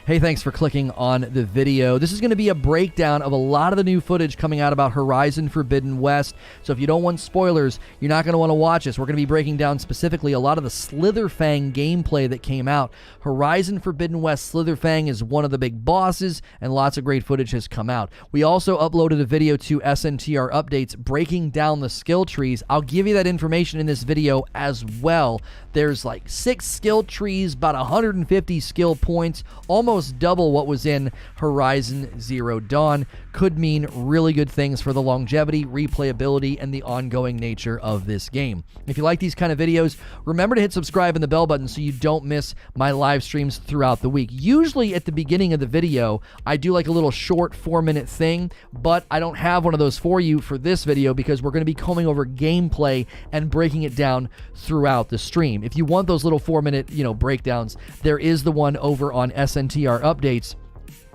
Hey, thanks for clicking on the video. This is going to be a breakdown of a lot of the new footage coming out about Horizon Forbidden West. So if you don't want spoilers, you're not going to want to watch this. We're going to be breaking down specifically a lot of the Slitherfang gameplay that came out. Horizon Forbidden West Slitherfang is one of the big bosses, and lots of great footage has come out. We also uploaded a video to SNTR Updates breaking down the skill trees. I'll give you that information in this video as well. There's like 6 skill trees, about 150 skill points, almost double what was in Horizon Zero Dawn. Could mean really good things for the longevity, replayability, and the ongoing nature of this game. If you like these kind of videos, remember to hit subscribe and the bell button so you don't miss my live streams throughout the week. Usually at the beginning of the video, I do like a little short 4-minute thing, but I don't have one of those for you for this video because we're going to be combing over gameplay and breaking it down throughout the stream. If you want those little 4-minute, breakdowns, there is the one over on SNTR Updates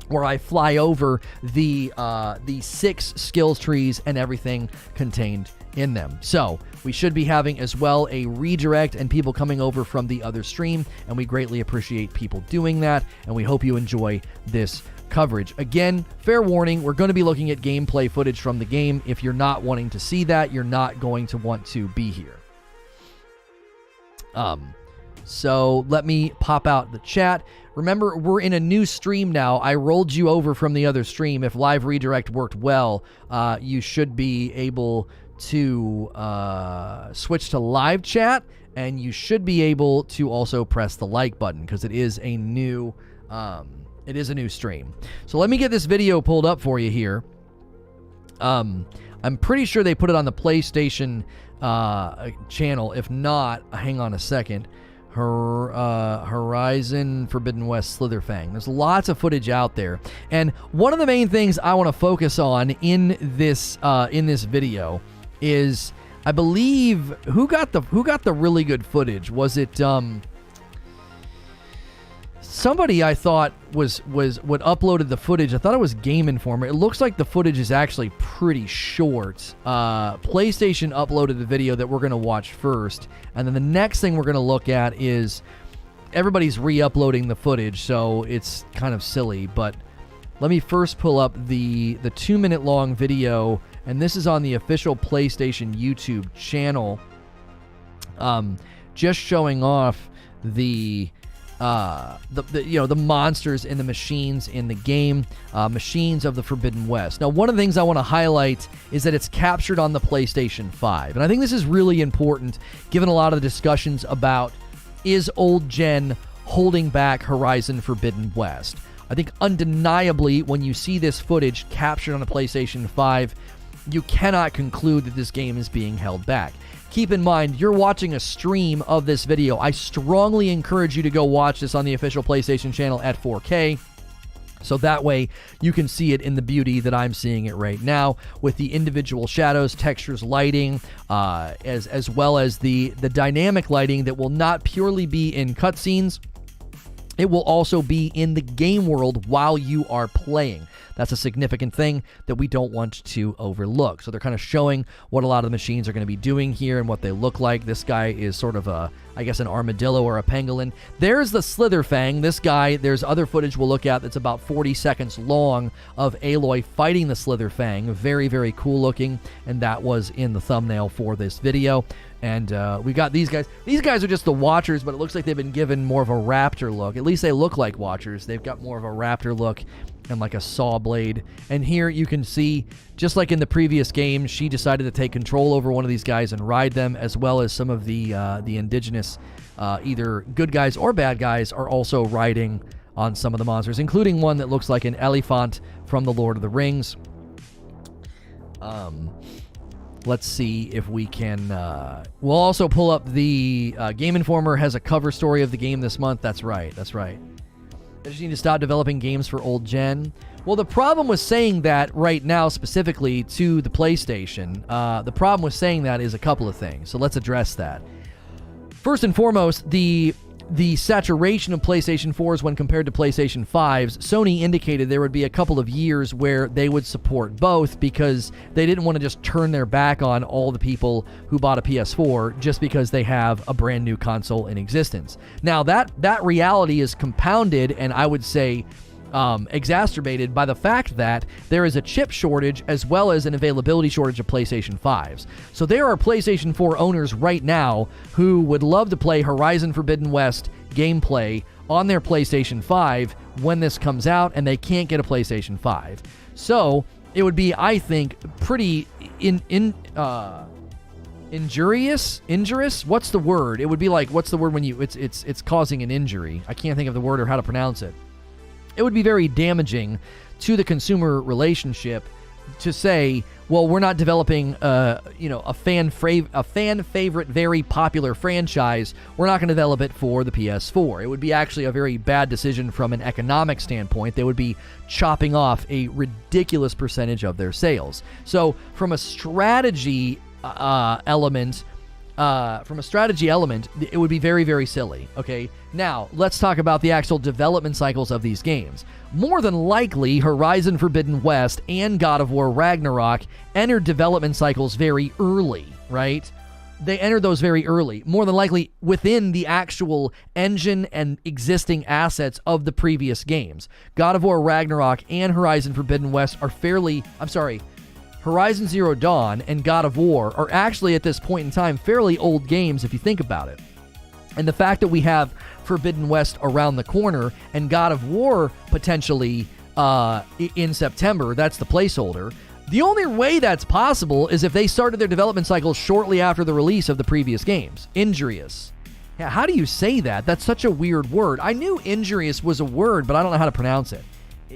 where I fly over the 6 skills trees and everything contained in them. So we should be having as well a redirect and people coming over from the other stream, and we greatly appreciate people doing that, and we hope you enjoy this coverage. Again, fair warning, we're going to be looking at gameplay footage from the game. If you're not wanting to see that, you're not going to want to be here. So let me pop out the chat. Remember, we're in a new stream now. I rolled you over from the other stream. If live redirect worked well, you should be able to switch to live chat, and you should be able to also press the like button because it is a new stream. So let me get this video pulled up for you here. I'm pretty sure they put it on the PlayStation channel. If not, hang on a second. Horizon Forbidden West Slitherfang. There's lots of footage out there, and one of the main things I want to focus on in this video is, I believe, who got the really good footage. Was it somebody I thought was what uploaded the footage? I thought it was Game Informer. It looks like the footage is actually pretty short. PlayStation uploaded the video that we're going to watch first, and then the next thing we're going to look at is everybody's re-uploading the footage, so it's kind of silly. But let me first pull up the 2-minute long video, and this is on the official PlayStation YouTube channel, just showing off the monsters and the machines in the game, machines of the Forbidden West. Now, one of the things I want to highlight is that it's captured on the PlayStation 5. And I think this is really important given a lot of the discussions about, is old gen holding back Horizon Forbidden West? I think undeniably when you see this footage captured on the PlayStation 5, you cannot conclude that this game is being held back. Keep in mind, you're watching a stream of this video. I strongly encourage you to go watch this on the official PlayStation channel at 4K, so that way you can see it in the beauty that I'm seeing it right now, with the individual shadows, textures, lighting, as well as the dynamic lighting that will not purely be in cutscenes. It will also be in the game world while you are playing. That's a significant thing that we don't want to overlook. So they're kind of showing what a lot of the machines are going to be doing here and what they look like. This guy is sort of an armadillo or a pangolin. There's the Slitherfang. This guy, there's other footage we'll look at that's about 40 seconds long of Aloy fighting the Slitherfang. Very, very cool looking, and that was in the thumbnail for this video. And we got these guys. These guys are just the Watchers, but it looks like they've been given more of a raptor look. At least they look like Watchers. They've got more of a raptor look and like a saw blade. And here you can see, just like in the previous game, she decided to take control over one of these guys and ride them, as well as some of the indigenous, either good guys or bad guys, are also riding on some of the monsters, including one that looks like an elephant from the Lord of the Rings. Let's see if we can... we'll also pull up the... Game Informer has a cover story of the game this month. That's right. They just need to stop developing games for old gen. Well, the problem with saying that right now, specifically to the PlayStation, the problem with saying that is a couple of things. So let's address that. First and foremost, the the saturation of PlayStation 4s when compared to PlayStation 5s, Sony indicated there would be a couple of years where they would support both because they didn't want to just turn their back on all the people who bought a PS4 just because they have a brand new console in existence. Now, that reality is compounded and I would say exacerbated by the fact that there is a chip shortage as well as an availability shortage of PlayStation 5s. So there are PlayStation 4 owners right now who would love to play Horizon Forbidden West gameplay on their PlayStation 5 when this comes out, and they can't get a PlayStation 5. So it would be, I think, pretty injurious. What's the word? It would be like, what's the word when you it's causing an injury? I can't think of the word or how to pronounce it. It would be very damaging to the consumer relationship to say, well, we're not developing a fan favorite, very popular franchise. We're not going to develop it for the PS4. It would be actually a very bad decision from an economic standpoint. They would be chopping off a ridiculous percentage of their sales. So from a strategy element, it would be very, very silly. Okay, now let's talk about the actual development cycles of these games. More than likely, Horizon Forbidden West and God of War Ragnarok entered development cycles very early, right? They entered those very early, more than likely within the actual engine and existing assets of the previous games. God of War Ragnarok and Horizon Forbidden West are Horizon Zero Dawn and God of War are actually at this point in time fairly old games if you think about it. And the fact that we have Forbidden West around the corner and God of War potentially in September, that's the placeholder. The only way that's possible is if they started their development cycle shortly after the release of the previous games. Injurious. Yeah, how do you say that? That's such a weird word. I knew injurious was a word, but I don't know how to pronounce it.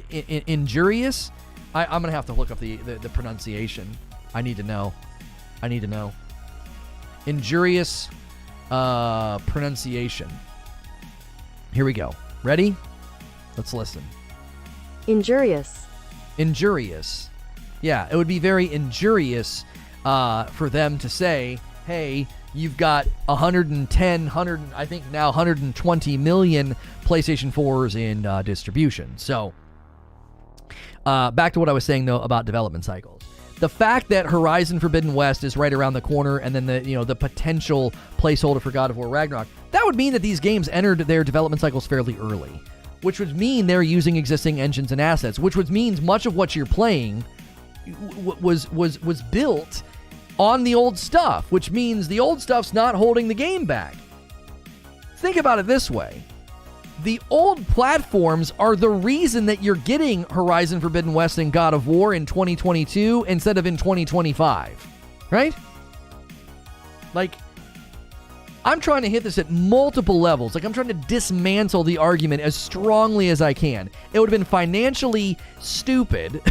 Injurious? I'm going to have to look up the pronunciation. I need to know. Injurious pronunciation. Here we go. Ready? Let's listen. Injurious. Injurious. Yeah, it would be very injurious for them to say, hey, you've got 120 million PlayStation 4s in distribution. So, back to what I was saying, though, about development cycles. The fact that Horizon Forbidden West is right around the corner and then the potential placeholder for God of War Ragnarok, that would mean that these games entered their development cycles fairly early, which would mean they're using existing engines and assets, which would mean much of what you're playing was built on the old stuff, which means the old stuff's not holding the game back. Think about it this way. The old platforms are the reason that you're getting Horizon Forbidden West and God of War in 2022 instead of in 2025, right? Like, I'm trying to hit this at multiple levels. Like, I'm trying to dismantle the argument as strongly as I can. It would have been financially stupid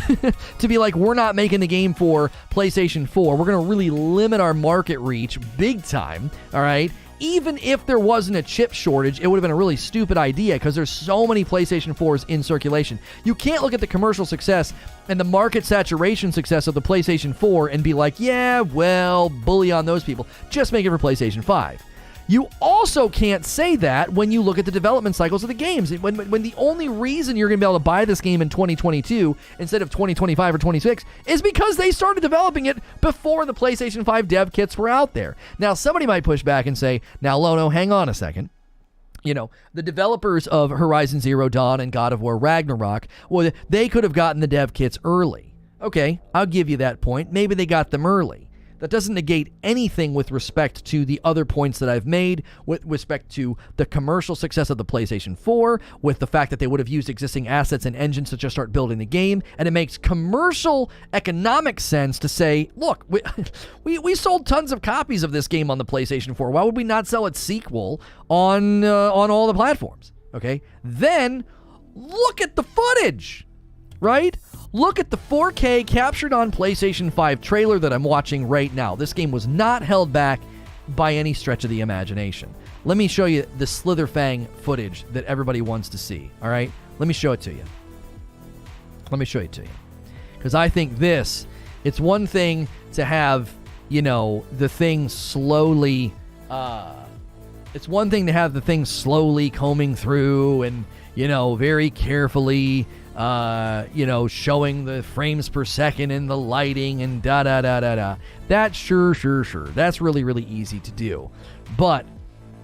to be like, we're not making the game for PlayStation 4. We're going to really limit our market reach big time, all right? Even if there wasn't a chip shortage, it would have been a really stupid idea because there's so many PlayStation 4s in circulation. You can't look at the commercial success and the market saturation success of the PlayStation 4 and be like, yeah, well, bully on those people. Just make it for PlayStation 5. You also can't say that when you look at the development cycles of the games. When the only reason you're going to be able to buy this game in 2022 instead of 2025 or 26 is because they started developing it before the PlayStation 5 dev kits were out there. Now, somebody might push back and say, now, Lono, hang on a second. You know, the developers of Horizon Zero Dawn and God of War Ragnarok, well, they could have gotten the dev kits early. Okay, I'll give you that point. Maybe they got them early. That doesn't negate anything with respect to the other points that I've made, with respect to the commercial success of the PlayStation 4, with the fact that they would have used existing assets and engines to just start building the game, and it makes commercial economic sense to say, look, we sold tons of copies of this game on the PlayStation 4. Why would we not sell its sequel on all the platforms? Okay, then look at the footage, right? Look at the 4K captured on PlayStation 5 trailer that I'm watching right now. This game was not held back by any stretch of the imagination. Let me show you the Slitherfang footage that everybody wants to see, all right? Let me show it to you. Because I think it's one thing to have, the thing slowly It's one thing to have the thing slowly combing through and, very carefully, showing the frames per second and the lighting and da-da-da-da-da. That's sure. That's really, really easy to do. But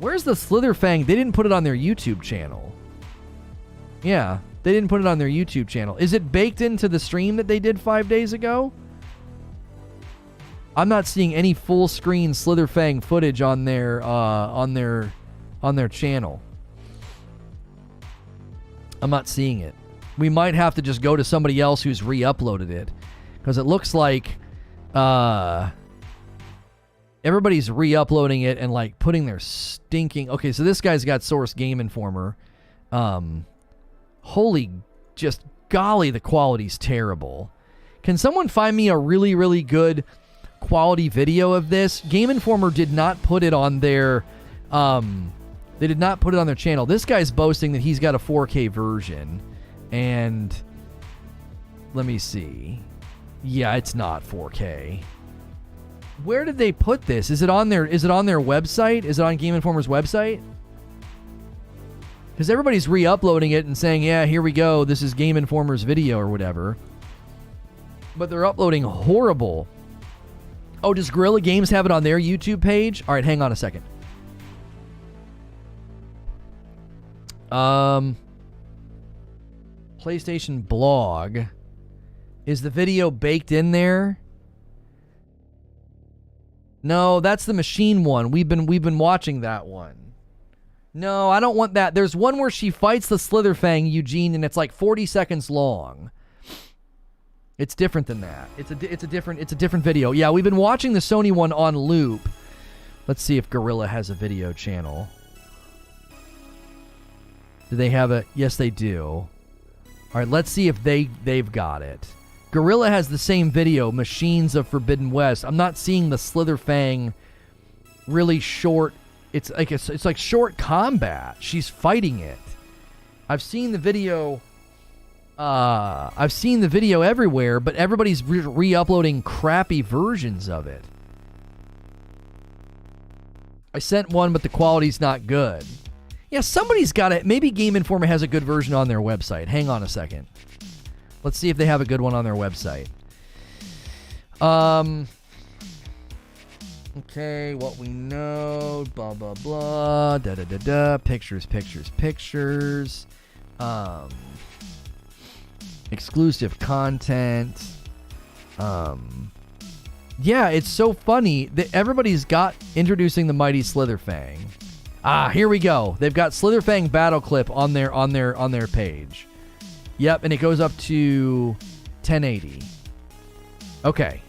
where's the Slitherfang? They didn't put it on their YouTube channel. Yeah, they didn't put it on their YouTube channel. Is it baked into the stream that they did 5 days ago? I'm not seeing any full screen Slitherfang footage on their channel. I'm not seeing it. We might have to just go to somebody else who's re-uploaded it, because it looks like everybody's re-uploading it and like putting their stinking. Okay, so this guy's got Source Game Informer. Holy, just golly, the quality's terrible. Can someone find me a really, really good quality video of this? Game Informer did not put it on their they did not put it on their channel. This guy's boasting that he's got a 4K version, and let me see. Yeah, it's not 4K. Where did they put this? Is it on their website? Is it on Game Informer's website? Because everybody's re-uploading it and saying, yeah, here we go, this is Game Informer's video or whatever. But they're uploading horrible. Oh, does Guerrilla Games have it on their YouTube page? All right, hang on a second. PlayStation blog. Is the video baked in there? No, that's the machine one. We've been watching that one. No, I don't want that. There's one where she fights the Slitherfang, Eugene, and it's like 40 seconds long. It's different than that. It's a different video. Yeah, we've been watching the Sony one on loop. Let's see if Guerrilla has a video channel. Do they have a? Yes, they do. All right, let's see if they've got it. Guerrilla has the same video, Machines of Forbidden West. I'm not seeing the Slitherfang really short. It's like short combat. She's fighting it. I've seen the video everywhere, but everybody's re-uploading crappy versions of it. I sent one, but the quality's not good. Yeah, somebody's got it. Maybe Game Informer has a good version on their website. Hang on a second. Let's see if they have a good one on their website. Okay, what we know, blah, blah, blah, da-da-da-da, pictures. Exclusive content. Yeah, it's so funny that everybody's got introducing the mighty Slitherfang. Here we go. They've got Slitherfang battle clip on their page. Yep, and it goes up to 1080. Okay.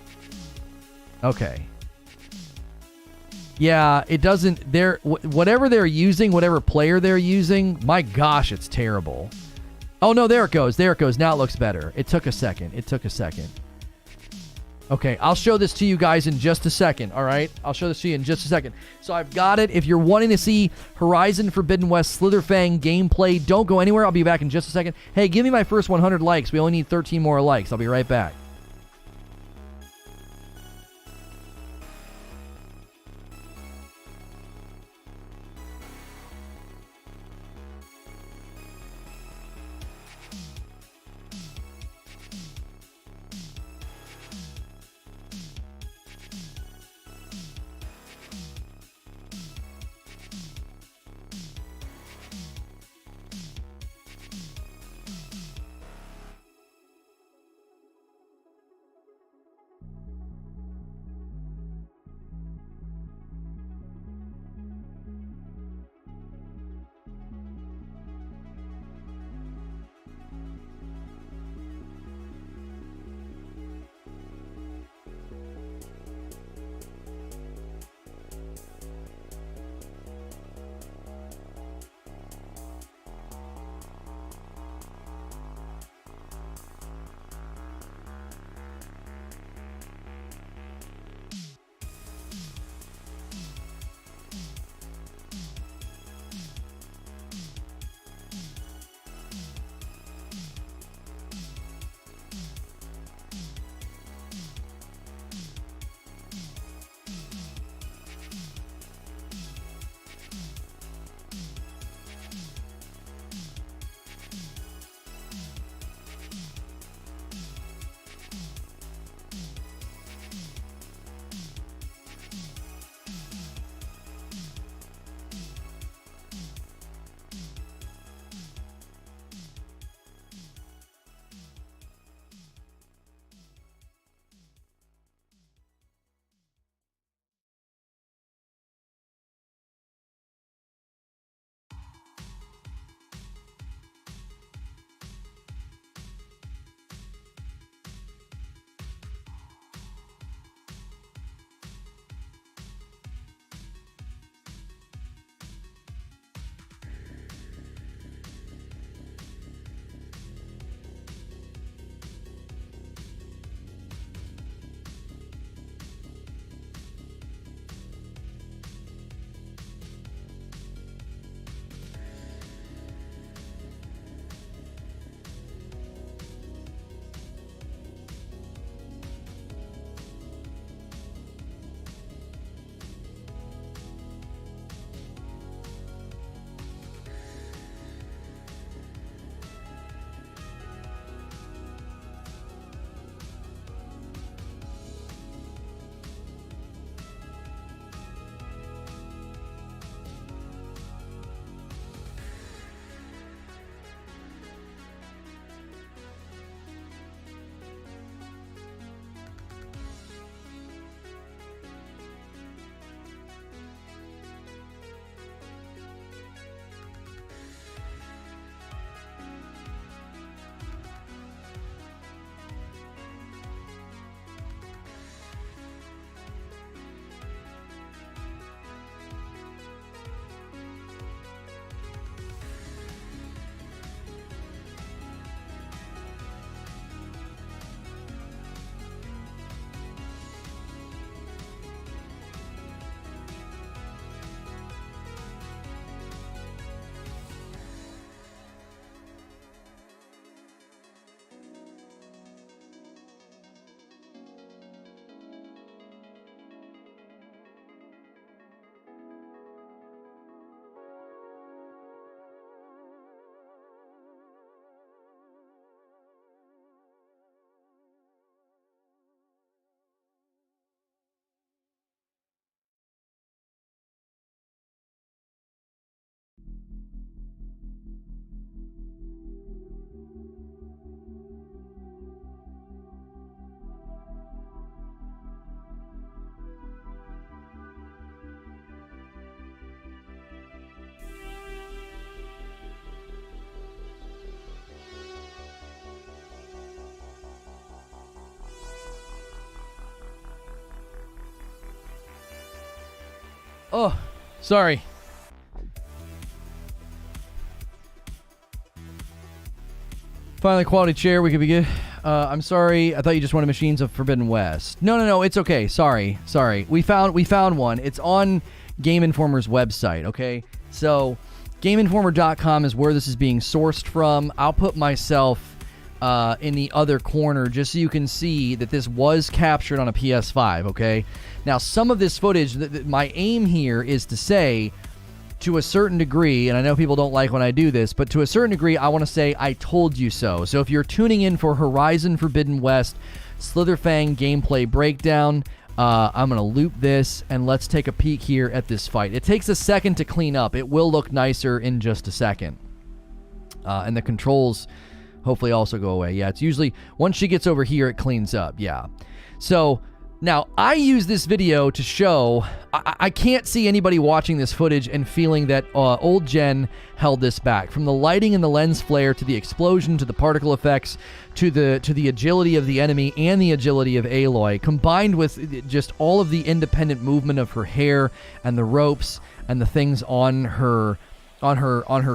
Yeah, it doesn't. Whatever they're using, whatever player they're using, my gosh, it's terrible. Oh no, there it goes. Now it looks better. It took a second. Okay, I'll show this to you guys in just a second, all right? I'll show this to you in just a second. So I've got it. If you're wanting to see Horizon Forbidden West Slitherfang gameplay, don't go anywhere. I'll be back in just a second. Hey, give me my first 100 likes. We only need 13 more likes. I'll be right back. Oh, sorry. Finally, quality chair. We could be good. I'm sorry. I thought you just wanted Machines of Forbidden West. No. It's okay. Sorry. We found one. It's on Game Informer's website. Okay, so GameInformer.com is where this is being sourced from. I'll put myself in the other corner just so you can see that this was captured on a PS5. Okay, now some of this footage. My aim here is to say, to a certain degree, and I know people don't like when I do this, but to a certain degree, I want to say I told you so. So if you're tuning in for Horizon Forbidden West Slitherfang gameplay breakdown, I'm going to loop this, and let's take a peek here at this fight. It takes a second to clean up. It will look nicer in just a second. And the controls hopefully also go away. Yeah, it's usually, once she gets over here, it cleans up. Yeah. So now, I use this video to show, I can't see anybody watching this footage and feeling that old gen held this back. From the lighting and the lens flare, to the explosion, to the particle effects, to the agility of the enemy and the agility of Aloy, combined with just all of the independent movement of her hair and the ropes and the things on her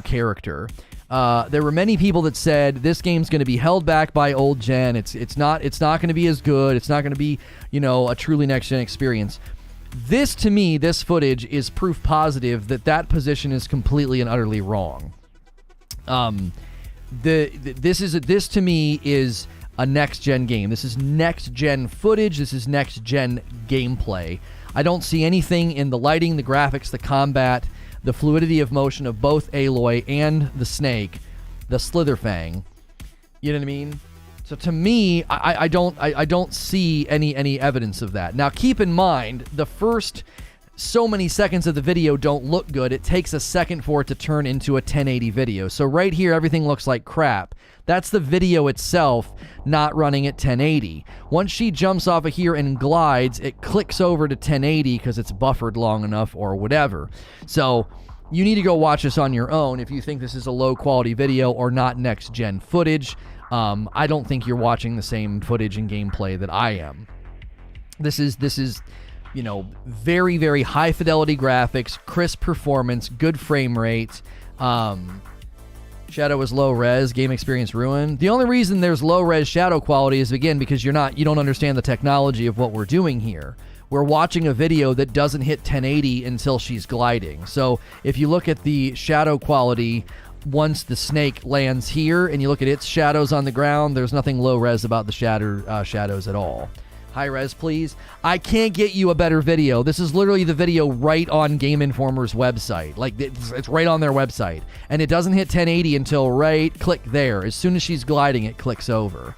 character. There were many people that said this game's going to be held back by old gen. It's not going to be as good. It's not going to be, a truly next gen experience. This, to me, this footage is proof positive that position is completely and utterly wrong. This to me is a next gen game. This is next gen footage. This is next gen gameplay. I don't see anything in the lighting, the graphics, the combat, the fluidity of motion of both Aloy and the snake, the Slitherfang. You know what I mean? So to me, I don't see any evidence of that. Now keep in mind, the first so many seconds of the video don't look good. It takes a second for it to turn into a 1080 video. So right here, everything looks like crap. That's the video itself not running at 1080. Once she jumps off of here and glides, it clicks over to 1080 because it's buffered long enough or whatever. So you need to go watch this on your own if you think this is a low quality video or not next gen footage. I don't think you're watching the same footage and gameplay that I am. This is very, very high fidelity graphics, crisp performance, good frame rate. Shadow is low res, game experience ruined. The only reason there's low res shadow quality is, again, because you don't understand the technology of what we're doing here. We're watching a video that doesn't hit 1080 until she's gliding. So if you look at the shadow quality, once the snake lands here and you look at its shadows on the ground, there's nothing low res about the shadows at all. High res, please. I can't get you a better video. This is literally the video right on Game Informer's website. Like, it's right on their website. And it doesn't hit 1080 until click there. As soon as she's gliding, it clicks over.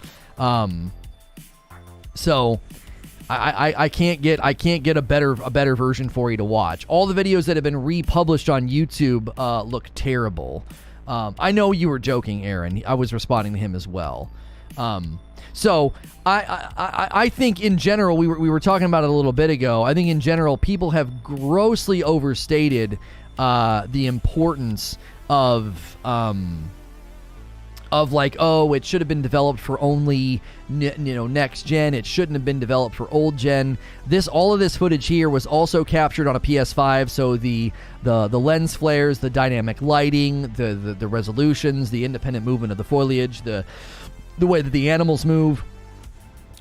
So I can't get a better version for you to watch. All the videos that have been republished on YouTube look terrible. I know you were joking, Aaron. I was responding to him as well. So I think in general, we were talking about it a little bit ago. I think in general, people have grossly overstated the importance of like, oh, it should have been developed for only next gen. It shouldn't have been developed for old gen. All of this footage here was also captured on a PS5. So the lens flares, the dynamic lighting, the resolutions, the independent movement of the foliage, the way that the animals move,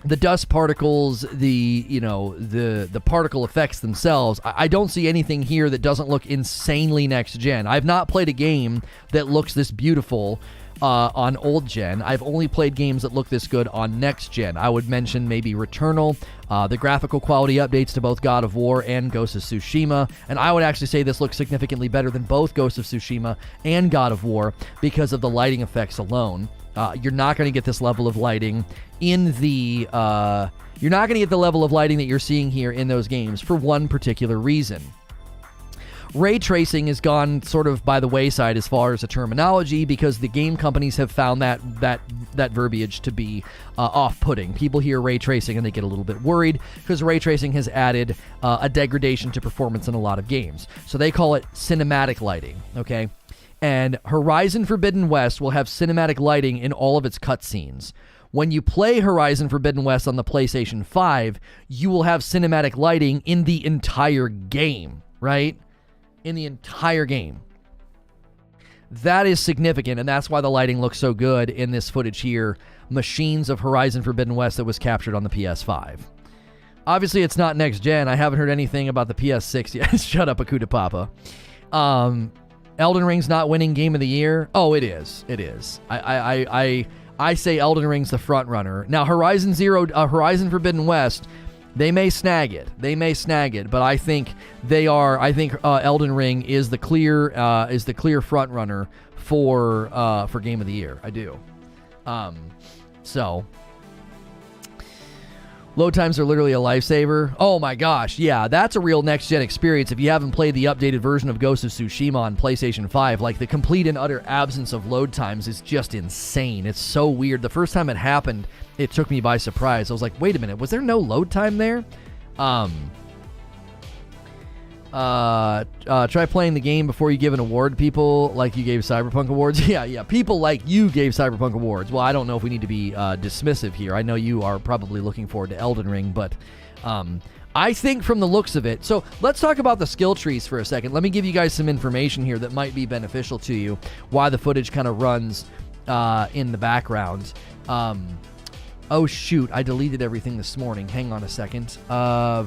the dust particles, the particle effects themselves. I don't see anything here that doesn't look insanely next gen. I've not played a game that looks this beautiful on old gen. I've only played games that look this good on next gen. I would mention maybe Returnal, the graphical quality updates to both God of War and Ghost of Tsushima, and I would actually say this looks significantly better than both Ghost of Tsushima and God of War because of the lighting effects alone. You're not going to get this level of lighting in the you're not going to get the level of lighting that you're seeing here in those games for one particular reason. Ray tracing has gone sort of by the wayside as far as the terminology because the game companies have found that verbiage to be off-putting. People hear ray tracing and they get a little bit worried because ray tracing has added a degradation to performance in a lot of games. So they call it cinematic lighting, okay? And Horizon Forbidden West will have cinematic lighting in all of its cutscenes. When you play Horizon Forbidden West on the PlayStation 5, you will have cinematic lighting in the entire game, right? In the entire game. That is significant, and that's why the lighting looks so good in this footage here. Machines of Horizon Forbidden West that was captured on the PS5. Obviously, it's not next gen. I haven't heard anything about the PS6 yet. Shut up, Akuta Papa. Elden Ring's not winning Game of the Year. Oh, it is. It is. I say Elden Ring's the front runner. Now, Horizon Forbidden West, they may snag it. But I think Elden Ring is the clear front runner for Game of the Year. I do. So load times are literally a lifesaver. Oh my gosh, yeah, that's a real next-gen experience. If you haven't played the updated version of Ghost of Tsushima on PlayStation 5, like, the complete and utter absence of load times is just insane. It's so weird. The first time it happened, it took me by surprise. I was like, wait a minute, was there no load time there? Try playing the game before you give an award, people like you gave Cyberpunk awards. Yeah, people like you gave Cyberpunk awards. Well, I don't know if we need to be dismissive here. I know you are probably looking forward to Elden Ring, but I think from the looks of it, so let's talk about the skill trees for a second. Let me give you guys some information here that might be beneficial to you, why the footage kind of runs in the background. Oh shoot, I deleted everything this morning. Hang on a second.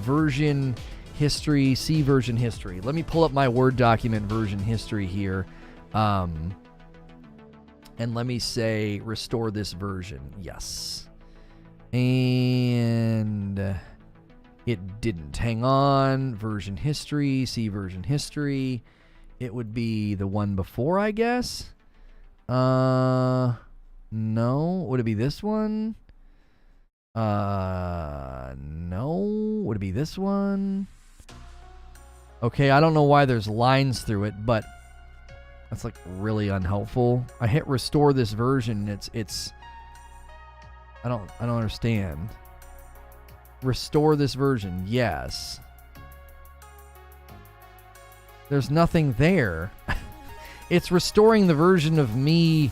Version history, see version history. Let me pull up my Word document version history here. And let me say restore this version. Yes. And it didn't. Hang on. Version history, see version history. It would be the one before, I guess. No. Would it be this one? No. Would it be this one? Okay, I don't know why there's lines through it, but that's like really unhelpful. I hit restore this version. It's I don't understand. Restore this version. Yes. There's nothing there. It's restoring the version of me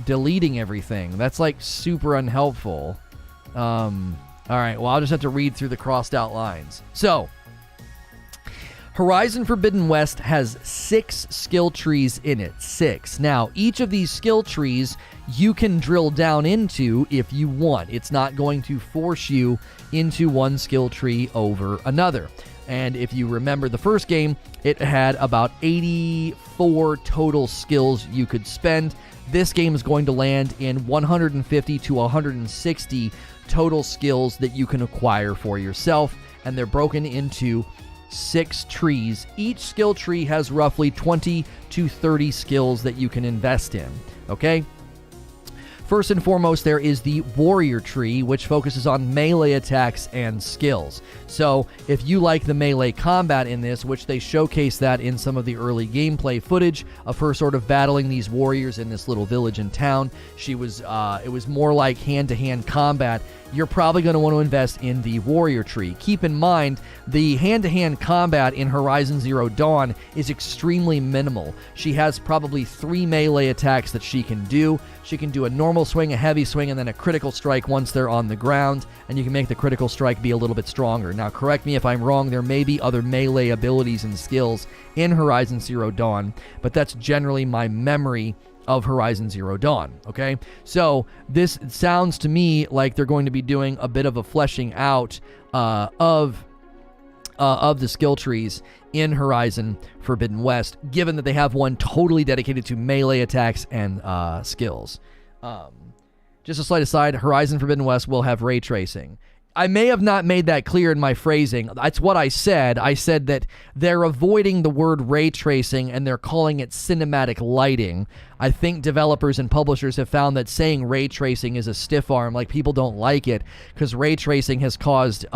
deleting everything. That's like super unhelpful. All right, well, I'll just have to read through the crossed out lines. So, Horizon Forbidden West has 6 skill trees in it. 6. Now, each of these skill trees you can drill down into if you want. It's not going to force you into one skill tree over another. And if you remember the first game, it had about 84 total skills you could spend. This game is going to land in 150 to 160 total skills that you can acquire for yourself, and they're broken into 6 trees. Each skill tree has roughly 20 to 30 skills that you can invest in, okay? First and foremost, there is the Warrior Tree, which focuses on melee attacks and skills. So, if you like the melee combat in this, which they showcase that in some of the early gameplay footage of her sort of battling these warriors in this little village and town, it was more like hand-to-hand combat. You're probably going to want to invest in the Warrior Tree. Keep in mind, the hand-to-hand combat in Horizon Zero Dawn is extremely minimal. She has probably 3 melee attacks that she can do. She can do a normal swing, a heavy swing, and then a critical strike once they're on the ground, and you can make the critical strike be a little bit stronger. Now, correct me if I'm wrong, there may be other melee abilities and skills in Horizon Zero Dawn, but that's generally my memory of Horizon Zero Dawn, okay? So this sounds to me like they're going to be doing a bit of a fleshing out of the skill trees in Horizon Forbidden West, given that they have one totally dedicated to melee attacks and skills. Just a slight aside, Horizon Forbidden West will have ray tracing. I may have not made that clear in my phrasing. That's what I said. I said that they're avoiding the word ray tracing and they're calling it cinematic lighting. I think developers and publishers have found that saying ray tracing is a stiff arm, like people don't like it, because ray tracing has caused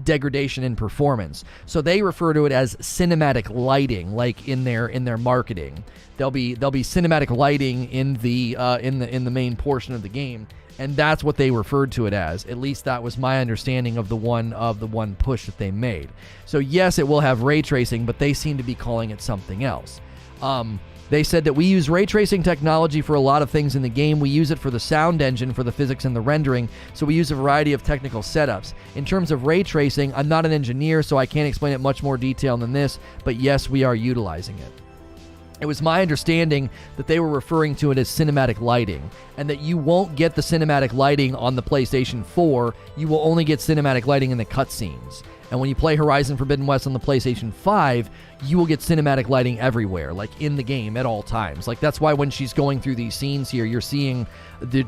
degradation in performance. So they refer to it as cinematic lighting, like in their marketing. There'll be cinematic lighting in the main portion of the game. And that's what they referred to it as. At least that was my understanding of the one push that they made. So yes, it will have ray tracing, but they seem to be calling it something else. They said that we use ray tracing technology for a lot of things in the game. We use it for the sound engine, for the physics and the rendering, so we use a variety of technical setups. In terms of ray tracing, I'm not an engineer, so I can't explain it much more detail than this, but yes, we are utilizing it. It was my understanding that they were referring to it as cinematic lighting, and that you won't get the cinematic lighting on the PlayStation 4, you will only get cinematic lighting in the cutscenes. And when you play Horizon Forbidden West on the PlayStation 5, you will get cinematic lighting everywhere, like in the game at all times. Like that's why when she's going through these scenes here, you're seeing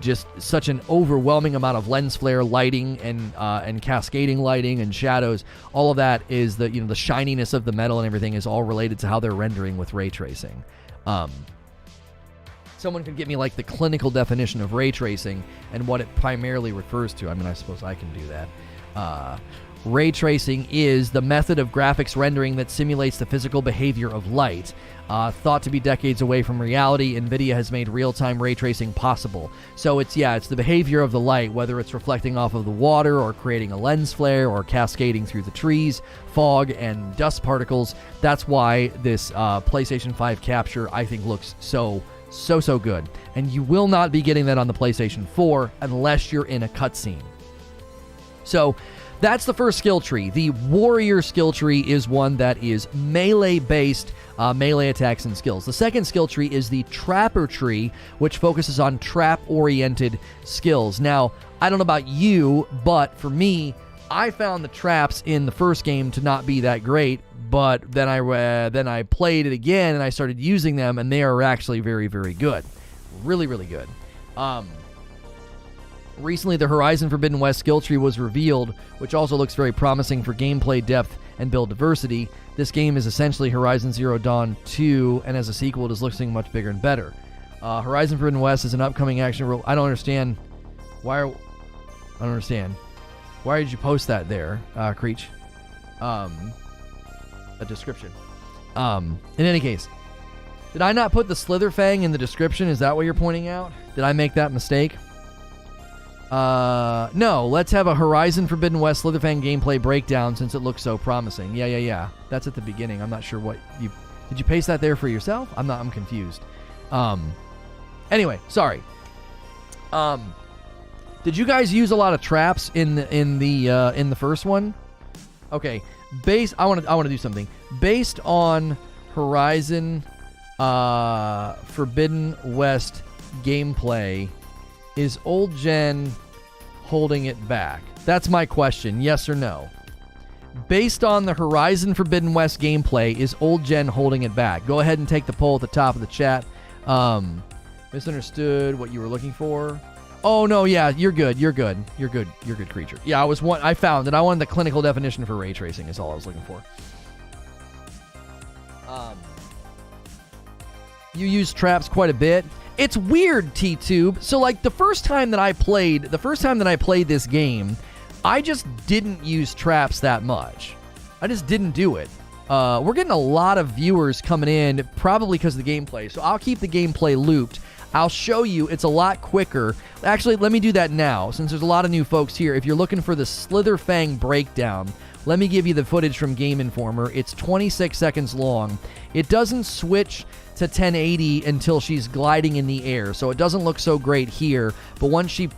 just such an overwhelming amount of lens flare lighting and cascading lighting and shadows. All of that is the shininess of the metal and everything is all related to how they're rendering with ray tracing. Someone could get me like the clinical definition of ray tracing and what it primarily refers to. I mean, I suppose I can do that. Ray tracing is the method of graphics rendering that simulates the physical behavior of light. Thought to be decades away from reality, NVIDIA has made real-time ray tracing possible. So it's the behavior of the light, whether it's reflecting off of the water or creating a lens flare or cascading through the trees, fog, and dust particles. That's why this PlayStation 5 capture, I think, looks so good. And you will not be getting that on the PlayStation 4 unless you're in a cutscene. So that's the first skill tree. The warrior skill tree is one that is melee-based, melee attacks and skills. The second skill tree is the trapper tree, which focuses on trap-oriented skills. Now, I don't know about you, but for me, I found the traps in the first game to not be that great, but then I played it again and I started using them, and they are actually very, very good. Really, really good. Recently, the Horizon Forbidden West skill tree was revealed, which also looks very promising for gameplay depth and build diversity. This game is essentially Horizon Zero Dawn 2, and as a sequel, it is looking much bigger and better. Horizon Forbidden West is an upcoming action role. I don't understand. Why did you post that there, Creech? A description. In any case, did I not put the Slitherfang in the description? Is that what you're pointing out? Did I make that mistake? No, let's have a Horizon Forbidden West Slitherfang gameplay breakdown since it looks so promising. Yeah. That's at the beginning. I'm not sure what did you paste that there for yourself? I'm confused. Anyway, sorry. Did you guys use a lot of traps in the first one? Okay. I want to do something. Based on Horizon Forbidden West gameplay, is old gen holding it back? That's my question. Yes or no? Based on the Horizon Forbidden West gameplay, is old gen holding it back? Go ahead and take the poll at the top of the chat. Misunderstood what you were looking for. Oh no, yeah, you're good, creature. Yeah, I found it. I wanted the clinical definition for ray tracing is all I was looking for. You use traps quite a bit. It's weird, T-Tube. So like the first time that I played this game, I just didn't use traps that much. I just didn't do it. We're getting a lot of viewers coming in, probably because of the gameplay. So I'll keep the gameplay looped. I'll show you. It's a lot quicker. Actually, let me do that now, since there's a lot of new folks here. If you're looking for the Slitherfang breakdown, let me give you the footage from Game Informer. It's 26 seconds long. It doesn't switch to 1080 until she's gliding in the air, so it doesn't look so great here. But once she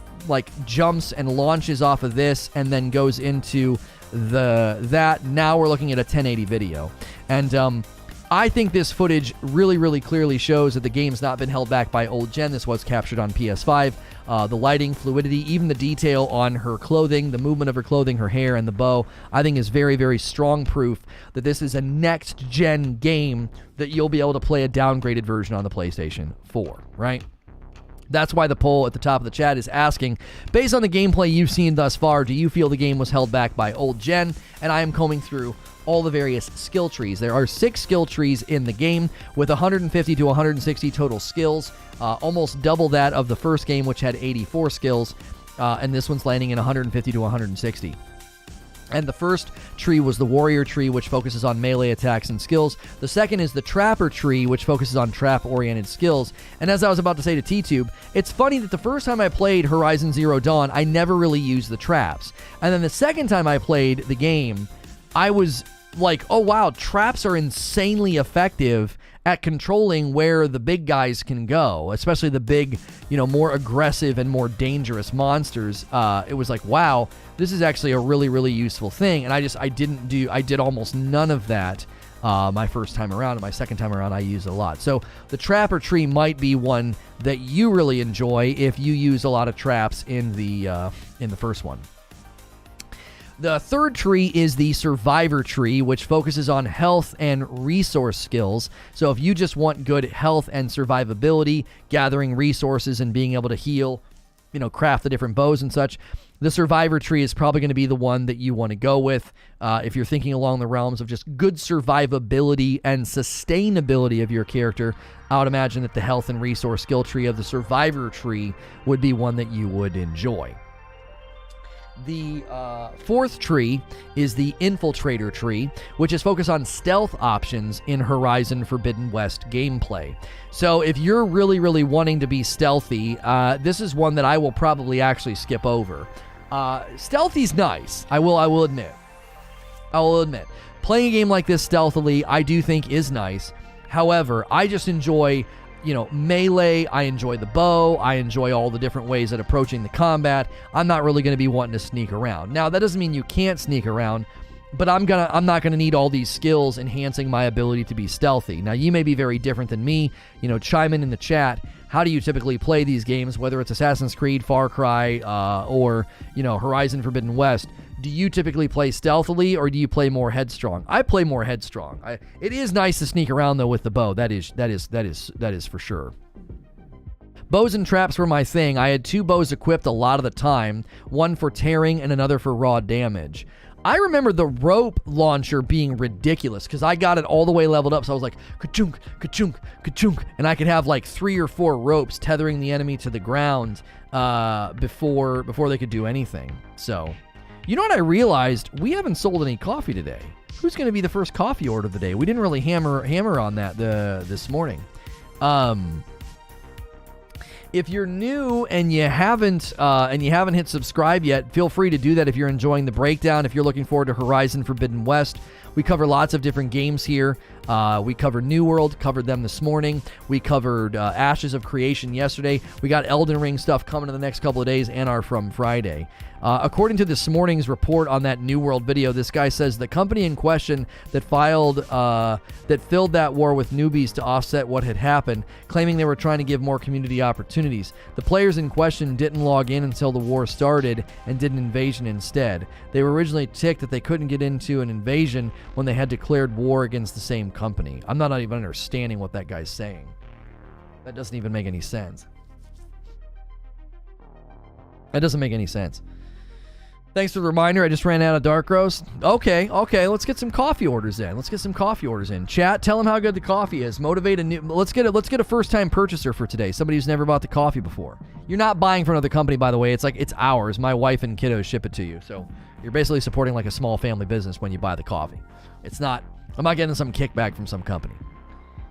jumps and launches off of this and then goes into that, now we're looking at a 1080 video. And I think this footage really, really clearly shows that the game's not been held back by old gen. This was captured on PS5. The lighting, fluidity, even the detail on her clothing, the movement of her clothing, her hair, and the bow, I think is very, very strong proof that this is a next-gen game that you'll be able to play a downgraded version on the PlayStation 4, right? That's why the poll at the top of the chat is asking, based on the gameplay you've seen thus far, do you feel the game was held back by old gen? And I am combing through all the various skill trees. There are 6 skill trees in the game with 150 to 160 total skills, almost double that of the first game, which had 84 skills, and this one's landing in 150 to 160. And the first tree was the warrior tree, which focuses on melee attacks and skills. The second is the trapper tree, which focuses on trap-oriented skills. And as I was about to say to T-Tube, it's funny that the first time I played Horizon Zero Dawn, I never really used the traps. And then the second time I played the game, I was like, oh wow, traps are insanely effective at controlling where the big guys can go, especially the big, more aggressive and more dangerous monsters. It was like, wow, this is actually a really, really useful thing. And I did almost none of that my first time around, and my second time around I used it a lot. So the trapper tree might be one that you really enjoy if you use a lot of traps in the first one. The third tree is the survivor tree, which focuses on health and resource skills. So if you just want good health and survivability, gathering resources and being able to heal, craft the different bows and such, the survivor tree is probably going to be the one that you want to go with. If you're thinking along the realms of just good survivability and sustainability of your character, I would imagine that the health and resource skill tree of the survivor tree would be one that you would enjoy. The fourth tree is the Infiltrator tree, which is focused on stealth options in Horizon Forbidden West gameplay. So if you're really, really wanting to be stealthy, this is one that I will probably actually skip over. Stealthy's nice, I will admit. Playing a game like this stealthily, I do think is nice. However, I just enjoy melee. I enjoy the bow. I enjoy all the different ways at approaching the combat. I'm not really going to be wanting to sneak around. Now, that doesn't mean you can't sneak around, but I'm not going to need all these skills enhancing my ability to be stealthy. Now, you may be very different than me. Chime in the chat. How do you typically play these games, whether it's Assassin's Creed, Far Cry, or Horizon Forbidden West? Do you typically play stealthily, or do you play more headstrong? I play more headstrong. It is nice to sneak around though with the bow. That is for sure. Bows and traps were my thing. I had 2 bows equipped a lot of the time, one for tearing and another for raw damage. I remember the rope launcher being ridiculous because I got it all the way leveled up, so I was like, ka-chunk, ka-chunk, ka-chunk, and I could have like 3 or 4 ropes tethering the enemy to the ground before they could do anything. So, you know what I realized? We haven't sold any coffee today. Who's going to be the first coffee order of the day? We didn't really hammer on that this morning. If you're new and you haven't hit subscribe yet, feel free to do that if you're enjoying the breakdown. If you're looking forward to Horizon Forbidden West, we cover lots of different games here. We covered New World, covered them this morning. We covered Ashes of Creation yesterday. We got Elden Ring stuff coming in the next couple of days and are from Friday. According to this morning's report on that New World video, this guy says the company in question that filled that war with newbies to offset what had happened, claiming they were trying to give more community opportunities. The players in question didn't log in until the war started and did an invasion instead. They were originally ticked that they couldn't get into an invasion when they had declared war against the same company. I'm not even understanding what that guy's saying. That doesn't even make any sense. That doesn't make any sense. Thanks for the reminder. I just ran out of dark roast. Okay. Let's get some coffee orders in. Chat, tell them how good the coffee is. Motivate a new. Let's get a first-time purchaser for today. Somebody who's never bought the coffee before. You're not buying from another company, by the way. It's ours. My wife and kiddos ship it to you. So you're basically supporting like a small family business when you buy the coffee. I'm not getting some kickback from some company.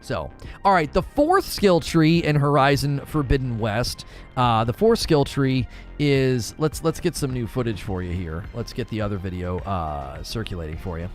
So, all right, the fourth skill tree in Horizon Forbidden West. The fourth skill tree is, let's get some new footage for you here. Let's get the other video circulating for you.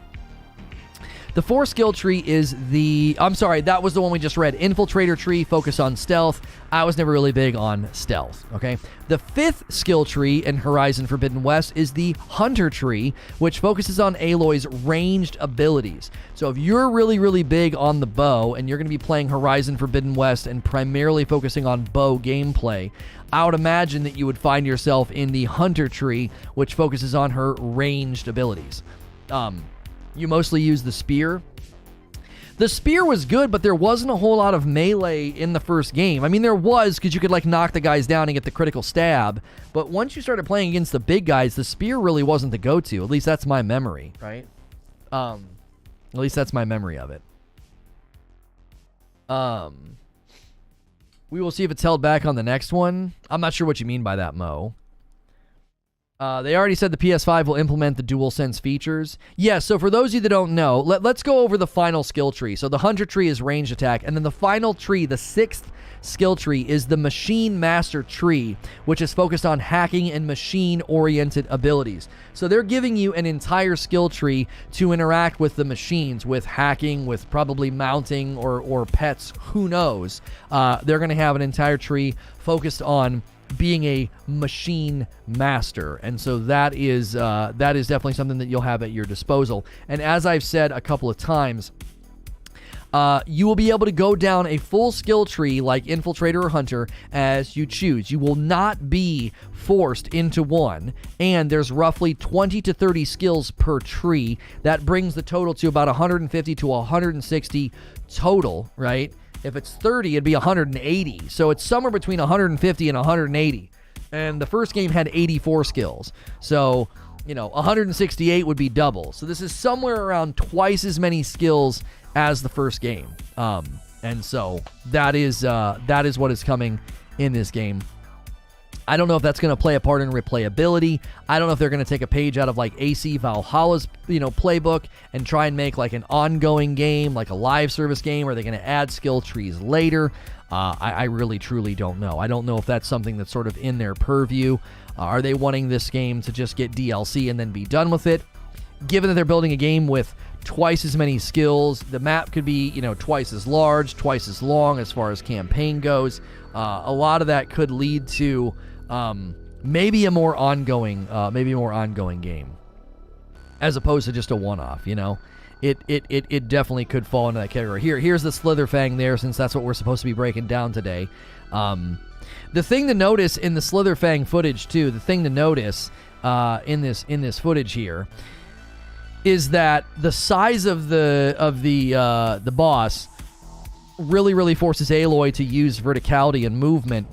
The fourth skill tree is that was the one we just read. Infiltrator tree, focus on stealth. I was never really big on stealth, okay? The fifth skill tree in Horizon Forbidden West is the Hunter tree, which focuses on Aloy's ranged abilities. So if you're really, really big on the bow and you're going to be playing Horizon Forbidden West and primarily focusing on bow gameplay, I would imagine that you would find yourself in the Hunter tree, which focuses on her ranged abilities. You mostly use the spear. The spear was good, but there wasn't a whole lot of melee in the first game. I mean, there was, because you could knock the guys down and get the critical stab. But once you started playing against the big guys, the spear really wasn't the go-to. At least that's my memory, right? At least that's my memory of it. We will see if it's held back on the next one. I'm not sure what you mean by that, Mo. They already said the PS5 will implement the DualSense features. Yeah, so for those of you that don't know, let's go over the final skill tree. So the Hunter tree is ranged attack, and then the final tree, the sixth skill tree is the Machine Master tree, which is focused on hacking and machine-oriented abilities. So they're giving you an entire skill tree to interact with the machines, with hacking, with probably mounting or pets, who knows. They're going to have an entire tree focused on being a machine master, and so that is definitely something that you'll have at your disposal. And as I've said a couple of times, you will be able to go down a full skill tree like Infiltrator or Hunter as you choose. You will not be forced into one, and there's roughly 20 to 30 skills per tree. That brings the total to about 150 to 160 total, right? If it's 30, it'd be 180. So it's somewhere between 150 and 180. And the first game had 84 skills. So, 168 would be double. So this is somewhere around twice as many skills as the first game. And so that is what is coming in this game. I don't know if that's going to play a part in replayability. I don't know if they're going to take a page out of like AC Valhalla's, playbook and try and make like an ongoing game, like a live service game. Or are they going to add skill trees later? I really, truly don't know. I don't know if that's something that's sort of in their purview. Are they wanting this game to just get DLC and then be done with it? Given that they're building a game with twice as many skills, the map could be, twice as large, twice as long as far as campaign goes. A lot of that could lead to maybe a more ongoing game, as opposed to just a one-off. It definitely could fall into that category. Here's the Slitherfang there, since that's what we're supposed to be breaking down today. The thing to notice in the Slitherfang footage too, in this footage here, is that the size of the boss really forces Aloy to use verticality and movement,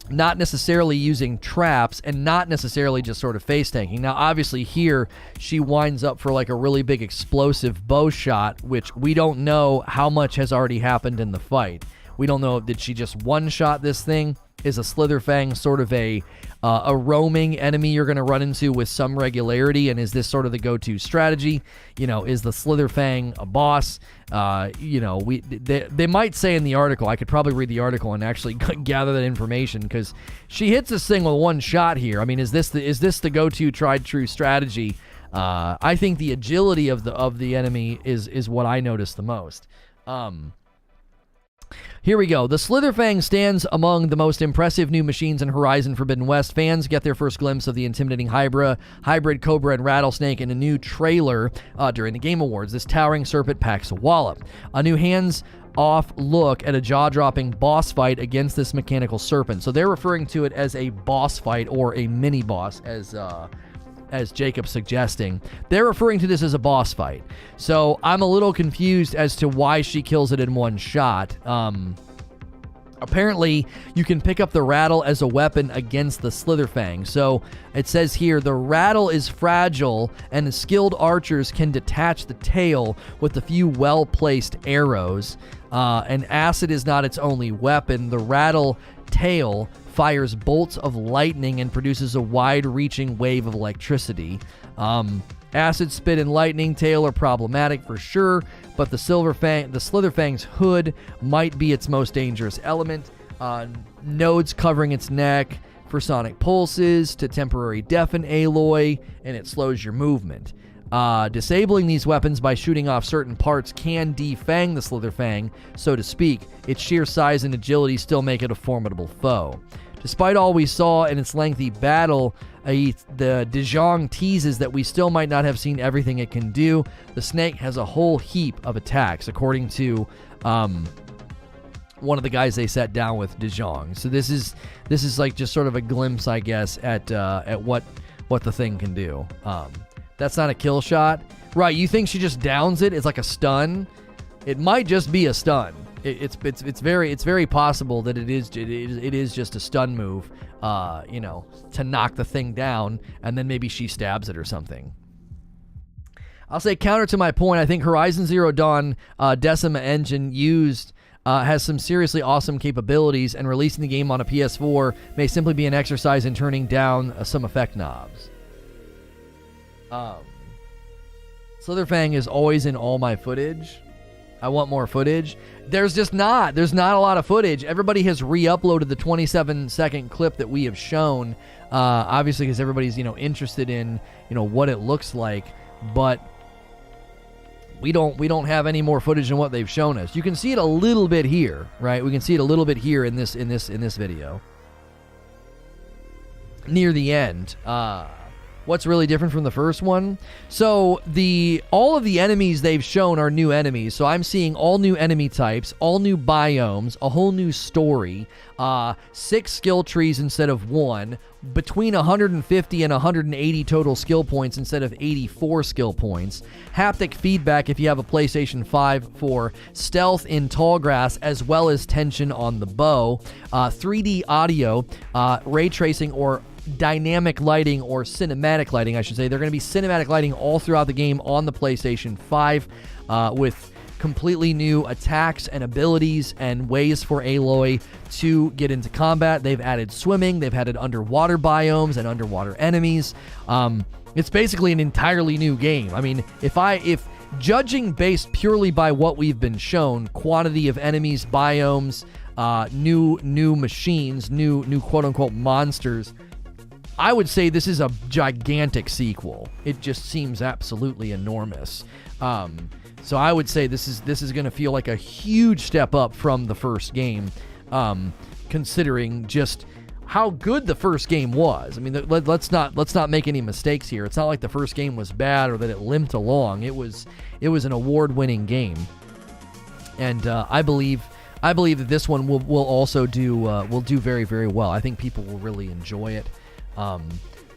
not necessarily using traps and not necessarily just sort of face tanking. Now, obviously here she winds up for like a really big explosive bow shot, which we don't know how much has already happened in the fight. We don't know, did she just one-shot this thing? Is a Slitherfang sort of a roaming enemy you're going to run into with some regularity, and is this sort of the go-to strategy? Is the Slitherfang a boss? They might say in the article, I could probably read the article and actually gather that information, because she hits this thing with one shot here. I mean, is this the go-to tried true strategy? I think the agility of the enemy is what I notice the most. Here we go. The Slitherfang stands among the most impressive new machines in Horizon Forbidden West. Fans get their first glimpse of the intimidating hybrid Cobra and Rattlesnake in a new trailer during the Game Awards. This towering serpent packs a wallop. A new hands-off look at a jaw-dropping boss fight against this mechanical serpent. So they're referring to it as a boss fight, or a mini-boss, as Jacob's suggesting. They're referring to this as a boss fight. So I'm a little confused as to why she kills it in one shot. Apparently, you can pick up the rattle as a weapon against the Slitherfang. So it says here, the rattle is fragile, and the skilled archers can detach the tail with a few well-placed arrows. And acid is not its only weapon. The rattle tail fires bolts of lightning and produces a wide-reaching wave of electricity. Acid spit and lightning tail are problematic for sure, but the Slitherfang's hood might be its most dangerous element. Nodes covering its neck for sonic pulses to temporarily deafen Aloy, and it slows your movement. Disabling these weapons by shooting off certain parts can defang the Slitherfang, so to speak. Its sheer size and agility still make it a formidable foe. Despite all we saw in its lengthy battle, the De Jong teases that we still might not have seen everything it can do. The snake has a whole heap of attacks, according to one of the guys they sat down with, De Jong. So this is like just sort of a glimpse, I guess, at what the thing can do. That's not a kill shot, right? You think she just downs it? It's like a stun. It might just be a stun. It's very possible that it is just a stun move, to knock the thing down, and then maybe she stabs it or something. I'll say, counter to my point, I think Horizon Zero Dawn Decima engine used has some seriously awesome capabilities, and releasing the game on a PS4 may simply be an exercise in turning down some effect knobs. Slitherfang is always in all my footage. I want more footage. There's not a lot of footage. Everybody has re-uploaded the 27-second clip that we have shown, obviously because everybody's, interested in, what it looks like, but we don't have any more footage than what they've shown us. You can see it a little bit here, right? We can see it a little bit here in this video. Near the end. What's really different from the first one? So all of the enemies they've shown are new enemies. So I'm seeing all new enemy types, all new biomes, a whole new story, 6 skill trees instead of 1, between 150 and 180 total skill points instead of 84 skill points, haptic feedback if you have a PlayStation 5 for stealth in tall grass as well as tension on the bow, 3D audio, ray tracing or dynamic lighting or cinematic lighting, I should say. They're going to be cinematic lighting all throughout the game on the PlayStation 5 with completely new attacks and abilities and ways for Aloy to get into combat. They've added swimming, they've added underwater biomes and underwater enemies. It's basically an entirely new game. I mean, if judging based purely by what we've been shown, quantity of enemies, biomes, new machines, new quote-unquote monsters, I would say this is a gigantic sequel. It just seems absolutely enormous. So I would say this is going to feel like a huge step up from the first game, considering just how good the first game was. I mean, let's not make any mistakes here. It's not like the first game was bad or that it limped along. It was an award-winning game, and I believe that this one will also do very, very well. I think people will really enjoy it.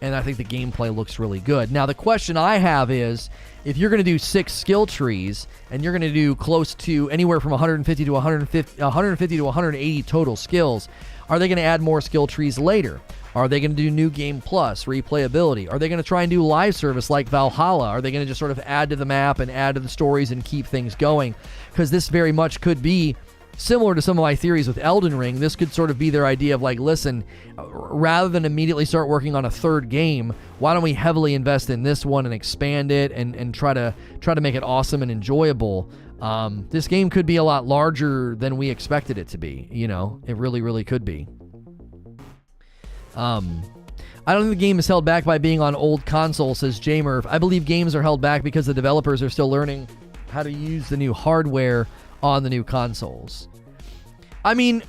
And I think the gameplay looks really good. Now, the question I have is, if you're going to do 6 skill trees, and you're going to do close to anywhere from 150 to 180 total skills, are they going to add more skill trees later? Are they going to do New Game Plus, replayability? Are they going to try and do live service like Valhalla? Are they going to just sort of add to the map and add to the stories and keep things going? Because this very much could be similar to some of my theories with Elden Ring. This could sort of be their idea of like, listen, rather than immediately start working on a third game, why don't we heavily invest in this one and expand it and try to make it awesome and enjoyable. This game could be a lot larger than we expected it to be. It really, really could be. I don't think the game is held back by being on old console, says J-Murph. I believe games are held back because the developers are still learning how to use the new hardware on the new consoles. I mean,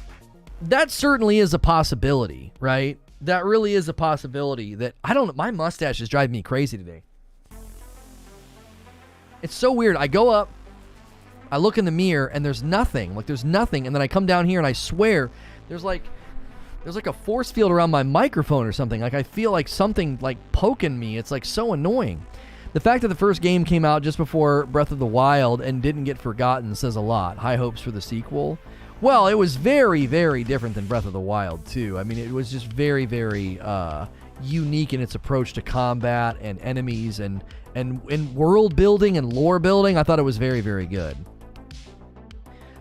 that certainly is a possibility, right? That really is a possibility. My mustache is driving me crazy today. It's so weird. I go up, I look in the mirror, and there's nothing. There's nothing. And then I come down here, and I swear, there's like a force field around my microphone or something. I feel like something poking me. It's so annoying. The fact that the first game came out just before Breath of the Wild and didn't get forgotten says a lot. High hopes for the sequel. Well, it was very, very different than Breath of the Wild, too. I mean, it was just very, very unique in its approach to combat and enemies and world building and lore building. I thought it was very, very good.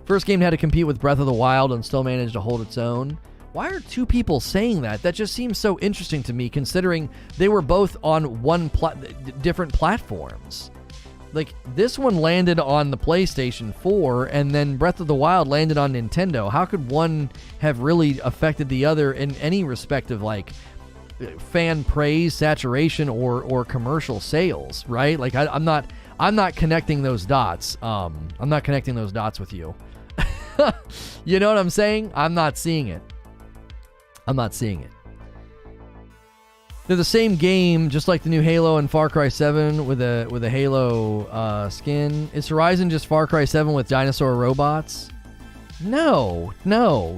First game had to compete with Breath of the Wild and still managed to hold its own. Why are 2 people saying that? That just seems so interesting to me, considering they were both on different platforms. This one landed on the PlayStation 4, and then Breath of the Wild landed on Nintendo. How could one have really affected the other in any respect of fan praise, saturation, or commercial sales? Right? I'm not connecting those dots. I'm not connecting those dots with you. You know what I'm saying? I'm not seeing it. They're the same game, just like the new Halo and Far Cry 7 with a Halo skin. Is Horizon just Far Cry 7 with dinosaur robots? No.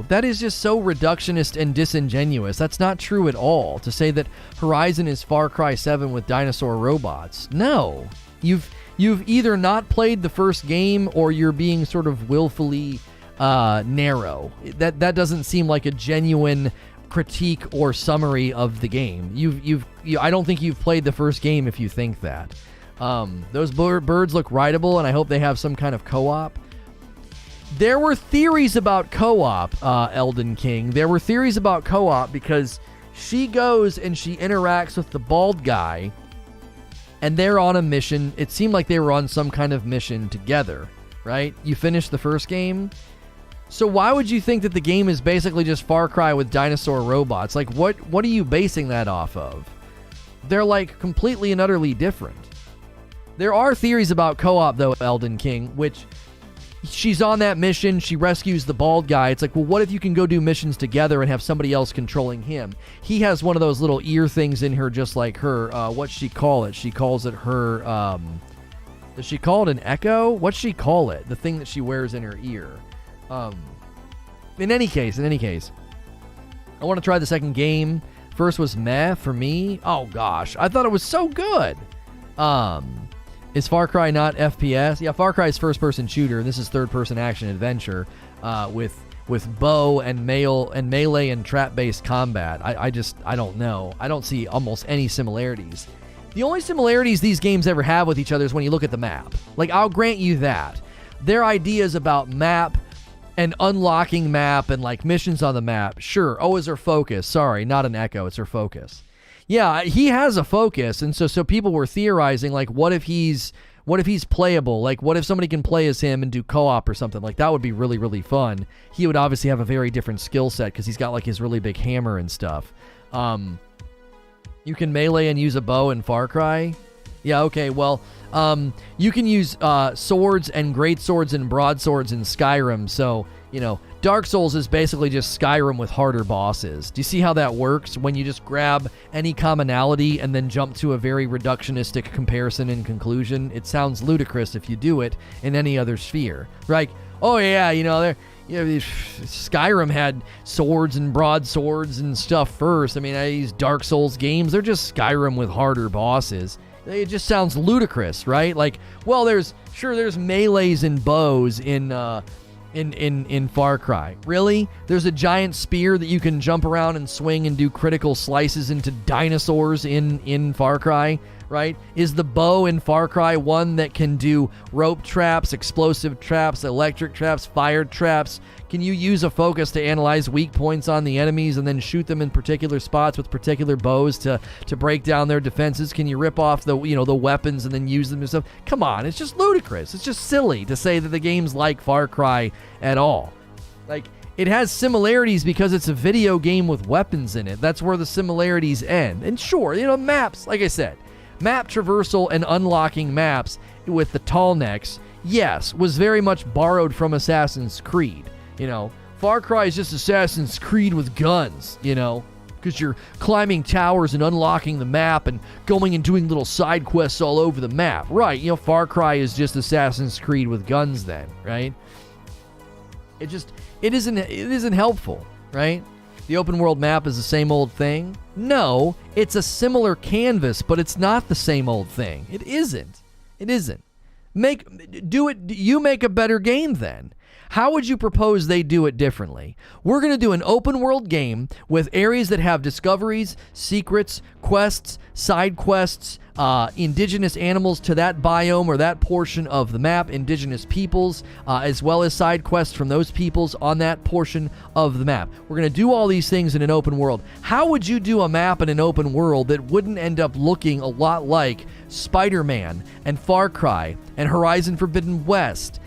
That is just so reductionist and disingenuous. That's not true at all, to say that Horizon is Far Cry 7 with dinosaur robots. No. You've either not played the first game, or you're being sort of willfully narrow. That doesn't seem like a genuine critique or summary of the game. I don't think you've played the first game if you think that. Those birds look rideable, and I hope they have some kind of co-op. There were theories about co-op, Elden King. There were theories about co-op because she goes and she interacts with the bald guy, and they're on a mission. It seemed like they were on some kind of mission together. right? You finished the first game. So why would you think that the game is basically just Far Cry with dinosaur robots? Like, what are you basing that off of? They're like completely and utterly different. There are theories about co-op, though, Elden King, which she's on that mission, she rescues the bald guy. It's like, well, what if you can go do missions together and have somebody else controlling him? He has one of those little ear things in her, just like her. What's she call it? She calls it her, does she call it an echo? What's she call it? The thing that she wears in her ear. In any case, I want to try the second game. First was meh for me. Oh gosh, I thought it was so good. Is Far Cry not FPS? Yeah, Far Cry is first-person shooter, and this is third-person action-adventure with bow and melee and trap-based combat. I don't know. I don't see almost any similarities. The only similarities these games ever have with each other is when you look at the map. Like, I'll grant you that. Their ideas about map and unlocking map and, like, missions on the map, sure. Oh, is her focus. Sorry, not an echo. It's her focus. Yeah, he has a focus, and so people were theorizing, like, what if he's playable? Like, what if somebody can play as him and do co-op or something? Like, that would be really, really fun. He would obviously have a very different skill set because he's got, like, his really big hammer and stuff. You can melee and use a bow in Far Cry? Yeah, okay, well, you can use swords and great swords and broadswords in Skyrim, so, you know, Dark Souls is basically just Skyrim with harder bosses. Do you see how that works when you just grab any commonality and then jump to a very reductionistic comparison and conclusion? It sounds ludicrous if you do it in any other sphere. Like, oh yeah, you know, Skyrim had swords and broadswords and stuff first. I mean, these Dark Souls games, they're just Skyrim with harder bosses. It just sounds ludicrous, right? Like, well, there's melees and bows in Far Cry. Really? There's a giant spear that you can jump around and swing and do critical slices into dinosaurs in Far Cry, right? Is the bow in Far Cry one that can do rope traps, explosive traps, electric traps, fire traps? Can you use a focus to analyze weak points on the enemies and then shoot them in particular spots with particular bows to break down their defenses? Can you rip off the weapons and then use them and stuff? Come on, it's just ludicrous. It's just silly to say that the game's like Far Cry at all. Like, it has similarities because it's a video game with weapons in it. That's where the similarities end. And sure, maps, like I said, map traversal and unlocking maps with the tall necks, yes, was very much borrowed from Assassin's Creed. Far Cry is just Assassin's Creed with guns, because you're climbing towers and unlocking the map and going and doing little side quests all over the map. Right, Far Cry is just Assassin's Creed with guns then, right? It isn't helpful, right? The open world map is the same old thing. No, it's a similar canvas, but it's not the same old thing. It isn't. You make a better game then. How would you propose they do it differently? We're going to do an open world game with areas that have discoveries, secrets, quests, side quests, indigenous animals to that biome or that portion of the map, indigenous peoples, as well as side quests from those peoples on that portion of the map. We're going to do all these things in an open world. How would you do a map in an open world that wouldn't end up looking a lot like Spider-Man and Far Cry and Horizon Forbidden West?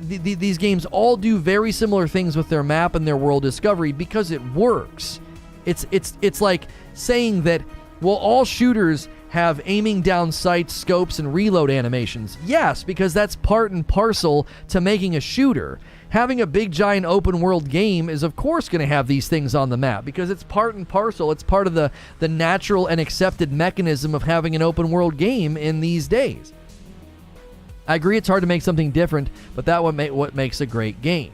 These games all do very similar things with their map and their world discovery because it works. It's like saying that, well, all shooters have aiming down sights, scopes, and reload animations. Yes, because that's part and parcel to making a shooter. Having a big, giant open world game is, of course, going to have these things on the map because it's part and parcel. It's part of the natural and accepted mechanism of having an open world game in these days. I agree it's hard to make something different, but that's what makes a great game.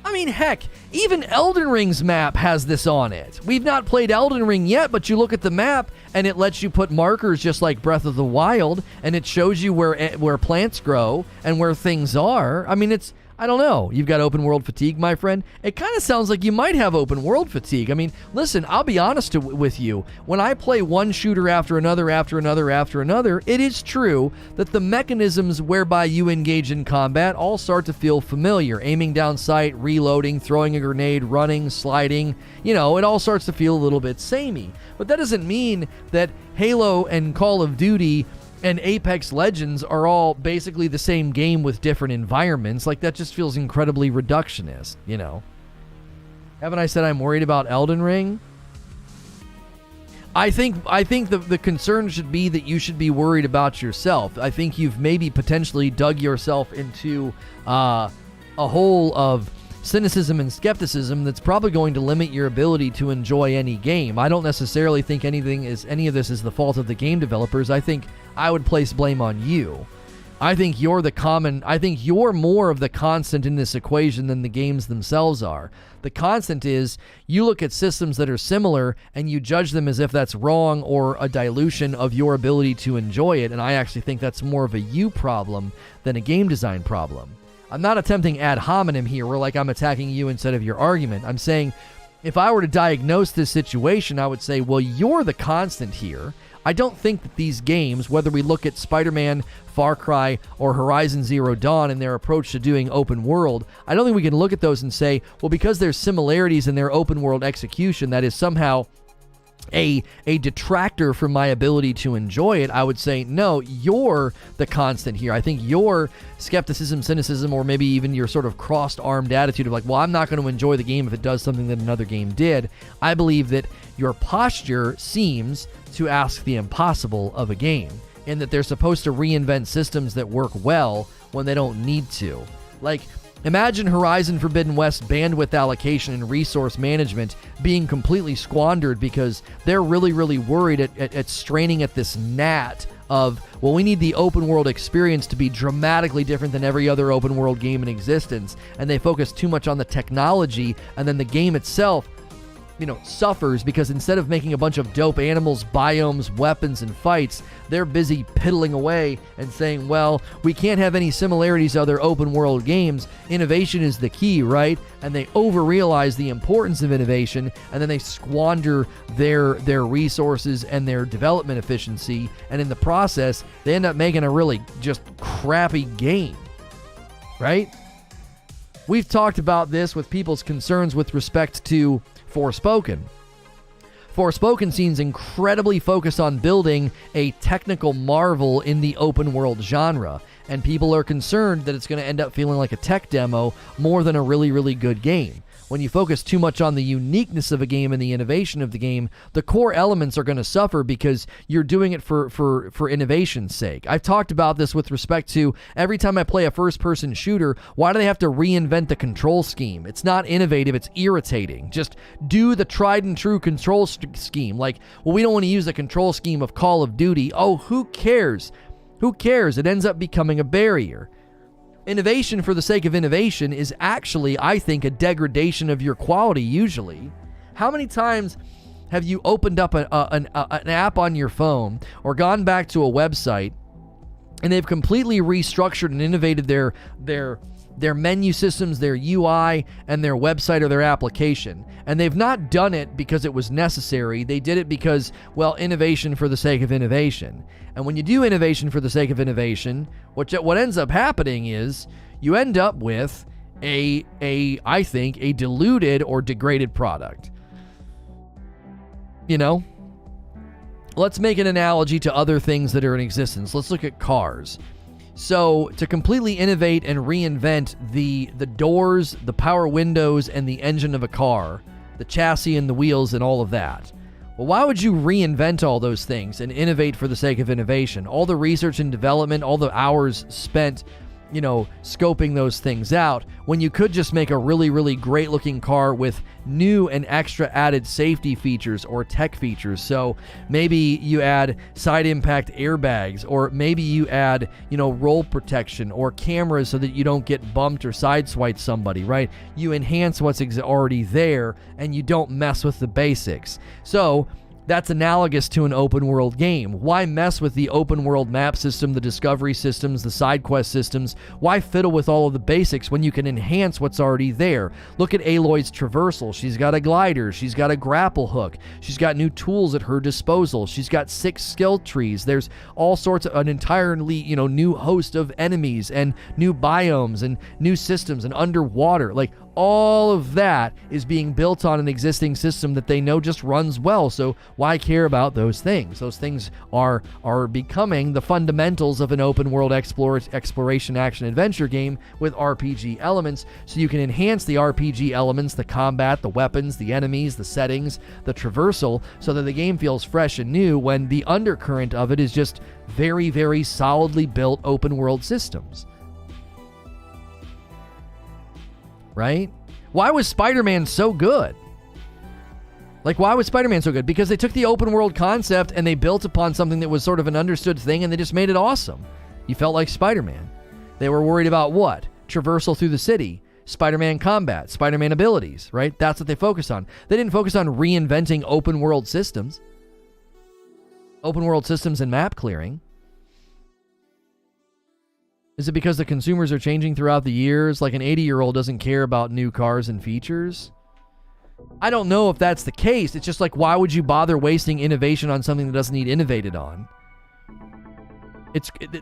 I mean, heck, even Elden Ring's map has this on it. We've not played Elden Ring yet, but you look at the map, and it lets you put markers just like Breath of the Wild, and it shows you where plants grow and where things are. I mean, I don't know. You've got open world fatigue, my friend. It kind of sounds like you might have open world fatigue. I mean, listen, I'll be honest with you. When I play one shooter after another, it is true that the mechanisms whereby you engage in combat all start to feel familiar. Aiming down sight, reloading, throwing a grenade, running, sliding. It all starts to feel a little bit samey. But that doesn't mean that Halo and Call of Duty and Apex Legends are all basically the same game with different environments. Like, that just feels incredibly reductionist, you know. Haven't I said I'm worried about Elden Ring? I think the concern should be that you should be worried about yourself. I think you've maybe potentially dug yourself into a hole of cynicism and skepticism that's probably going to limit your ability to enjoy any game. I don't necessarily think any of this is the fault of the game developers. I think I would place blame on you. I think you're more of the constant in this equation than the games themselves are. The constant is you look at systems that are similar and you judge them as if that's wrong or a dilution of your ability to enjoy it, and I actually think that's more of a you problem than a game design problem. I'm not attempting ad hominem here, where like I'm attacking you instead of your argument. I'm saying if I were to diagnose this situation, I would say, well, you're the constant here. I don't think that these games, whether we look at Spider-Man, Far Cry, or Horizon Zero Dawn and their approach to doing open world, I don't think we can look at those and say, well, because there's similarities in their open world execution, that is somehow a detractor from my ability to enjoy it. I would say, no, you're the constant here. I think your skepticism, cynicism, or maybe even your sort of crossed-armed attitude of like, well, I'm not going to enjoy the game if it does something that another game did. I believe that your posture seems to ask the impossible of a game, and that they're supposed to reinvent systems that work well when they don't need to. Like, imagine Horizon Forbidden West bandwidth allocation and resource management being completely squandered because they're really, really worried at straining at this gnat of, well, we need the open world experience to be dramatically different than every other open world game in existence, and they focus too much on the technology, and then the game itself, you know, suffers because instead of making a bunch of dope animals, biomes, weapons, and fights, they're busy piddling away and saying, well, we can't have any similarities to other open world games. Innovation is the key, right? And they over-realize the importance of innovation, and then they squander their resources and their development efficiency, and in the process, they end up making a really just crappy game, right? We've talked about this with people's concerns with respect to Forspoken. Forspoken seems incredibly focused on building a technical marvel in the open world genre, and people are concerned that it's going to end up feeling like a tech demo more than a really, really good game. When you focus too much on the uniqueness of a game and the innovation of the game, the core elements are going to suffer because you're doing it for innovation's sake. I've talked about this with respect to every time I play a first-person shooter, why do they have to reinvent the control scheme? It's not innovative, it's irritating. Just do the tried-and-true control scheme. Like, well, we don't want to use the control scheme of Call of Duty. Oh, who cares? Who cares? It ends up becoming a barrier. Innovation for the sake of innovation is actually, I think, a degradation of your quality usually. How many times have you opened up an app on your phone or gone back to a website and they've completely restructured and innovated their menu systems, their UI, and their website or their application? And they've not done it because it was necessary. They did it because, well, innovation for the sake of innovation. And when you do innovation for the sake of innovation, what ends up happening is you end up with I think, a diluted or degraded product. You know? Let's make an analogy to other things that are in existence. Let's look at cars. So, to completely innovate and reinvent the doors, the power windows, and the engine of a car, the chassis and the wheels and all of that. Well, why would you reinvent all those things and innovate for the sake of innovation? All the research and development, all the hours spent, you know, scoping those things out, when you could just make a really, really great looking car with new and extra added safety features or tech features. So maybe you add side impact airbags, or maybe you add, you know, roll protection or cameras so that you don't get bumped or sideswiped somebody, right? You enhance what's already there and you don't mess with the basics. So that's analogous to an open world game. Why mess with the open world map system, the discovery systems, the side quest systems? Why fiddle with all of the basics when you can enhance what's already there? Look at Aloy's traversal. She's got a glider. She's got a grapple hook. She's got new tools at her disposal. She's got 6 skill trees. There's all sorts of an entirely, you know, new host of enemies and new biomes and new systems and underwater. Like, all of that is being built on an existing system that they know just runs well. So why care about those things? Those things are becoming the fundamentals of an open world exploration action adventure game with RPG elements. So you can enhance the RPG elements, the combat, the weapons, the enemies, the settings, the traversal, so that the game feels fresh and new when the undercurrent of it is just very, very solidly built open world systems. Right? Why was Spider-Man so good? Like, why was Spider-Man so good? Because they took the open world concept and they built upon something that was sort of an understood thing, and they just made it awesome. You felt like Spider-Man. They were worried about what? Traversal through the city, Spider-Man combat, Spider-Man abilities, right? That's what they focused on. They didn't focus on reinventing open world systems. Open world systems and map clearing. Is it because the consumers are changing throughout the years? Like an 80-year-old doesn't care about new cars and features? I don't know if that's the case. It's just like, why would you bother wasting innovation on something that doesn't need innovated on?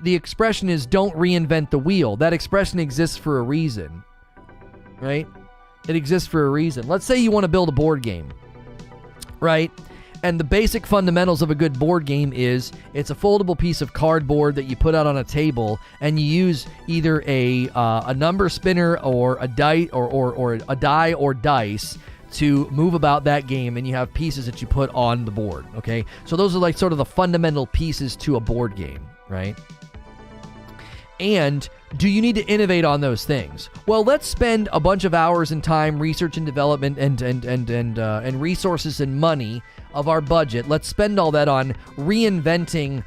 The expression is, don't reinvent the wheel. That expression exists for a reason, right? It exists for a reason. Let's say you want to build a board game, right? And the basic fundamentals of a good board game is it's a foldable piece of cardboard that you put out on a table, and you use either a number spinner or a die or a die or dice to move about that game, and you have pieces that you put on the board. Okay, so those are like sort of the fundamental pieces to a board game, right? And do you need to innovate on those things? Well, let's spend a bunch of hours and time, research and development, and resources and money of our budget. Let's spend all that on reinventing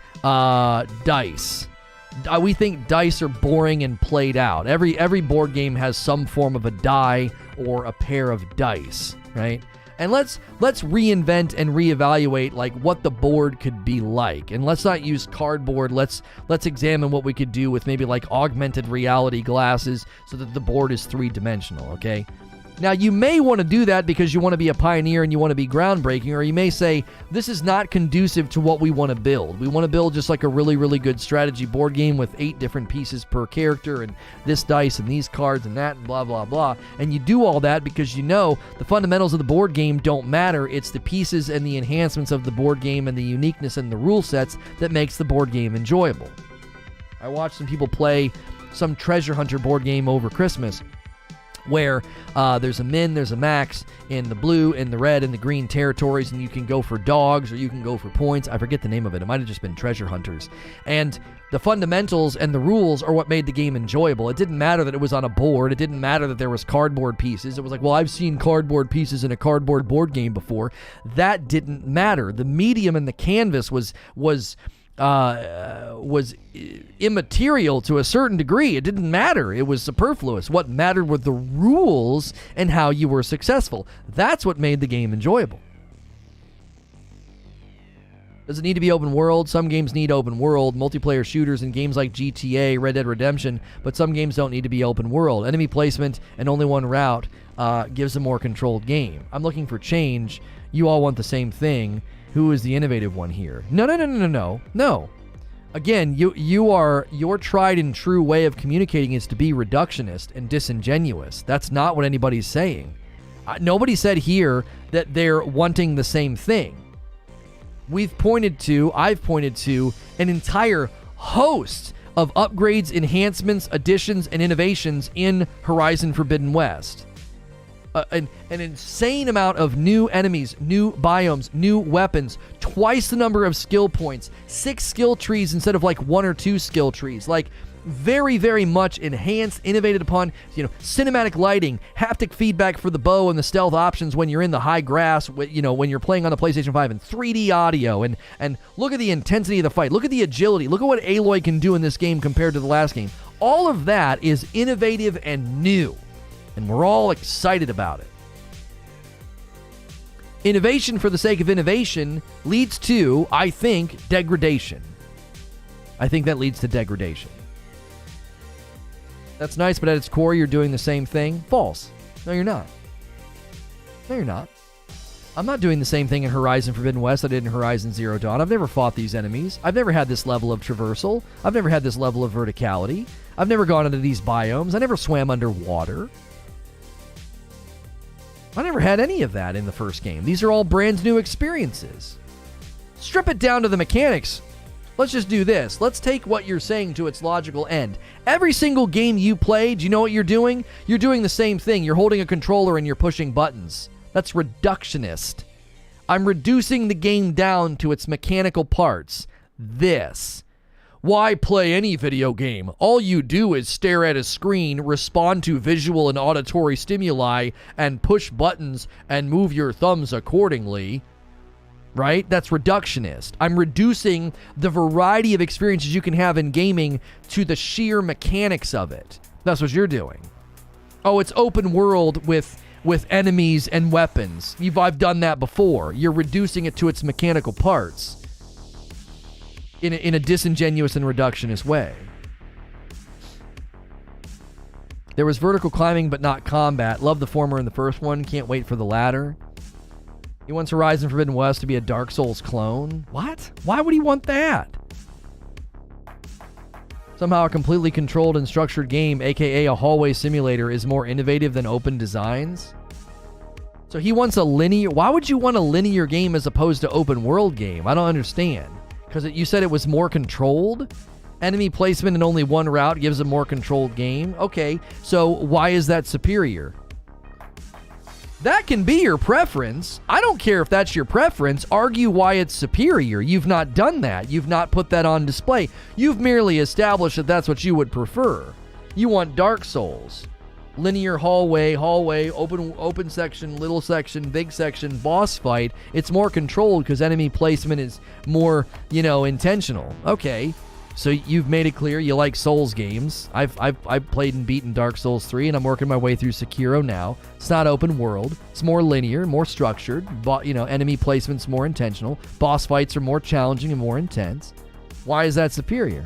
dice. We think dice are boring and played out. Every board game has some form of a die or a pair of dice, right? And let's reinvent and reevaluate like what the board could be like. And let's not use cardboard. Let's examine what we could do with maybe like augmented reality glasses so that the board is three-dimensional, okay? Now, you may want to do that because you want to be a pioneer and you want to be groundbreaking, or you may say, this is not conducive to what we want to build. We want to build just like a really, really good strategy board game with 8 different pieces per character and this dice and these cards and that and blah, blah, blah. And you do all that because you know the fundamentals of the board game don't matter. It's the pieces and the enhancements of the board game and the uniqueness and the rule sets that makes the board game enjoyable. I watched some people play some treasure hunter board game over Christmas, where there's a min, there's a max in the blue, in the red, and the green territories, and you can go for dogs or you can go for points. I forget the name of it. It might have just been treasure hunters. And the fundamentals and the rules are what made the game enjoyable. It didn't matter that it was on a board. It didn't matter that there was cardboard pieces. It was like, well, I've seen cardboard pieces in a cardboard board game before. That didn't matter. The medium and the canvas was immaterial to a certain degree. It didn't matter. It was superfluous. What mattered were the rules and how you were successful. That's what made the game enjoyable. Does it need to be open world? Some games need open world, multiplayer shooters and games like GTA, Red Dead Redemption, but some games don't need to be open world. Enemy placement and only one route gives a more controlled game. I'm looking for change. You all want the same thing. Who is the innovative one here? No. Again, your tried and true way of communicating is to be reductionist and disingenuous. That's not what anybody's saying. Nobody said here that they're wanting the same thing. I've pointed to an entire host of upgrades, enhancements, additions, and innovations in Horizon Forbidden West. An insane amount of new enemies, new biomes, new weapons, twice the number of skill points, 6 skill trees instead of like 1 or 2 skill trees. Like, very, very much enhanced, innovated upon, cinematic lighting, haptic feedback for the bow and the stealth options when you're in the high grass, when you're playing on the PlayStation 5, and 3D audio, and look at the intensity of the fight, look at the agility, look at what Aloy can do in this game compared to the last game. All of that is innovative and new, and we're all excited about it. Innovation for the sake of innovation leads to, I think, degradation. I think that leads to degradation. That's nice, but at its core, you're doing the same thing. False. No, you're not. No, you're not. I'm not doing the same thing in Horizon Forbidden West I did in Horizon Zero Dawn. I've never fought these enemies. I've never had this level of traversal. I've never had this level of verticality. I've never gone into these biomes. I never swam underwater. I never had any of that in the first game. These are all brand new experiences. Strip it down to the mechanics. Let's just do this. Let's take what you're saying to its logical end. Every single game you play, do you know what you're doing? You're doing the same thing. You're holding a controller and you're pushing buttons. That's reductionist. I'm reducing the game down to its mechanical parts. This. Why play any video game? All you do is stare at a screen, respond to visual and auditory stimuli, and push buttons and move your thumbs accordingly. Right? That's reductionist. I'm reducing the variety of experiences you can have in gaming to the sheer mechanics of it. That's what you're doing. Oh, it's open world with enemies and weapons. I've done that before. You're reducing it to its mechanical parts in a disingenuous and reductionist way. There was vertical climbing but not combat. Love the former in the first one. Can't wait for the latter. He wants Horizon Forbidden West to be a Dark Souls clone. What? Why would he want that? Somehow a completely controlled and structured game, aka a hallway simulator, is more innovative than open designs. So he wants a linear... Why would you want a linear game as opposed to open world game? I don't understand. Because you said it was more controlled? Enemy placement in only one route gives a more controlled game? Okay, so why is that superior? That can be your preference. I don't care if that's your preference. Argue why it's superior. You've not done that. You've not put that on display. You've merely established that that's what you would prefer. You want Dark Souls. Linear hallway, open section, little section, big section, boss fight. It's more controlled because enemy placement is more, intentional. Okay. So you've made it clear you like Souls games. I've played and beaten Dark Souls 3, and I'm working my way through Sekiro now. It's not open world. It's more linear, more structured. Enemy placement's more intentional. Boss fights are more challenging and more intense. Why is that superior?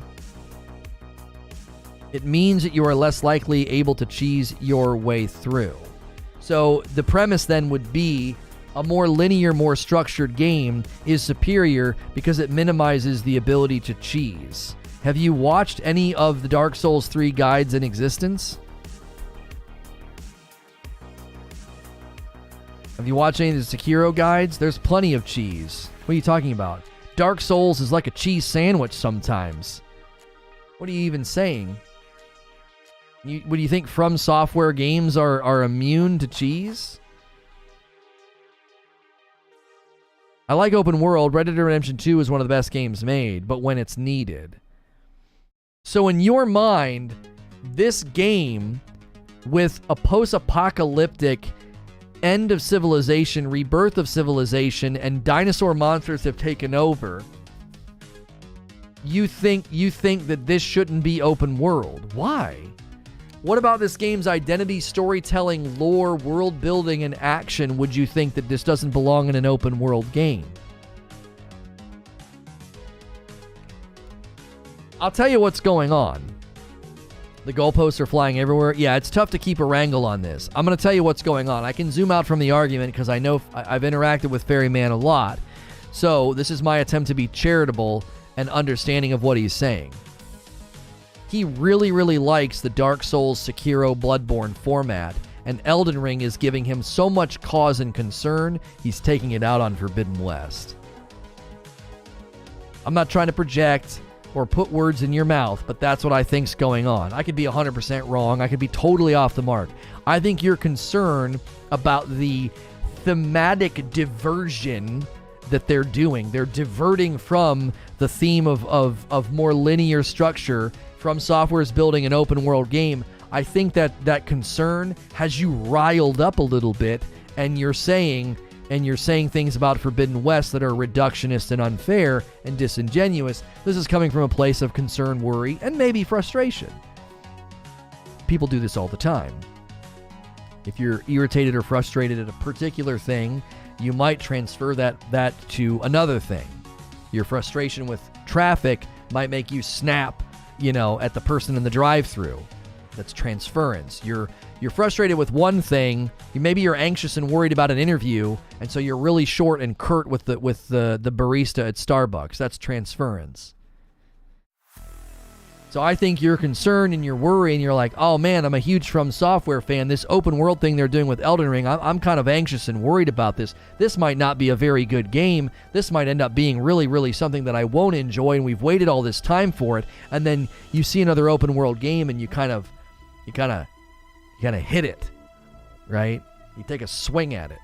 It means that you are less likely able to cheese your way through. So the premise then would be a more linear, more structured game is superior because it minimizes the ability to cheese. Have you watched any of the Dark Souls 3 guides in existence? Have you watched any of the Sekiro guides? There's plenty of cheese. What are you talking about? Dark Souls is like a cheese sandwich sometimes. What are you even saying? What do you think From Software games are immune to cheese? I like open world. Red Dead Redemption 2 is one of the best games made, but when it's needed. So in your mind, this game with a post-apocalyptic end of civilization, rebirth of civilization, and dinosaur monsters have taken over, you think that this shouldn't be open world. Why? What about this game's identity, storytelling, lore, world building, and action would you think that this doesn't belong in an open world game? I'll tell you what's going on. The goalposts are flying everywhere. Yeah, it's tough to keep a wrangle on this. I'm going to tell you what's going on. I can zoom out from the argument because I know I've interacted with Ferryman a lot. So this is my attempt to be charitable and understanding of what he's saying. He really, really likes the Dark Souls, Sekiro, Bloodborne format, and Elden Ring is giving him so much cause and concern, he's taking it out on Forbidden West. I'm not trying to project or put words in your mouth, but that's what I think's going on. I could be 100% wrong. I could be totally off the mark. I think you're concerned about the thematic diversion that they're doing. They're diverting from the theme of more linear structure. From Software's building an open world game. I think that concern has you riled up a little bit, and you're saying things about Forbidden West that are reductionist and unfair and disingenuous. This is coming from a place of concern, worry, and maybe frustration. People do this all the time. If you're irritated or frustrated at a particular thing, you might transfer that to another thing. Your frustration with traffic might make you snap at the person in the drive-thru. That's transference. You're frustrated with one thing. Maybe you're anxious and worried about an interview, and so you're really short and curt with the barista at Starbucks. That's transference. So I think you're concerned and you're worried and you're like, oh man, I'm a huge From Software fan. This open world thing they're doing with Elden Ring, I'm kind of anxious and worried about this. This might not be a very good game. This might end up being really, really something that I won't enjoy, and we've waited all this time for it. And then you see another open world game and you kind of hit it, right? You take a swing at it.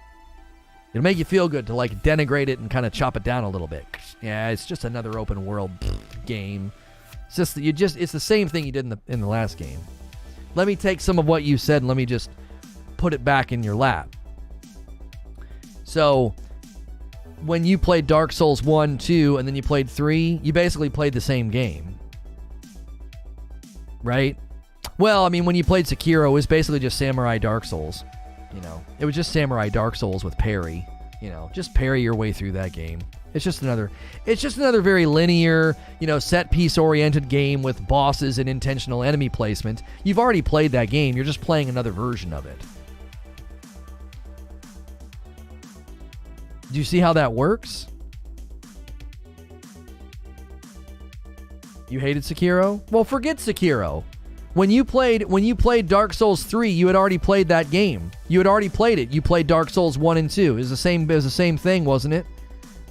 It'll make you feel good to like denigrate it and kind of chop it down a little bit. Yeah, it's just another open world game. It's just it's the same thing you did in the last game. Let me take some of what you said and let me just put it back in your lap. So when you played Dark Souls 1, 2, and then you played 3, you basically played the same game. Right? Well, I mean, when you played Sekiro, it was basically just Samurai Dark Souls. You know, it was just Samurai Dark Souls with parry. You know, just parry your way through that game. It's just another very linear, set piece oriented game with bosses and intentional enemy placement. You've already played that game. You're just playing another version of it. Do you see how that works? You hated Sekiro? Well, forget Sekiro. When you played Dark Souls 3, you had already played that game. You had already played it. You played Dark Souls 1 and 2. It was the same thing, wasn't it?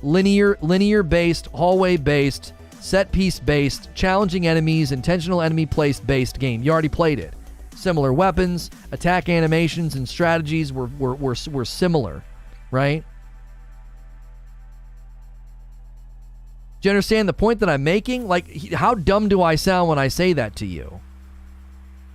Linear based, hallway based, set piece based, challenging enemies, intentional enemy place based game. You already played it. Similar weapons, attack animations, and strategies were similar, right? Do you understand the point that I'm making? Like, how dumb do I sound when I say that to you?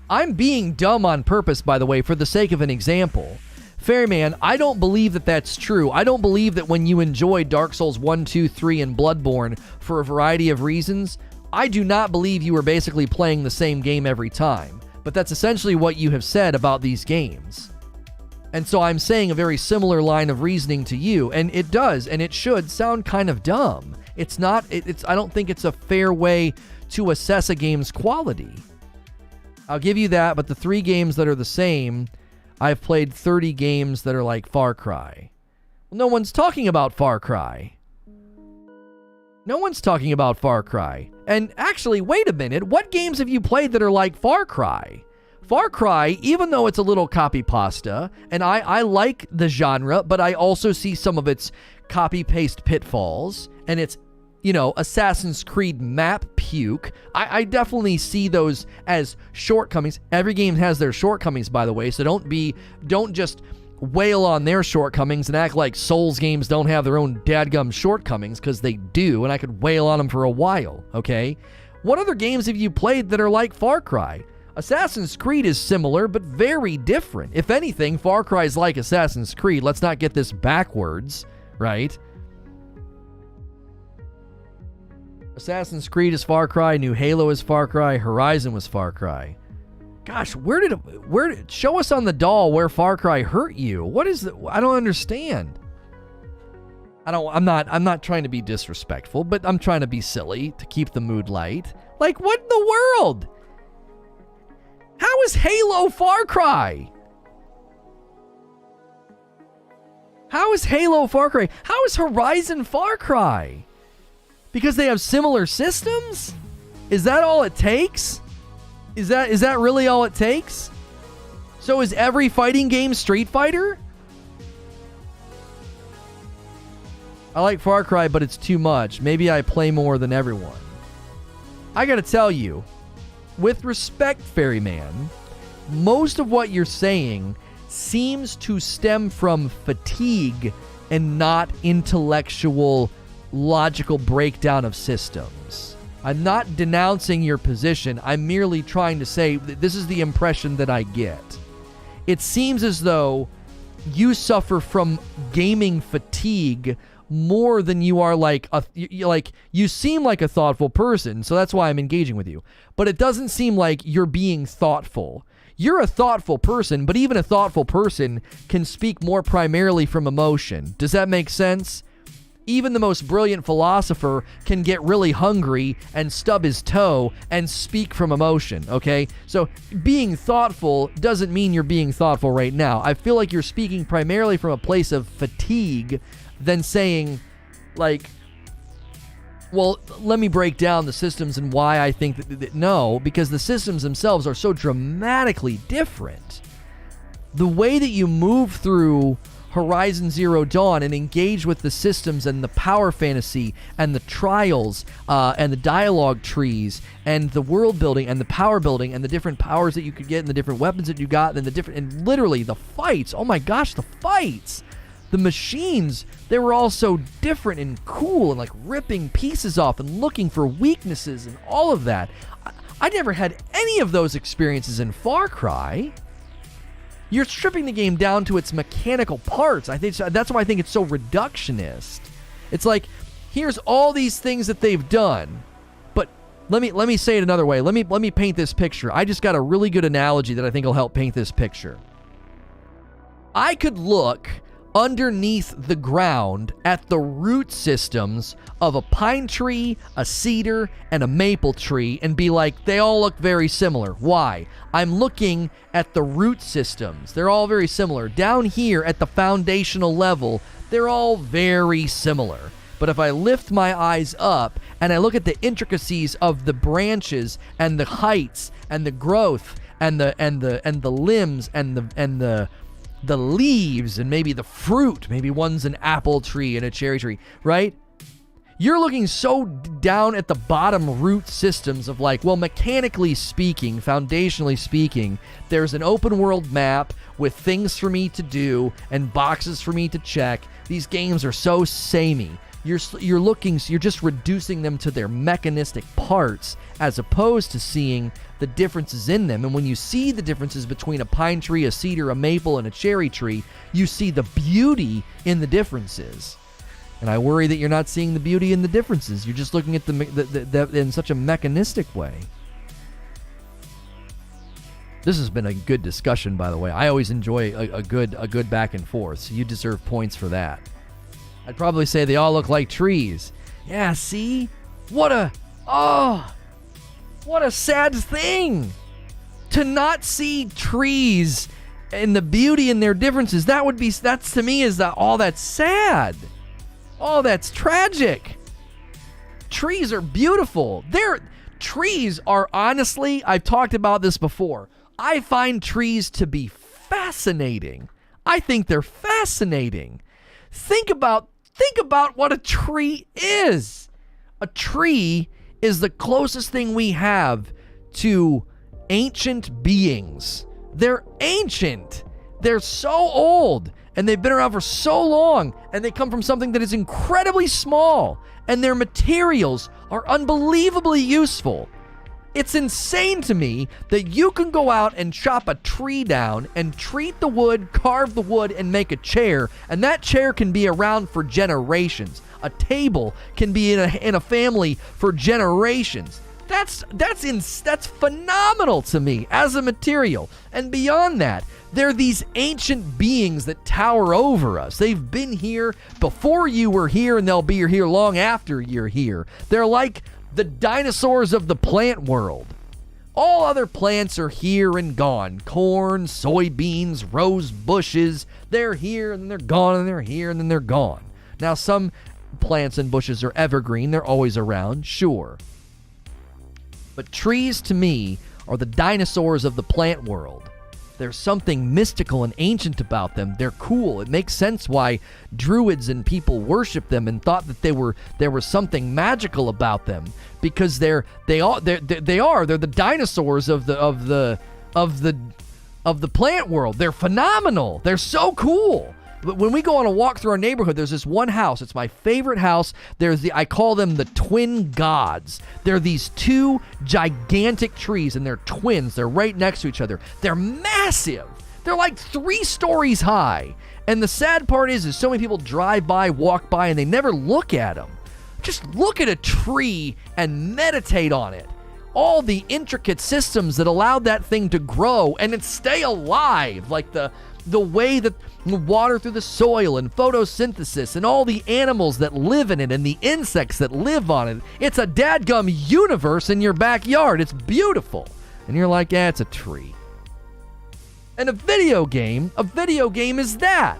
I'm being dumb on purpose, by the way, for the sake of an example. Ferryman, I don't believe that that's true. I don't believe that when you enjoy Dark Souls 1, 2, 3, and Bloodborne for a variety of reasons, I do not believe you were basically playing the same game every time. But that's essentially what you have said about these games. And so I'm saying a very similar line of reasoning to you, and it does, and it should sound kind of dumb. It's not, I don't think it's a fair way to assess a game's quality. I'll give you that, but the 3 games that are the same, I've played 30 games that are like Far Cry. Well, no one's talking about Far Cry. No one's talking about Far Cry. And actually, wait a minute. What games have you played that are like Far Cry? Far Cry, even though it's a little copy pasta, and I like the genre, but I also see some of its copy-paste pitfalls, and it's, Assassin's Creed map puke. I definitely see those as shortcomings. Every game has their shortcomings, by the way, so don't just wail on their shortcomings and act like Souls games don't have their own dadgum shortcomings, because they do, and I could wail on them for a while, okay? What other games have you played that are like Far Cry? Assassin's Creed is similar, but very different. If anything, Far Cry is like Assassin's Creed. Let's not get this backwards, right? Assassin's Creed is Far Cry, New Halo is Far Cry, Horizon was Far Cry. Gosh, where did show us on the doll where Far Cry hurt you? What is the, I don't understand. I'm not trying to be disrespectful, but I'm trying to be silly to keep the mood light. Like, what in the world? How is Halo Far Cry? How is Halo Far Cry? How is Horizon Far Cry? Because they have similar systems? Is that all it takes? Is that really all it takes? So is every fighting game Street Fighter? I like Far Cry, but it's too much. Maybe I play more than everyone. I gotta tell you, with respect, Ferryman, most of what you're saying seems to stem from fatigue and not intellectual, logical breakdown of systems. I'm not denouncing your position. I'm merely trying to say that this is the impression that I get. It seems as though you suffer from gaming fatigue more than you are you seem like a thoughtful person, so that's why I'm engaging with you. But it doesn't seem like you're being thoughtful. You're a thoughtful person, but even a thoughtful person can speak more primarily from emotion. Does that make sense? Even the most brilliant philosopher can get really hungry and stub his toe and speak from emotion, okay? So being thoughtful doesn't mean you're being thoughtful right now. I feel like you're speaking primarily from a place of fatigue than saying, like, Well, let me break down the systems and why I think that no, because the systems themselves are so dramatically different. The way that you move through Horizon Zero Dawn and engage with the systems and the power fantasy and the trials and the dialogue trees and the world building and the power building and the different powers that you could get and the different weapons that you got and literally the fights. Oh my gosh, the fights. The machines, they were all so different and cool and like ripping pieces off and looking for weaknesses and all of that. I never had any of those experiences in Far Cry. You're stripping the game down to its mechanical parts. I think that's why I think it's so reductionist. It's like, here's all these things that they've done, but let me say it another way. Let me paint this picture. I just got a really good analogy that I think will help paint this picture. I could look underneath the ground at the root systems of a pine tree, a cedar, and a maple tree and be like, they all look very similar. Why? I'm looking at the root systems. They're all very similar. Down here at the foundational level, they're all very similar. But if I lift my eyes up and I look at the intricacies of the branches and the heights and the growth and the limbs and the leaves and maybe the fruit, maybe one's an apple tree and a cherry tree, right? You're looking so down at the bottom root systems of like, well, mechanically speaking, foundationally speaking, there's an open world map with things for me to do and boxes for me to check. These games are so samey. You're just reducing them to their mechanistic parts as opposed to seeing the differences in them. And when you see the differences between a pine tree, a cedar, a maple, and a cherry tree, you see the beauty in the differences. And I worry that you're not seeing the beauty in the differences. You're just looking at the in such a mechanistic way. This has been a good discussion, by the way. I always enjoy a good back and forth, so you deserve points for that. I'd probably say they all look like trees. Yeah, see? What a sad thing to not see trees and the beauty in their differences. That's to me is all that's sad. Oh, that's tragic. Trees are beautiful. Trees are honestly, I've talked about this before. I find trees to be fascinating. I think they're fascinating. Think about what a tree is. A tree is the closest thing we have to ancient beings. They're ancient. They're so old, and they've been around for so long, and they come from something that is incredibly small, and their materials are unbelievably useful. It's insane to me that you can go out and chop a tree down and treat the wood, carve the wood, and make a chair, and that chair can be around for generations. A table can be in a family for generations. That's phenomenal to me as a material. And beyond that, they're these ancient beings that tower over us. They've been here before you were here, and they'll be here long after you're here. They're like the dinosaurs of the plant world. All other plants are here and gone. Corn, soybeans, rose bushes. They're here and then they're gone, and they're here and then they're gone. Now, some plants and bushes are evergreen. They're always around, sure. But trees, to me, are the dinosaurs of the plant world. There's something mystical and ancient about them. They're cool. It makes sense why druids and people worship them and thought that there was something magical about them, because they're the dinosaurs of the plant world. They're phenomenal. They're so cool. But when we go on a walk through our neighborhood, there's this one house. It's my favorite house. I call them the twin gods. They're these two gigantic trees, and they're twins. They're right next to each other. They're massive. They're like 3 stories high. And the sad part is so many people drive by, walk by, and they never look at them. Just look at a tree and meditate on it. All the intricate systems that allowed that thing to grow and it stay alive, like the way that water through the soil and photosynthesis and all the animals that live in it and the insects that live on it. It's a dadgum universe in your backyard. It's beautiful. And you're like, it's a tree. And a video game is that.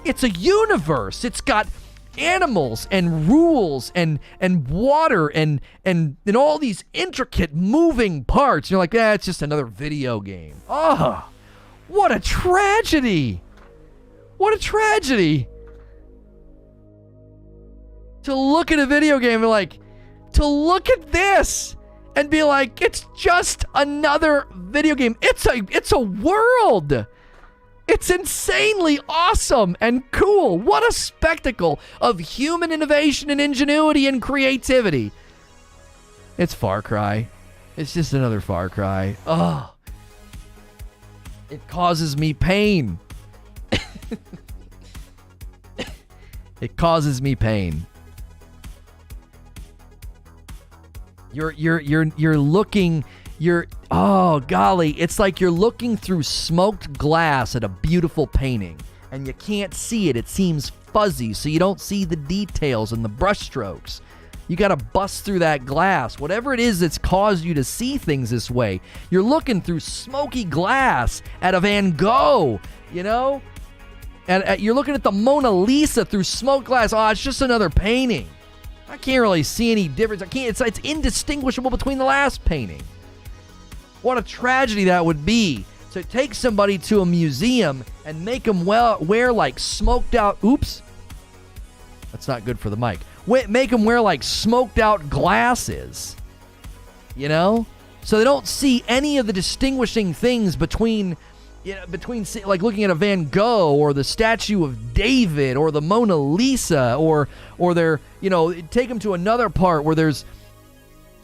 It's a universe. It's got animals and rules and water and all these intricate moving parts. You're like, it's just another video game. Oh, what a tragedy. What a tragedy. To look at a video game and like, to look at this and be like, it's just another video game. It's a world. It's insanely awesome and cool. What a spectacle of human innovation and ingenuity and creativity. It's Far Cry. It's just another Far Cry. Oh. It causes me pain. It causes me pain. You're looking, oh golly, it's like you're looking through smoked glass at a beautiful painting and you can't see it. It seems fuzzy, so you don't see the details and the brushstrokes. You got to bust through that glass. Whatever it is that's caused you to see things this way, you're looking through smoky glass at a Van Gogh, you know? And you're looking at the Mona Lisa through smoked glass. Oh, it's just another painting. I can't really see any difference. It's indistinguishable between the last painting. What a tragedy that would be to take somebody to a museum and make them wear like smoked out. Oops. That's not good for the mic. Make them wear like smoked out glasses. You know? So they don't see any of the distinguishing things between like looking at a Van Gogh or the statue of David or the Mona Lisa or they're, take them to another part where there's,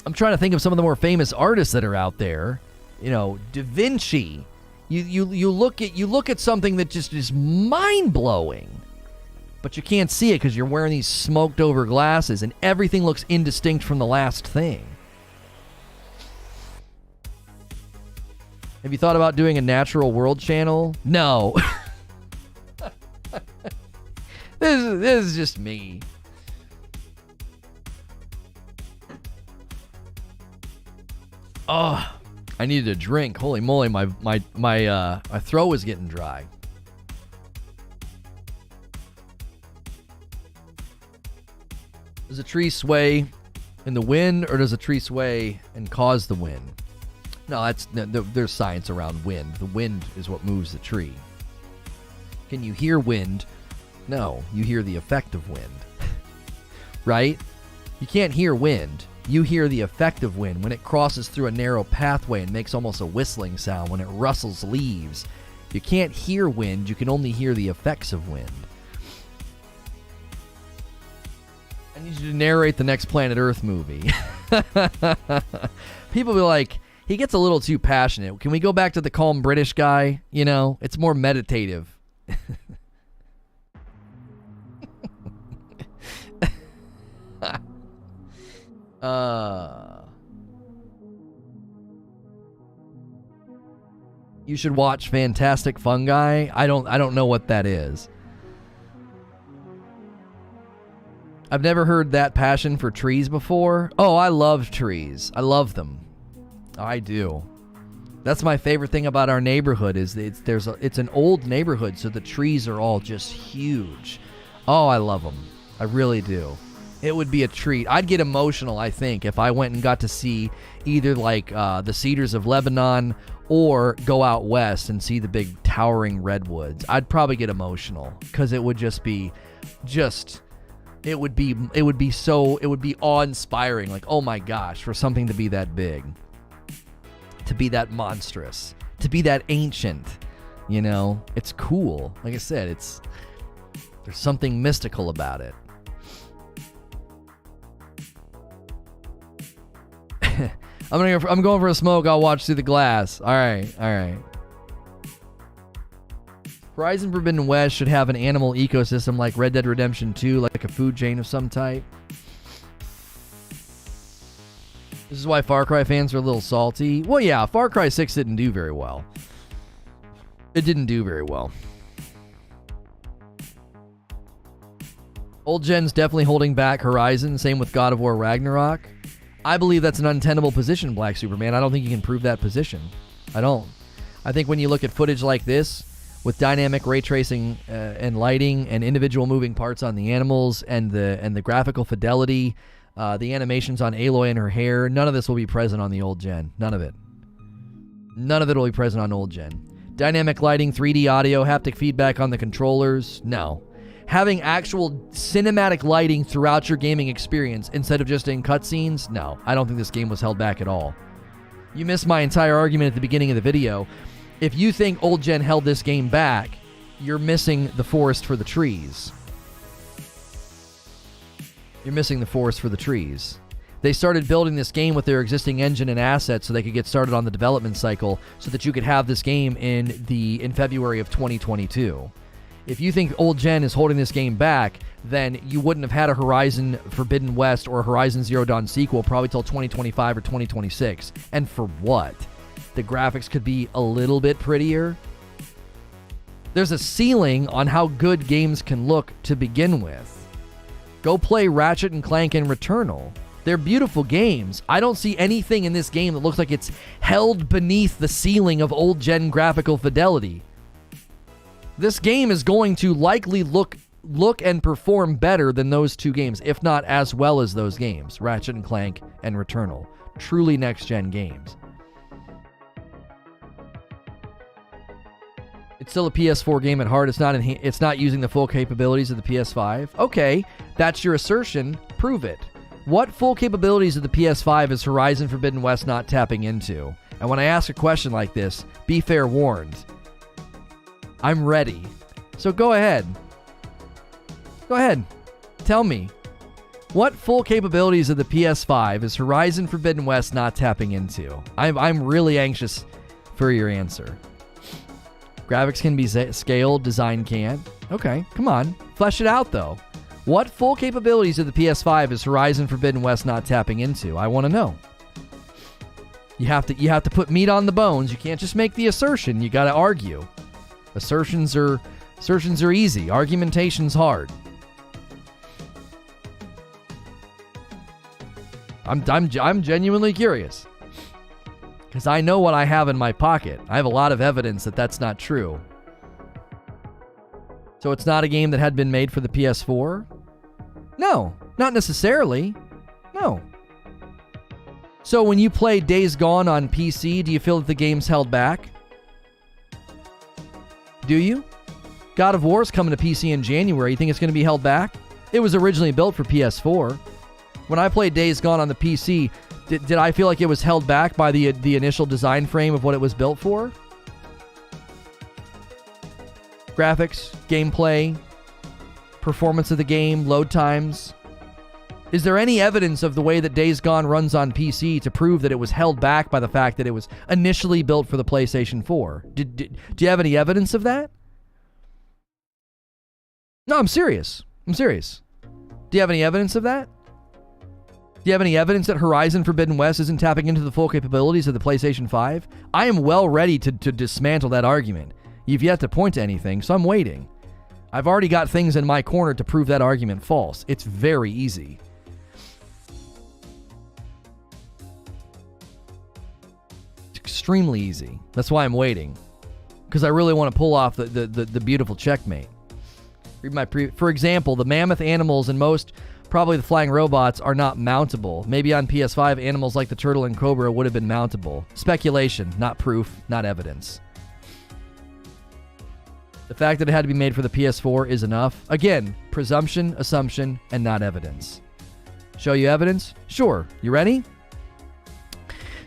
I'm trying to think of some of the more famous artists that are out there, Da Vinci. You look at something that just is mind-blowing, but you can't see it because you're wearing these smoked over glasses and everything looks indistinct from the last thing. Have you thought about doing a natural world channel? No. This is just me. Oh, I needed a drink. Holy moly, my throat was getting dry. Does a tree sway in the wind, or does a tree sway and cause the wind? No, there's science around wind. The wind is what moves the tree. Can you hear wind? No, you hear the effect of wind. Right? You can't hear wind. You hear the effect of wind when it crosses through a narrow pathway and makes almost a whistling sound when it rustles leaves. You can't hear wind. You can only hear the effects of wind. I need you to narrate the next Planet Earth movie. People be like, he gets a little too passionate. Can we go back to the calm British guy? It's more meditative. You should watch Fantastic Fungi. I don't know what that is. I've never heard that passion for trees before. Oh, I love trees. I love them. I do. That's my favorite thing about our neighborhood is it's an old neighborhood, so the trees are all just huge. Oh, I love them. I really do. It would be a treat. I'd get emotional, I think, if I went and got to see either like the Cedars of Lebanon or go out west and see the big towering redwoods. I'd probably get emotional because it would just be it would be awe-inspiring. Like, oh my gosh, for something to be that big, to be that monstrous, to be that ancient, it's cool. Like I said, there's something mystical about it. I'm going for a smoke. I'll watch through the glass. All right. Horizon Forbidden West should have an animal ecosystem like Red Dead Redemption 2, like a food chain of some type. This is why Far Cry fans are a little salty. Well, yeah, Far Cry 6 didn't do very well. It didn't do very well. Old gen's definitely holding back Horizon. Same with God of War Ragnarok. I believe that's an untenable position, Black Superman. I don't think you can prove that position. I don't. I think when you look at footage like this, with dynamic ray tracing and lighting and individual moving parts on the animals and the graphical fidelity, the animations on Aloy and her hair. None of this will be present on the old gen. None of it. None of it will be present on old gen. Dynamic lighting, 3D audio, haptic feedback on the controllers. No. Having actual cinematic lighting throughout your gaming experience instead of just in cutscenes. No. I don't think this game was held back at all. You missed my entire argument at the beginning of the video. If you think old gen held this game back, you're missing the forest for the trees. You're missing the forest for the trees. They started building this game with their existing engine and assets so they could get started on the development cycle so that you could have this game in February of 2022. If you think old gen is holding this game back, then you wouldn't have had a Horizon Forbidden West or a Horizon Zero Dawn sequel probably till 2025 or 2026. And for what? The graphics could be a little bit prettier. There's a ceiling on how good games can look to begin with. Go play Ratchet and Clank and Returnal. They're beautiful games. I don't see anything in this game that looks like it's held beneath the ceiling of old gen graphical fidelity. This game is going to likely look and perform better than those two games, if not as well as those games, Ratchet and Clank and Returnal. Truly next gen games. It's still a PS4 game at heart. It's not using the full capabilities of the PS5. Okay, that's your assertion. Prove it. What full capabilities of the PS5 is Horizon Forbidden West not tapping into? And when I ask a question like this, be fair warned. I'm ready. So go ahead. Go ahead. Tell me. What full capabilities of the PS5 is Horizon Forbidden West not tapping into? I'm really anxious for your answer. Graphics can be scaled, design can't. Okay, come on. Flesh it out, though. What full capabilities of the PS5 is Horizon Forbidden West not tapping into? I want to know. You have to put meat on the bones. You can't just make the assertion. You got to argue. Assertions are easy. Argumentation's hard. I'm genuinely curious. Because I know what I have in my pocket. I have a lot of evidence that that's not true. So it's not a game that had been made for the PS4? No, not necessarily. No. So when you play Days Gone on PC, do you feel that the game's held back? Do you? God of War is coming to PC in January. You think it's going to be held back? It was originally built for PS4. When I played Days Gone on the PC, did I feel like it was held back by the initial design frame of what it was built for? Graphics, gameplay, performance of the game, load times. Is there any evidence of the way that Days Gone runs on PC to prove that it was held back by the fact that it was initially built for the PlayStation 4? Do you have any evidence of that? No, I'm serious. Do you have any evidence of that? Do you have any evidence that Horizon Forbidden West isn't tapping into the full capabilities of the PlayStation 5? I am well ready to dismantle that argument. You've yet to point to anything, so I'm waiting. I've already got things in my corner to prove that argument false. It's very easy. It's extremely easy. That's why I'm waiting. Because I really want to pull off the beautiful checkmate. For example, the mammoth animals and most, probably the flying robots, are not mountable. Maybe on PS5, animals like the turtle and cobra would have been mountable. Speculation, not proof, not evidence. The fact that it had to be made for the PS4 is enough. Again, presumption, assumption, and not evidence. Show you evidence? Sure. You ready?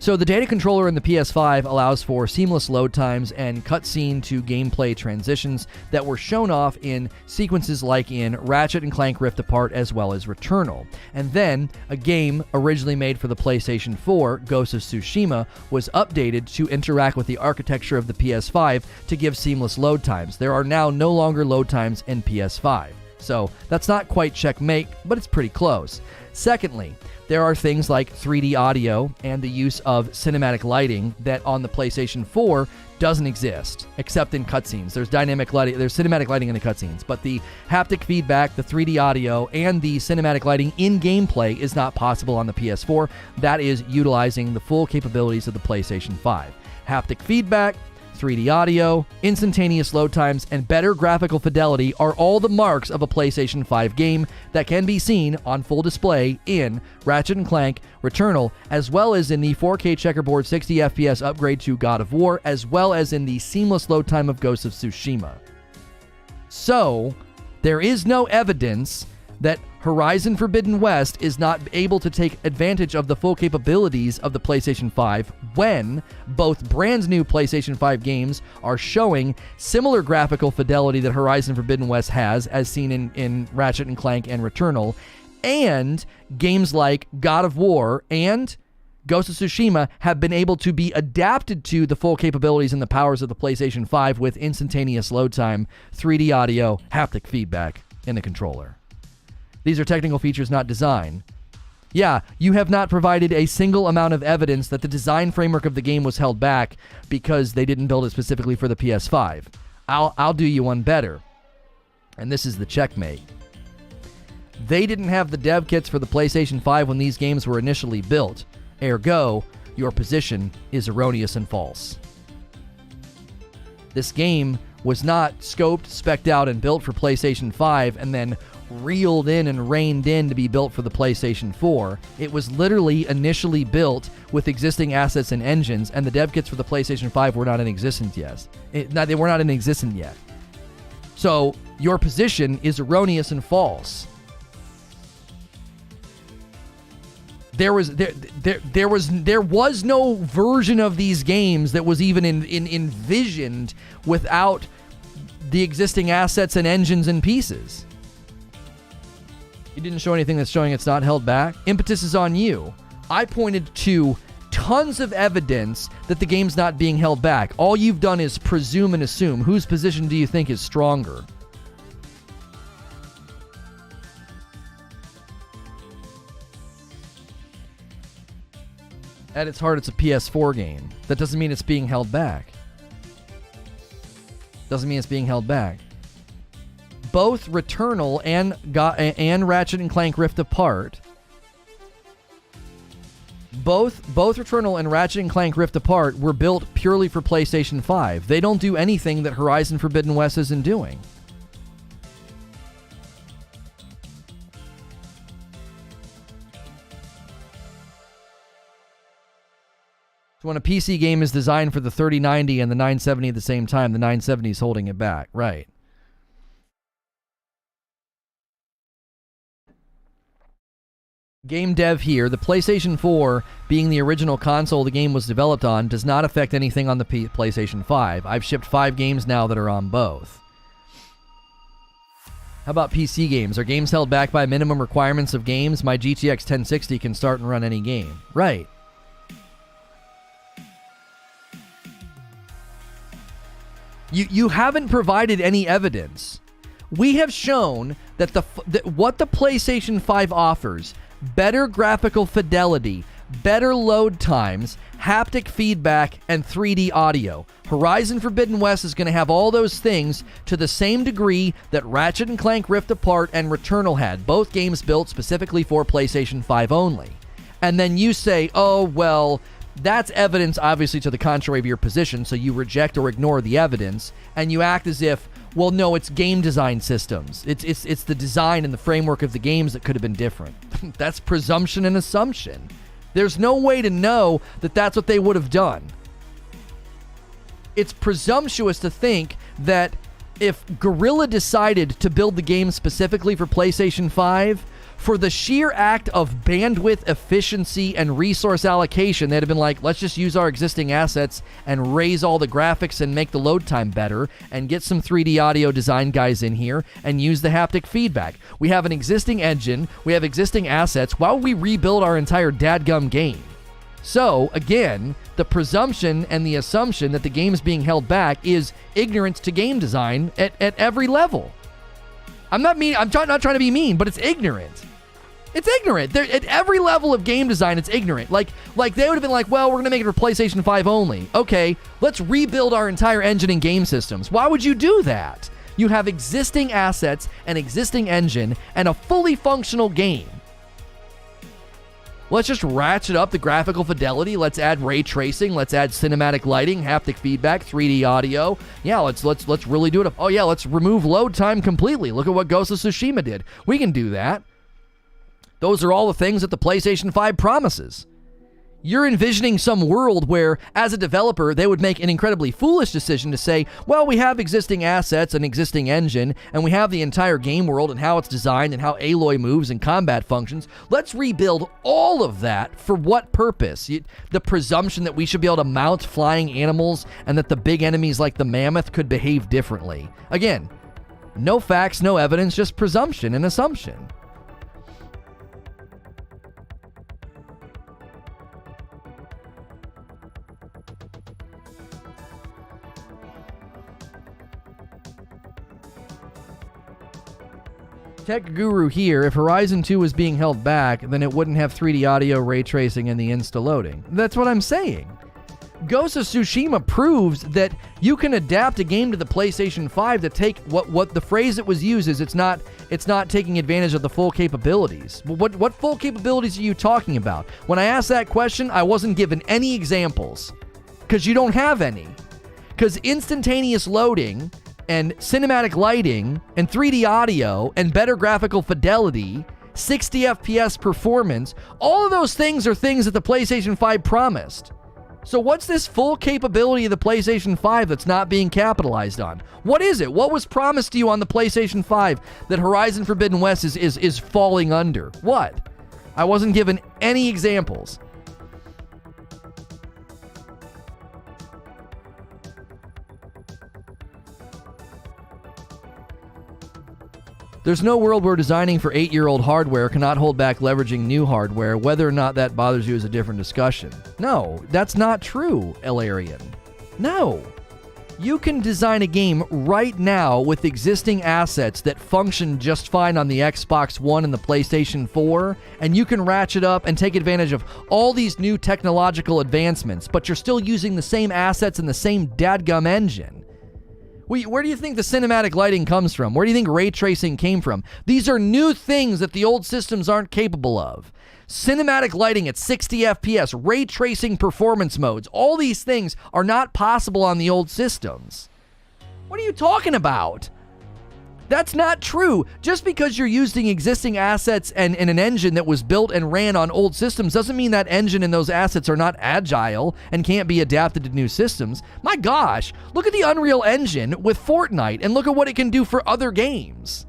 So the data controller in the PS5 allows for seamless load times and cutscene to gameplay transitions that were shown off in sequences like in Ratchet and Clank Rift Apart as well as Returnal. And then a game originally made for the PlayStation 4, Ghost of Tsushima, was updated to interact with the architecture of the PS5 to give seamless load times. There are now no longer load times in PS5. So that's not quite checkmate, but it's pretty close. Secondly, there are things like 3D audio and the use of cinematic lighting that on the PlayStation 4 doesn't exist, except in cutscenes. There's dynamic lighting, there's cinematic lighting in the cutscenes, but the haptic feedback, the 3D audio, and the cinematic lighting in gameplay is not possible on the PS4. That is utilizing the full capabilities of the PlayStation 5. Haptic feedback, 3D audio, instantaneous load times, and better graphical fidelity are all the marks of a PlayStation 5 game that can be seen on full display in Ratchet & Clank Returnal, as well as in the 4K checkerboard 60 FPS upgrade to God of War, as well as in the seamless load time of Ghost of Tsushima. So, there is no evidence that Horizon Forbidden West is not able to take advantage of the full capabilities of the PlayStation 5 when both brand new PlayStation 5 games are showing similar graphical fidelity that Horizon Forbidden West has, as seen in Ratchet & Clank and Returnal, and games like God of War and Ghost of Tsushima have been able to be adapted to the full capabilities and the powers of the PlayStation 5 with instantaneous load time, 3D audio, haptic feedback in the controller. These are technical features, not design. Yeah, you have not provided a single amount of evidence that the design framework of the game was held back because they didn't build it specifically for the PS5. I'll do you one better. And this is the checkmate. They didn't have the dev kits for the PlayStation 5 when these games were initially built. Ergo, your position is erroneous and false. This game was not scoped, spec'd out, and built for PlayStation 5 and then reeled in and reined in to be built for the PlayStation 4. It was literally initially built with existing assets and engines, and the dev kits for the PlayStation 5 were not in existence yet. They were not in existence yet. So your position is erroneous and false. There was no version of these games that was even envisioned without the existing assets and engines and pieces. You didn't show anything that's showing it's not held back. Impetus is on you. I pointed to tons of evidence that the game's not being held back. All you've done is presume and assume. Whose position do you think is stronger? At its heart, it's a PS4 game. That doesn't mean it's being held back. Doesn't mean it's being held back. Both Returnal and Ratchet & Clank Rift Apart, both Returnal and Ratchet & Clank Rift Apart were built purely for PlayStation 5. They don't do anything that Horizon Forbidden West isn't doing. So when a PC game is designed for the 3090 and the 970 at the same time, the 970 is holding it back. Right. Game dev here. The PlayStation 4, being the original console the game was developed on, does not affect anything on the PlayStation 5. I've shipped 5 games now that are on both. How about PC games? Are games held back by minimum requirements of games? My GTX 1060 can start and run any game. Right. You haven't provided any evidence. We have shown that what the PlayStation 5 offers, better graphical fidelity, better load times, haptic feedback, and 3D audio. Horizon Forbidden West is going to have all those things to the same degree that Ratchet & Clank Rift Apart and Returnal had, both games built specifically for PlayStation 5 only. And then you say, oh, well, that's evidence obviously to the contrary of your position, so you reject or ignore the evidence, and you act as if, well, no, it's game design systems. It's the design and the framework of the games that could have been different. That's presumption and assumption. There's no way to know that that's what they would have done. It's presumptuous to think that if Guerrilla decided to build the game specifically for PlayStation 5, for the sheer act of bandwidth efficiency and resource allocation, they'd have been like, let's just use our existing assets and raise all the graphics and make the load time better and get some 3D audio design guys in here and use the haptic feedback. We have an existing engine, we have existing assets. Why would we rebuild our entire dadgum game? So, again, the presumption and the assumption that the game's being held back is ignorance to game design at every level. I'm not trying to be mean, but it's ignorant. It's ignorant. At every level of game design, it's ignorant. Like they would have been like, well, we're going to make it for PlayStation 5 only. Okay, let's rebuild our entire engine and game systems. Why would you do that? You have existing assets, an existing engine, and a fully functional game. Let's just ratchet up the graphical fidelity. Let's add ray tracing. Let's add cinematic lighting, haptic feedback, 3D audio. Yeah, let's really do it. Oh yeah, let's remove load time completely. Look at what Ghost of Tsushima did. We can do that. Those are all the things that the PlayStation 5 promises. You're envisioning some world where, as a developer, they would make an incredibly foolish decision to say, well, we have existing assets, an existing engine, and we have the entire game world and how it's designed and how Aloy moves and combat functions. Let's rebuild all of that. For what purpose? The presumption that we should be able to mount flying animals and that the big enemies like the mammoth could behave differently. Again, no facts, no evidence, just presumption and assumption. Tech Guru here, if Horizon 2 was being held back, then it wouldn't have 3D audio, ray tracing, and the insta-loading. That's what I'm saying. Ghost of Tsushima proves that you can adapt a game to the PlayStation 5 to take what the phrase that was used is it's not taking advantage of the full capabilities. What full capabilities are you talking about? When I asked that question, I wasn't given any examples because you don't have any. Because instantaneous loading and cinematic lighting, and 3D audio, and better graphical fidelity, 60 FPS performance, all of those things are things that the PlayStation 5 promised. So what's this full capability of the PlayStation 5 that's not being capitalized on? What is it? What was promised to you on the PlayStation 5 that Horizon Forbidden West is falling under? What? I wasn't given any examples. There's no world where designing for 8-year-old hardware cannot hold back leveraging new hardware. Whether or not that bothers you is a different discussion. No, that's not true, Elarian. No. You can design a game right now with existing assets that function just fine on the Xbox One and the PlayStation 4, and you can ratchet up and take advantage of all these new technological advancements, but you're still using the same assets and the same dadgum engine. Where do you think the cinematic lighting comes from? Where do you think ray tracing came from? These are new things that the old systems aren't capable of. Cinematic lighting at 60 FPS, ray tracing performance modes, all these things are not possible on the old systems. What are you talking about? That's not true. Just because you're using existing assets and an engine that was built and ran on old systems doesn't mean that engine and those assets are not agile and can't be adapted to new systems. My gosh, look at the Unreal Engine with Fortnite and look at what it can do for other games.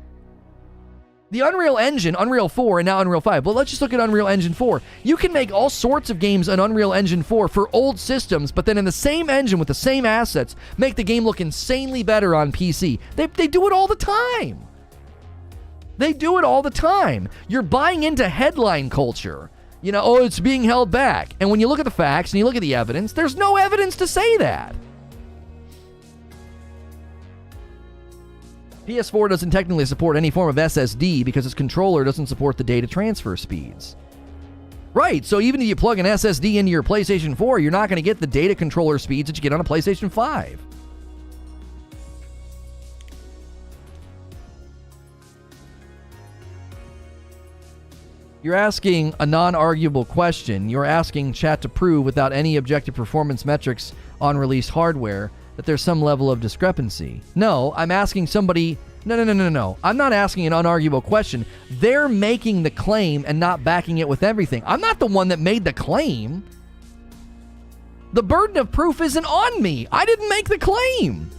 The Unreal Engine, Unreal 4, and now Unreal 5. Well, let's just look at Unreal Engine 4. You can make all sorts of games on Unreal Engine 4 for old systems, but then in the same engine with the same assets, make the game look insanely better on PC. They do it all the time. They do it all the time. You're buying into headline culture. You know, oh, it's being held back. And when you look at the facts and you look at the evidence, there's no evidence to say that. PS4 doesn't technically support any form of SSD because its controller doesn't support the data transfer speeds. Right, so even if you plug an SSD into your PlayStation 4, you're not going to get the data controller speeds that you get on a PlayStation 5. You're asking a non-arguable question. You're asking chat to prove without any objective performance metrics on released hardware that there's some level of discrepancy. No, I'm asking somebody... No. I'm not asking an unarguable question. They're making the claim and not backing it with everything. I'm not the one that made the claim. The burden of proof isn't on me. I didn't make the claim.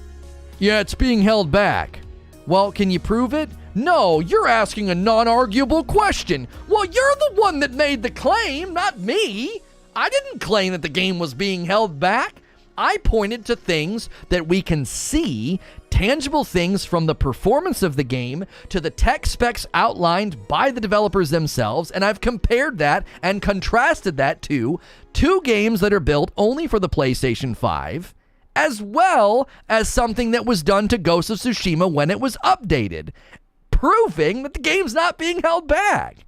Yeah, it's being held back. Well, can you prove it? No, you're asking a non-arguable question. Well, you're the one that made the claim, not me. I didn't claim that the game was being held back. I pointed to things that we can see, tangible things from the performance of the game to the tech specs outlined by the developers themselves, and I've compared that and contrasted that to two games that are built only for the PlayStation 5, as well as something that was done to Ghost of Tsushima when it was updated, proving that the game's not being held back.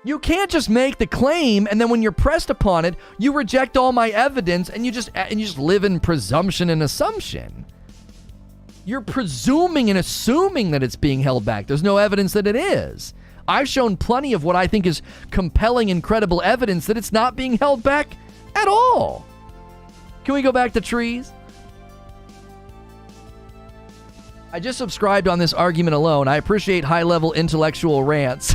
You can't just make the claim and then when you're pressed upon it, you reject all my evidence and you just live in presumption and assumption. You're presuming and assuming that it's being held back. There's no evidence that it is. I've shown plenty of what I think is compelling and credible evidence that it's not being held back at all. Can we go back to trees? I just subscribed on this argument alone. I appreciate high-level intellectual rants.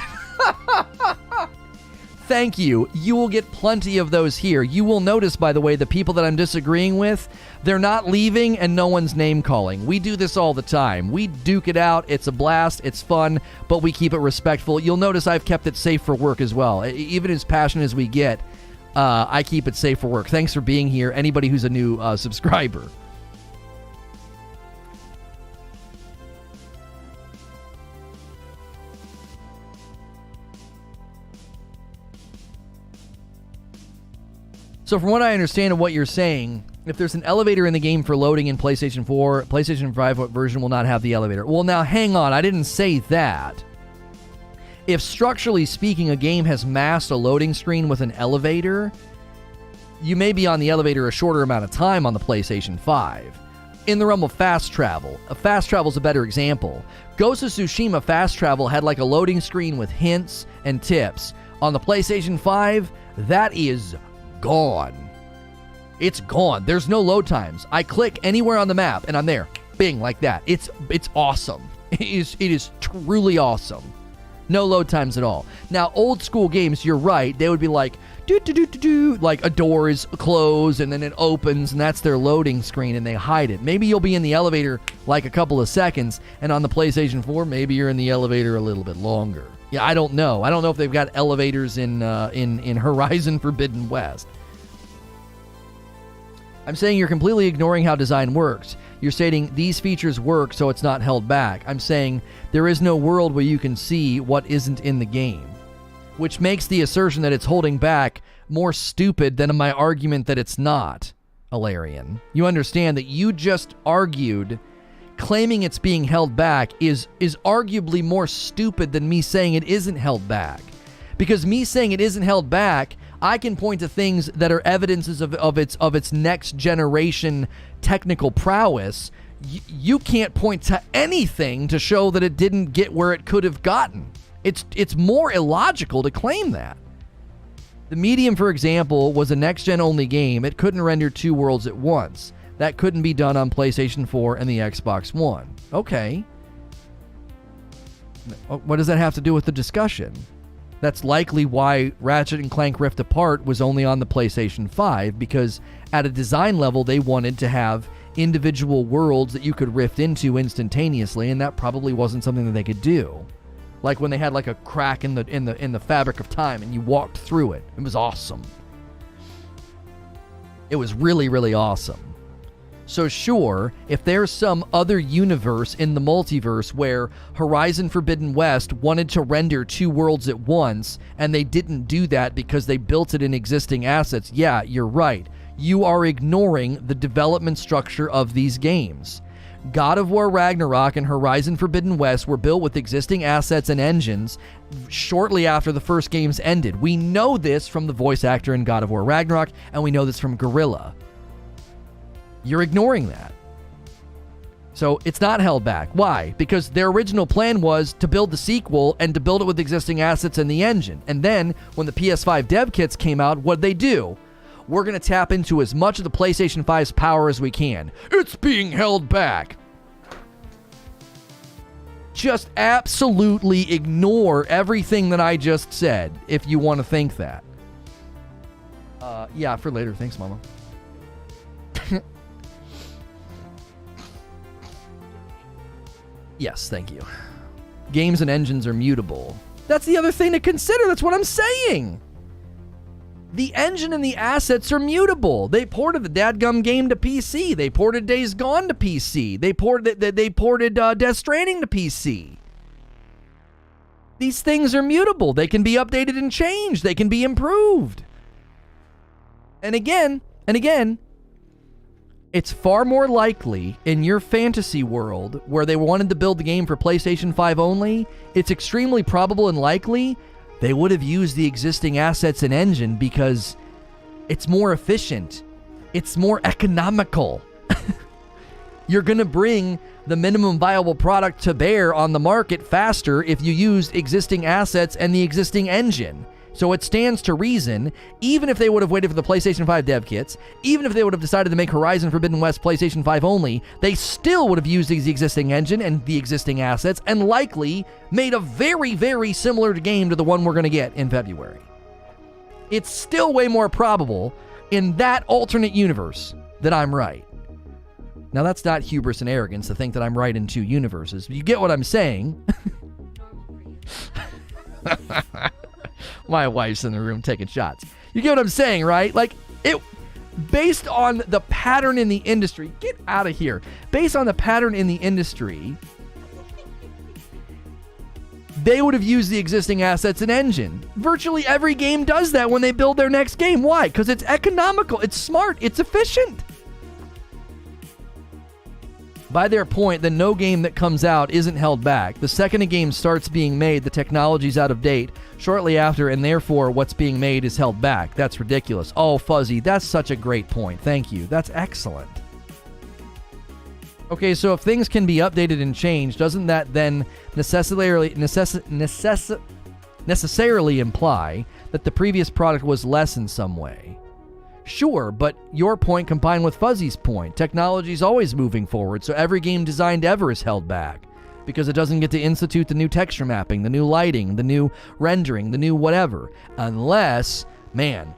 Thank you. You will get plenty of those here. You will notice, by the way, the people that I'm disagreeing with, they're not leaving and no one's name-calling. We do this all the time. We duke it out. It's a blast. It's fun, but we keep it respectful. You'll notice I've kept it safe for work as well. Even as passionate as we get, I keep it safe for work. Thanks for being here, anybody who's a new subscriber. So from what I understand of what you're saying, if there's an elevator in the game for loading in PlayStation 4, PlayStation 5 version will not have the elevator. Well, now hang on. I didn't say that. If structurally speaking, a game has masked a loading screen with an elevator, you may be on the elevator a shorter amount of time on the PlayStation 5. In the realm of fast travel, fast travel is a better example. Ghost of Tsushima fast travel had like a loading screen with hints and tips. On the PlayStation 5, that is gone. It's gone. There's no load times. I click anywhere on the map and I'm there. Bing, like that. It's awesome. It is truly awesome. No load times at all. Now, old school games, you're right. They would be like, like a door is closed and then it opens and that's their loading screen and they hide it. Maybe you'll be in the elevator like a couple of seconds, and on the PlayStation 4, maybe you're in the elevator a little bit longer. Yeah, I don't know. I don't know if they've got elevators in Horizon Forbidden West. I'm saying you're completely ignoring how design works. You're stating these features work so it's not held back. I'm saying there is no world where you can see what isn't in the game, which makes the assertion that it's holding back more stupid than my argument that it's not, Alarian. You understand that you just argued claiming it's being held back is arguably more stupid than me saying it isn't held back. Because me saying it isn't held back, I can point to things that are evidences of its next generation technical prowess. You can't point to anything to show that it didn't get where it could have gotten. It's more illogical to claim that. The Medium, for example, was a next-gen only game. It couldn't render two worlds at once. That couldn't be done on PlayStation 4 and the Xbox One. Okay. What does that have to do with the discussion? That's likely why Ratchet & Clank Rift Apart was only on the PlayStation 5, because at a design level, they wanted to have individual worlds that you could rift into instantaneously, and that probably wasn't something that they could do. Like when they had like a crack in the fabric of time and you walked through it. It was awesome. It was really, really awesome. So sure, if there's some other universe in the multiverse where Horizon Forbidden West wanted to render two worlds at once, and they didn't do that because they built it in existing assets, yeah, you're right. You are ignoring the development structure of these games. God of War Ragnarok and Horizon Forbidden West were built with existing assets and engines shortly after the first games ended. We know this from the voice actor in God of War Ragnarok, and we know this from Guerrilla. You're ignoring that. So it's not held back. Why? Because their original plan was to build the sequel and to build it with existing assets and the engine. And then when the PS5 dev kits came out, what'd they do? We're going to tap into as much of the PlayStation 5's power as we can. It's being held back. Just absolutely ignore everything that I just said if you want to think that. Yeah, for later. Thanks, Mama. Yes, thank you. Games and engines are mutable. That's the other thing to consider. That's what I'm saying. The engine and the assets are mutable. They ported the dadgum game to PC. They ported Days Gone to PC. They ported Death Stranding to PC. These things are mutable. They can be updated and changed. They can be improved. And again, it's far more likely in your fantasy world where they wanted to build the game for PlayStation 5 only, it's extremely probable and likely they would have used the existing assets and engine because it's more efficient. It's more economical. You're going to bring the minimum viable product to bear on the market faster if you used existing assets and the existing engine. So it stands to reason, even if they would have waited for the PlayStation 5 dev kits, even if they would have decided to make Horizon Forbidden West PlayStation 5 only, they still would have used the existing engine and the existing assets and likely made a very, very similar game to the one we're going to get in February. It's still way more probable in that alternate universe that I'm right. Now, that's not hubris and arrogance to think that I'm right in two universes. You get what I'm saying? My wife's in the room taking shots. You get what I'm saying, right? Like, it, based on the pattern in the industry, get out of here. Based on the pattern in the industry, they would have used the existing assets and engine. Virtually every game does that when they build their next game. Why? Because it's economical, it's smart, it's efficient. By their point, then no game that comes out isn't held back. The second a game starts being made, the technology's out of date shortly after, and therefore what's being made is held back. That's ridiculous. Oh, Fuzzy, that's such a great point. Thank you. That's excellent. Okay, so if things can be updated and changed, doesn't that then necessarily imply that the previous product was less in some way? Sure, but your point combined with Fuzzy's point, technology's always moving forward, so every game designed ever is held back because it doesn't get to institute the new texture mapping, the new lighting, the new rendering, the new whatever. Unless, man,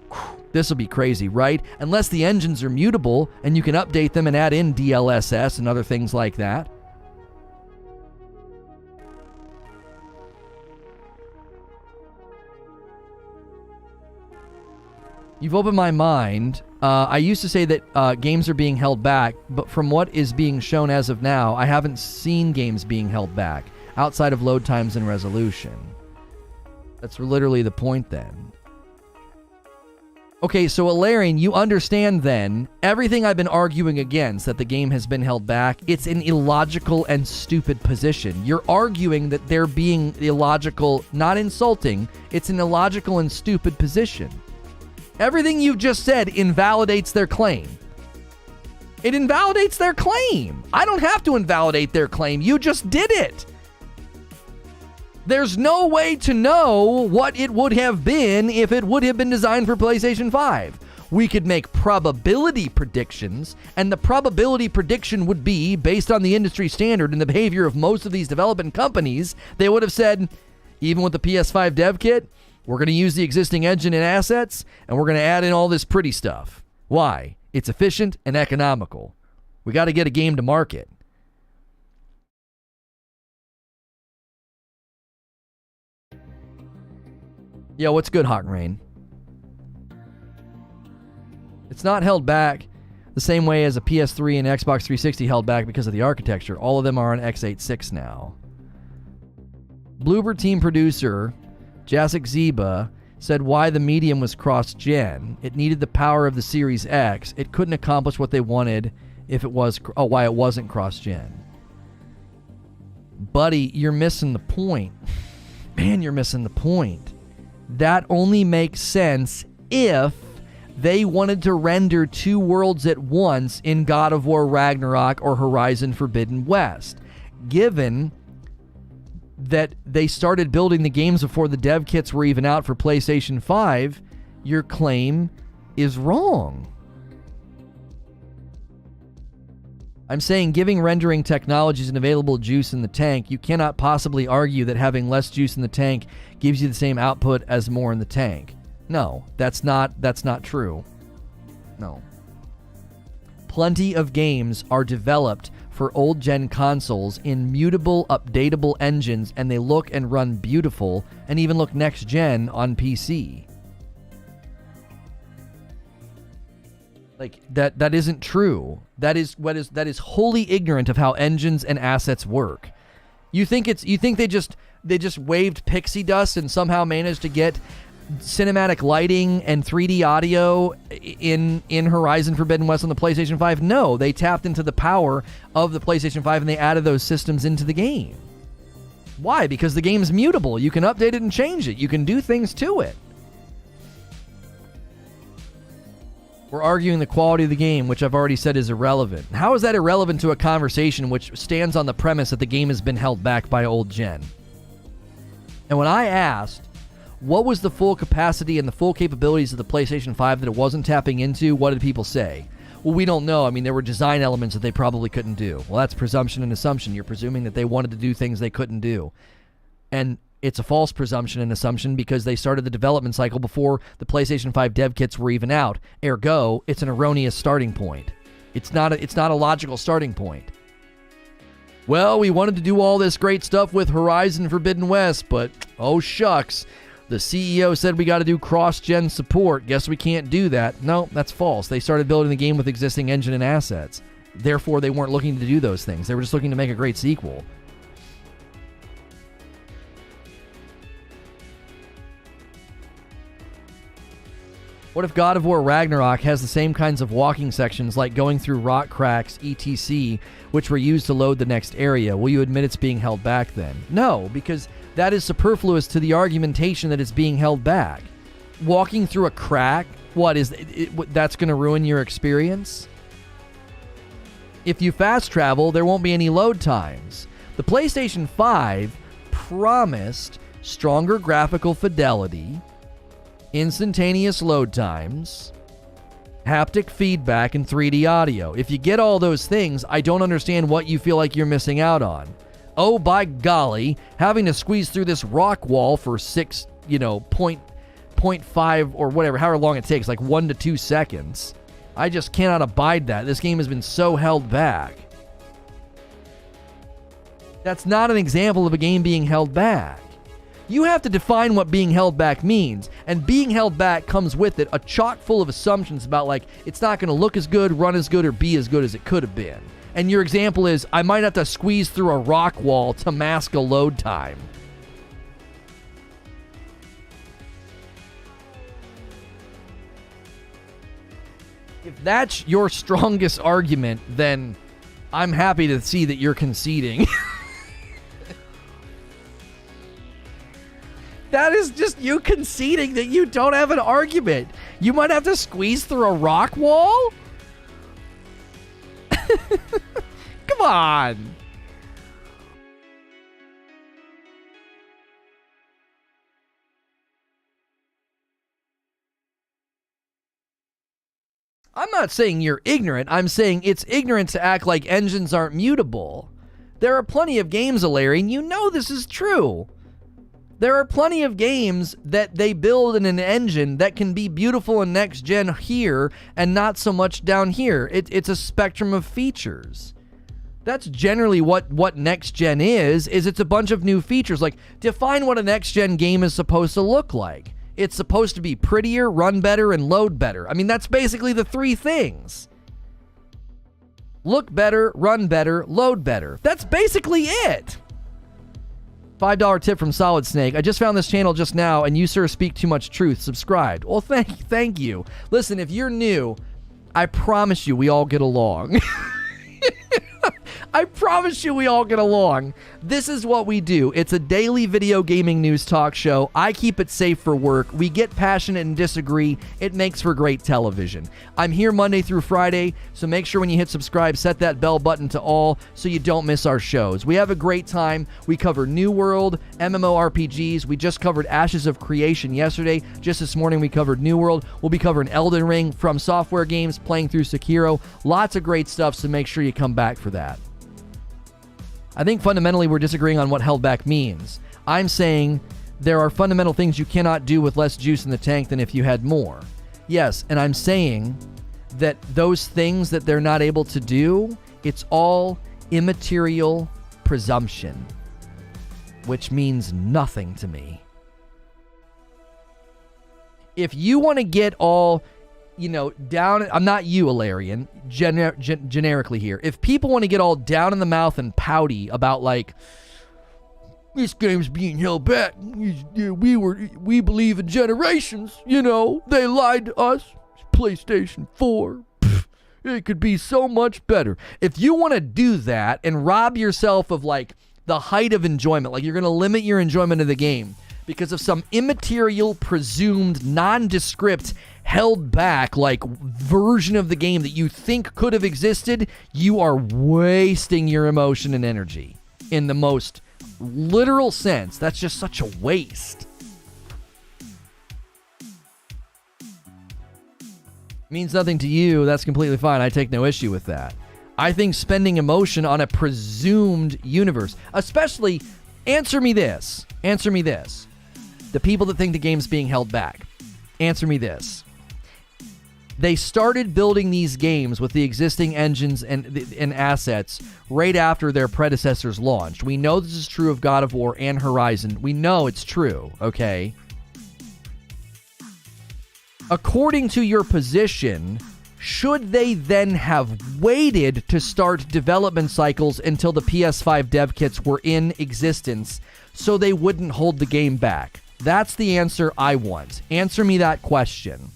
this will be crazy, right? Unless the engines are mutable and you can update them and add in DLSS and other things like that. You've opened my mind. I used to say that games are being held back, but from what is being shown as of now, I haven't seen games being held back outside of load times and resolution. That's literally the point then. Okay, so Alarian, you understand then everything I've been arguing against, that the game has been held back. It's an illogical and stupid position. You're arguing that they're being illogical, not insulting. It's an illogical and stupid position. Everything you've just said invalidates their claim. It invalidates their claim. I don't have to invalidate their claim. You just did it. There's no way to know what it would have been if it would have been designed for PlayStation 5. We could make probability predictions, and the probability prediction would be, based on the industry standard and the behavior of most of these development companies, they would have said, even with the PS5 dev kit, we're going to use the existing engine and assets, and we're going to add in all this pretty stuff. Why? It's efficient and economical. We got to get a game to market. Yo, what's good, Hawk Rain? It's not held back the same way as a PS3 and Xbox 360 held back because of the architecture. All of them are on x86 now. Bloober team producer Jacek Zeba said why the medium was cross-gen. It needed the power of the Series X. It couldn't accomplish what they wanted if it was... Oh, why it wasn't cross-gen. Buddy, you're missing the point. Man, you're missing the point. That only makes sense if they wanted to render two worlds at once in God of War Ragnarok or Horizon Forbidden West. Given that they started building the games before the dev kits were even out for PlayStation 5, your claim is wrong. I'm saying giving rendering technologies an available juice in the tank, you cannot possibly argue that having less juice in the tank gives you the same output as more in the tank. No, that's not true. No. Plenty of games are developed for old-gen consoles in mutable, updatable engines, and they look and run beautiful, and even look next-gen on PC. Like, that isn't true. That is wholly ignorant of how engines and assets work. You think they just waved pixie dust and somehow managed to get cinematic lighting and 3D audio in Horizon Forbidden West on the PlayStation 5? No, they tapped into the power of the PlayStation 5 and they added those systems into the game. Why? Because the game's mutable. You can update it and change it. You can do things to it. We're arguing the quality of the game, which I've already said is irrelevant. How is that irrelevant to a conversation which stands on the premise that the game has been held back by old gen? And when I asked, what was the full capacity and the full capabilities of the PlayStation 5 that it wasn't tapping into, what did people say? Well, we don't know. I mean, there were design elements that they probably couldn't do. Well, that's presumption and assumption. You're presuming that they wanted to do things they couldn't do. And it's a false presumption and assumption because they started the development cycle before the PlayStation 5 dev kits were even out. Ergo, it's an erroneous starting point. It's not a logical starting point. Well, we wanted to do all this great stuff with Horizon Forbidden West, but oh shucks, the CEO said we got to do cross-gen support. Guess we can't do that. No, that's false. They started building the game with existing engine and assets. Therefore, they weren't looking to do those things. They were just looking to make a great sequel. What if God of War Ragnarok has the same kinds of walking sections like going through rock cracks, etc., which were used to load the next area? Will you admit it's being held back then? No, because that is superfluous to the argumentation that it's being held back. Walking through a crack, that's going to ruin your experience? If you fast travel, there won't be any load times. The PlayStation 5 promised stronger graphical fidelity, instantaneous load times, haptic feedback, and 3D audio. If you get all those things, I don't understand what you feel like you're missing out on. Oh, by golly, having to squeeze through this rock wall for 0.5 or whatever, however long it takes, like 1 to 2 seconds. I just cannot abide that. This game has been so held back. That's not an example of a game being held back. You have to define what being held back means, and being held back comes with it a chock full of assumptions about like it's not going to look as good, run as good, or be as good as it could have been. And your example is I might have to squeeze through a rock wall to mask a load time. If that's your strongest argument, then I'm happy to see that you're conceding. That is just you conceding that you don't have an argument. You might have to squeeze through a rock wall? Come on. I'm not saying you're ignorant. I'm saying it's ignorant to act like engines aren't mutable. There are plenty of games, Alarian. You know this is true. There are plenty of games that they build in an engine that can be beautiful in next gen here and not so much down here. It's a spectrum of features. That's generally what next gen is it's a bunch of new features. Like, define what a next gen game is supposed to look like. It's supposed to be prettier, run better, and load better. I mean, that's basically the three things. Look better, run better, load better. That's basically it. $5 tip from Solid Snake. I just found this channel just now, and you, sir, speak too much truth. Subscribed. Well, thank you. Listen, if you're new, I promise you we all get along. I promise you we all get along. This is what we do. It's a daily video gaming news talk show. I keep it safe for work. We get passionate and disagree. It makes for great television. I'm here Monday through Friday, so make sure when you hit subscribe, set that bell button to all so you don't miss our shows. We have a great time. We cover New World, MMORPGs. We just covered Ashes of Creation yesterday. Just this morning we covered New World. We'll be covering Elden Ring, From Software games, playing through Sekiro. Lots of great stuff, so make sure you come back for that. I think fundamentally we're disagreeing on what held back means. I'm saying there are fundamental things you cannot do with less juice in the tank than if you had more. Yes, and I'm saying that those things that they're not able to do, it's all immaterial presumption, which means nothing to me. If you want to get all, down, I'm not you, Alarian, generically here. If people want to get all down in the mouth and pouty about like, this game's being held back, we believe in generations, they lied to us, PlayStation 4, it could be so much better. If you want to do that and rob yourself of like the height of enjoyment, like you're going to limit your enjoyment of the game because of some immaterial, presumed, nondescript, held back like version of the game that you think could have existed, you are wasting your emotion and energy in the most literal sense. That's just such a waste. Means nothing to you, that's completely fine. I take no issue with that. I think spending emotion on a presumed universe, especially, answer me this. The people that think the game's being held back, answer me this. They started building these games with the existing engines and assets right after their predecessors launched. We know this is true of God of War and Horizon. We know it's true, okay? According to your position, should they then have waited to start development cycles until the PS5 dev kits were in existence so they wouldn't hold the game back? That's the answer I want. Answer me that question.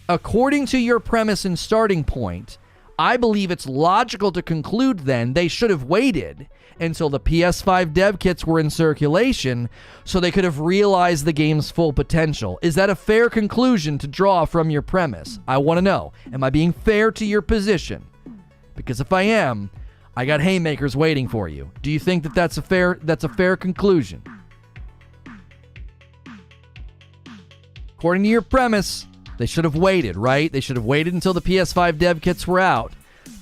According to your premise and starting point, I believe it's logical to conclude then they should have waited until the PS5 dev kits were in circulation so they could have realized the game's full potential. Is that a fair conclusion to draw from your premise? I want to know. Am I being fair to your position? Because if I am, I got haymakers waiting for you. Do you think that that's a fair conclusion? According to your premise, they should have waited, right? They should have waited until the PS5 dev kits were out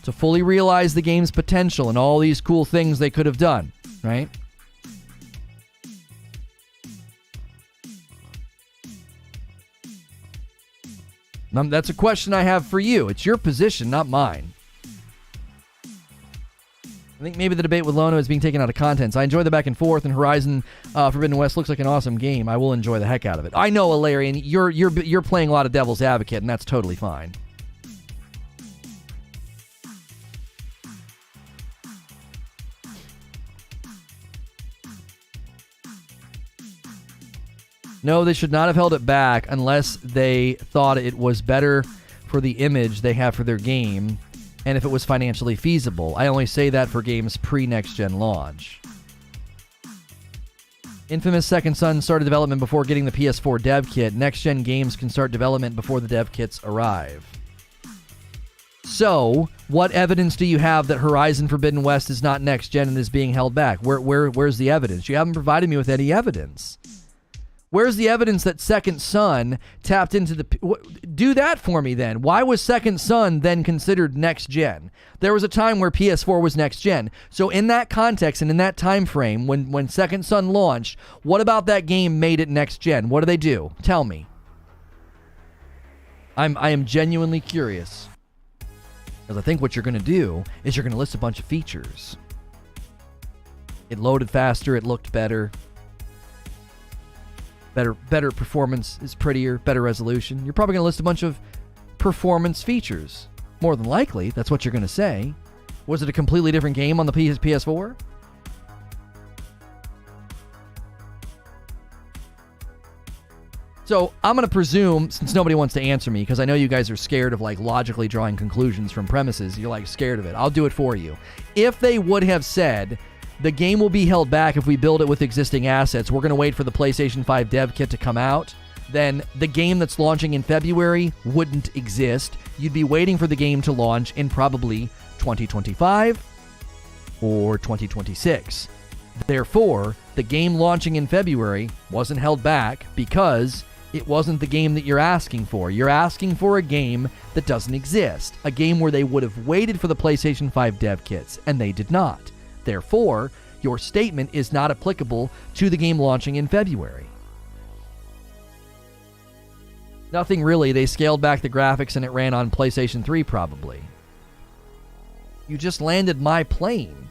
to fully realize the game's potential and all these cool things they could have done, right? That's a question I have for you. It's your position, not mine. I think maybe the debate with Lono is being taken out of context. I enjoy the back and forth, and Horizon Forbidden West looks like an awesome game. I will enjoy the heck out of it. I know, Alarian, you're playing a lot of devil's advocate, and that's totally fine. No, they should not have held it back unless they thought it was better for the image they have for their game and if it was financially feasible. I only say that for games pre-next-gen launch. Infamous Second Son started development before getting the PS4 dev kit. Next-gen games can start development before the dev kits arrive. So, what evidence do you have that Horizon Forbidden West is not next-gen and is being held back? Where's the evidence? You haven't provided me with any evidence. Where's the evidence that Second Son tapped into the... Do that for me then. Why was Second Son then considered next gen? There was a time where PS4 was next gen. So in that context and in that time frame, when Second Son launched, what about that game made it next gen? What do they do? Tell me. I am genuinely curious. Because I think what you're going to do is you're going to list a bunch of features. It loaded faster. It looked better. Better performance is prettier, better resolution. You're probably going to list a bunch of performance features. More than likely, that's what you're going to say. Was it a completely different game on the PS4? So I'm going to presume, since nobody wants to answer me, because I know you guys are scared of like logically drawing conclusions from premises, you're like scared of it. I'll do it for you. If they would have said, the game will be held back if we build it with existing assets, we're going to wait for the PlayStation 5 dev kit to come out, then the game that's launching in February wouldn't exist. You'd be waiting for the game to launch in probably 2025 or 2026. Therefore, the game launching in February wasn't held back because it wasn't the game that you're asking for. You're asking for a game that doesn't exist, a game where they would have waited for the PlayStation 5 dev kits, and they did not. Therefore, your statement is not applicable to the game launching in February. Nothing really. They scaled back the graphics and it ran on PlayStation 3 probably. You just landed my plane.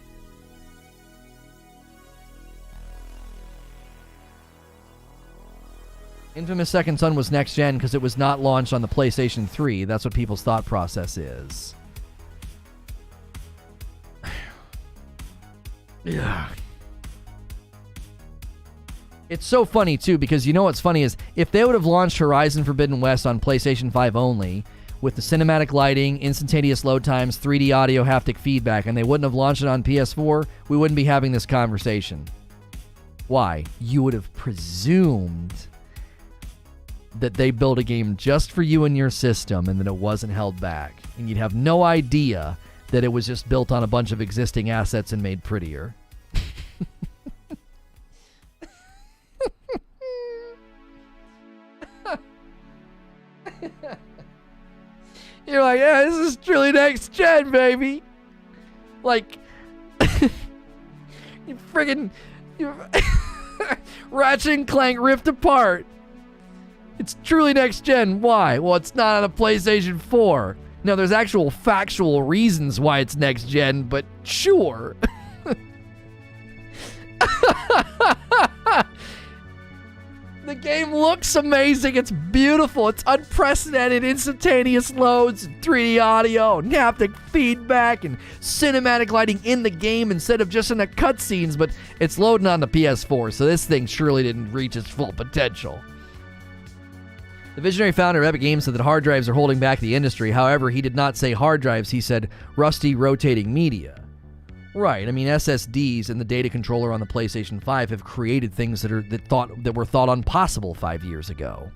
Infamous Second Son was next gen because it was not launched on the PlayStation 3. That's what people's thought process is. Yeah. It's so funny, too, because you know what's funny is if they would have launched Horizon Forbidden West on PlayStation 5 only, with the cinematic lighting, instantaneous load times, 3D audio, haptic feedback, and they wouldn't have launched it on PS4, we wouldn't be having this conversation. Why? You would have presumed that they built a game just for you and your system and that it wasn't held back. And you'd have no idea that it was just built on a bunch of existing assets and made prettier. You're like, yeah, this is truly next gen, baby. Like, you friggin' Ratchet and Clank Rift Apart. It's truly next gen. Why? Well, it's not on a PlayStation 4. No, there's actual factual reasons why it's next gen, but sure. The game looks amazing. It's beautiful. It's unprecedented instantaneous loads, 3D audio, and haptic feedback, and cinematic lighting in the game instead of just in the cutscenes, but it's loading on the PS4, so this thing surely didn't reach its full potential. The visionary founder of Epic Games said that hard drives are holding back the industry. However, he did not say hard drives. He said rusty rotating media. Right. I mean, SSDs and the data controller on the PlayStation 5 have created things that were thought impossible 5 years ago.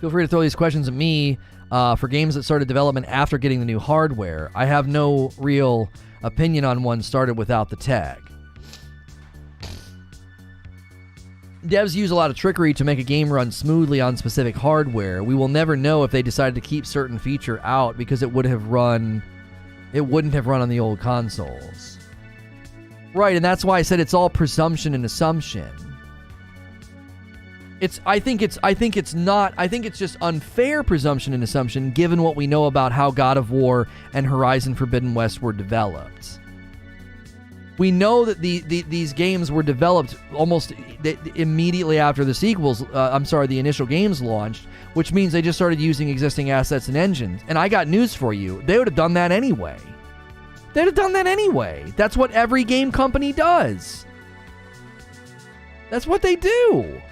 Feel free to throw these questions at me for games that started development after getting the new hardware. I have no real opinion on one started without the tag. Devs use a lot of trickery to make a game run smoothly on specific hardware. We will never know if they decided to keep certain feature out because it wouldn't have run on the old consoles. Right, and that's why I said it's all presumption and assumption. I think it's just unfair presumption and assumption given what we know about how God of War and Horizon Forbidden West were developed. We know that these games were developed almost immediately after the the initial games launched, which means they just started using existing assets and engines. And I got news for you. They would have done that anyway. That's what every game company does. That's what they do.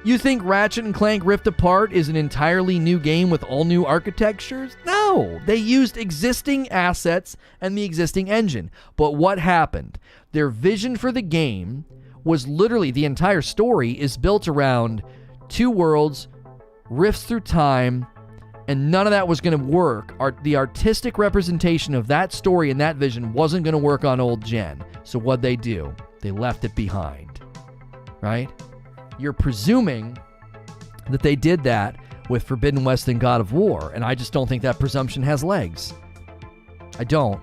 You think Ratchet and Clank Rift Apart is an entirely new game with all new architectures? No, they used existing assets and the existing engine. But what happened? Their vision for the game was literally, the entire story is built around two worlds, rifts through time, and none of that was going to work. The artistic representation of that story and that vision wasn't going to work on old gen. So what'd they do? They left it behind, right? You're presuming that they did that with Forbidden West and God of War, and I just don't think that presumption has legs. I don't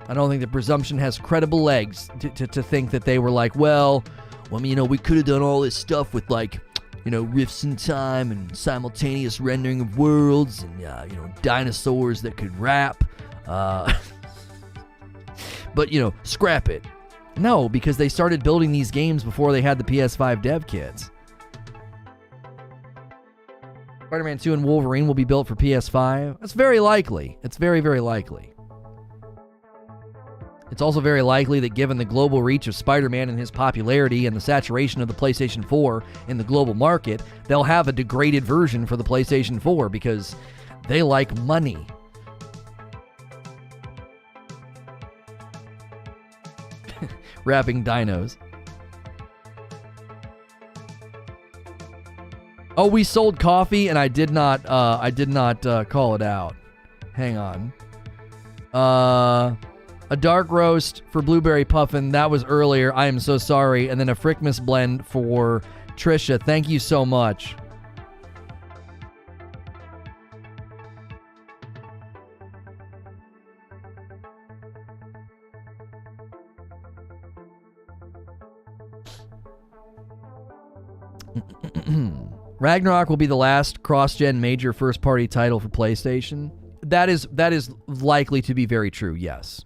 think the presumption has credible legs to think that they were like, well, I mean, we could have done all this stuff with rifts in time and simultaneous rendering of worlds and dinosaurs that could rap, but scrap it. No, because they started building these games before they had the PS5 dev kits. Spider-Man 2 and Wolverine will be built for PS5. That's very likely. It's very, very likely. It's also very likely that given the global reach of Spider-Man and his popularity and the saturation of the PlayStation 4 in the global market, they'll have a degraded version for the PlayStation 4 because they like money. Rapping dinos. Oh, we sold coffee and I did not call it out. Hang on. A dark roast for Blueberry Puffin. That was earlier. I am so sorry. And then a Frickmas blend for Trisha. Thank you so much. Ragnarok will be the last cross-gen major first-party title for PlayStation. That is likely to be very true. Yes,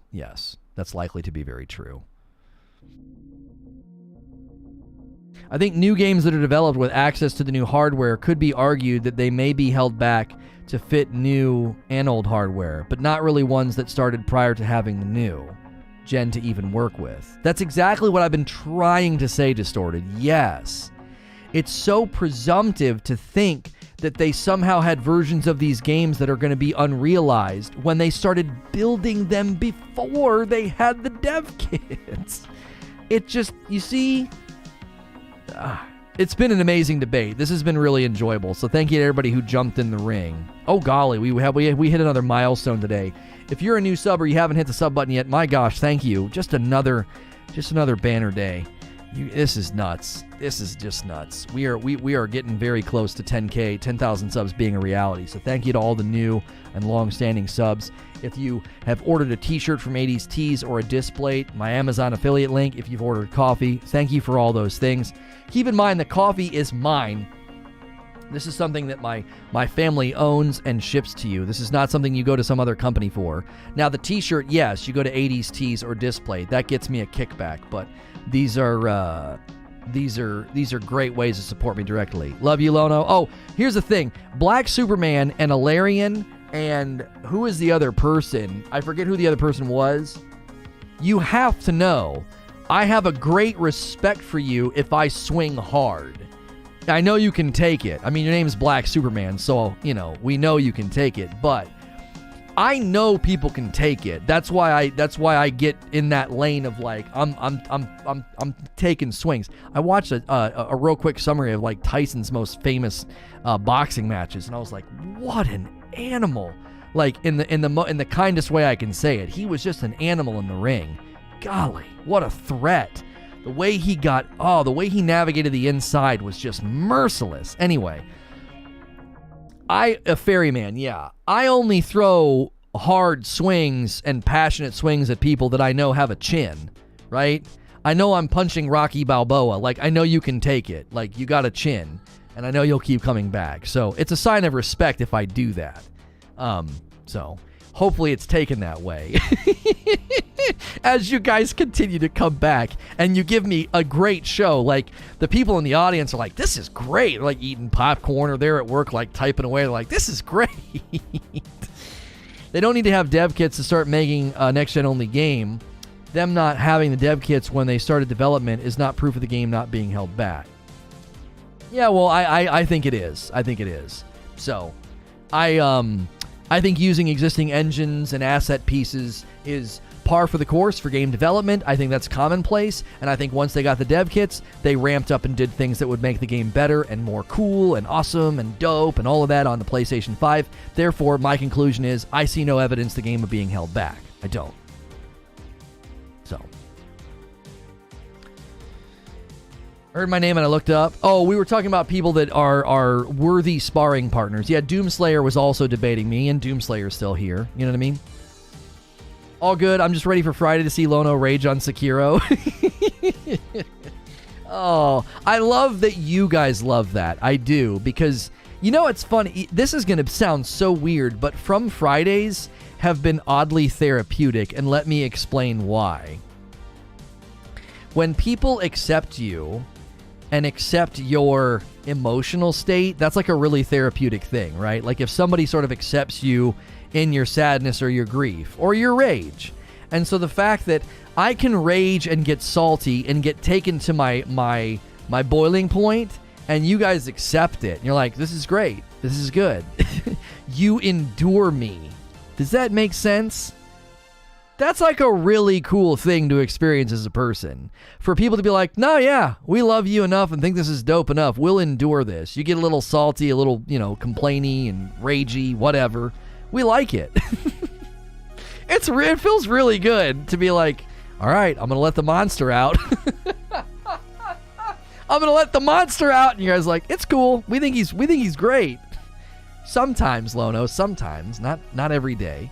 that's likely to be very true. I think new games that are developed with access to the new hardware could be argued that they may be held back to fit new and old hardware, but not really ones that started prior to having the new gen to even work with. That's exactly what I've been trying to say, Distorted. Yes. it's so presumptive to think that they somehow had versions of these games that are going to be unrealized when they started building them before they had the dev kits. It just, you see, it's been an amazing debate. This has been really enjoyable. So thank you to everybody who jumped in the ring. Oh golly, we hit another milestone today. If you're a new sub or you haven't hit the sub button yet, my gosh, thank you. Just another banner day. This is nuts. This is just nuts. We are getting very close to 10K, 10,000 subs being a reality. So thank you to all the new and long-standing subs. If you have ordered a t-shirt from 80s Tees or a disc plate, my Amazon affiliate link, if you've ordered coffee, thank you for all those things. Keep in mind that coffee is mine. This is something that my family owns and ships to you. This is not something you go to some other company for. Now the t-shirt, yes, you go to 80s Tees or disc plate. That gets me a kickback, but these are great ways to support me directly. Love you, Lono. Oh, here's the thing. Black Superman and Alarian and who is the other person? I forget who the other person was. You have to know, I have a great respect for you if I swing hard. I know you can take it. I mean, your name's Black Superman, so, we know you can take it, but I know people can take it. That's why I get in that lane of like I'm taking swings. I watched a real quick summary of like Tyson's most famous boxing matches, and I was like, what an animal! Like in the kindest way I can say it, he was just an animal in the ring. Golly, what a threat! The way he navigated the inside was just merciless. Anyway. A ferryman, yeah. I only throw hard swings and passionate swings at people that I know have a chin, right? I know I'm punching Rocky Balboa. Like, I know you can take it. Like, you got a chin, and I know you'll keep coming back. So it's a sign of respect if I do that. So hopefully it's taken that way. As you guys continue to come back and you give me a great show, like the people in the audience are like, this is great. They're like eating popcorn or they're at work like typing away. They're like, this is great. They don't need to have dev kits to start making a next-gen only game. Them not having the dev kits when they started development is not proof of the game not being held back. Yeah, well, I think it is. I think it is. So, I think using existing engines and asset pieces is par for the course for game development. I think that's commonplace, and I think once they got the dev kits, they ramped up and did things that would make the game better and more cool and awesome and dope and all of that on the PlayStation 5. Therefore, my conclusion is I see no evidence the game of being held back. I don't. So. I heard my name and I looked up. Oh, we were talking about people that are worthy sparring partners. Yeah, Doomslayer was also debating me, and Doomslayer's still here. You know what I mean? All good. I'm just ready for Friday to see Lono rage on Sekiro. Oh, I love that you guys love that. I do, because, it's funny. This is going to sound so weird, but From Fridays have been oddly therapeutic, and let me explain why. When people accept you and accept your emotional state, that's like a really therapeutic thing, right? Like if somebody sort of accepts you in your sadness or your grief or your rage. And so the fact that I can rage and get salty and get taken to my boiling point, and you guys accept it. And you're like, this is great. This is good. You endure me. Does that make sense? That's like a really cool thing to experience as a person. For people to be like, no, yeah, we love you enough and think this is dope enough. We'll endure this. You get a little salty, a little, complainy and ragey, whatever. We like it. It feels really good to be like, all right, I'm going to let the monster out. I'm going to let the monster out. And you guys are like, it's cool. We think he's great. Sometimes, Lono, sometimes, not every day.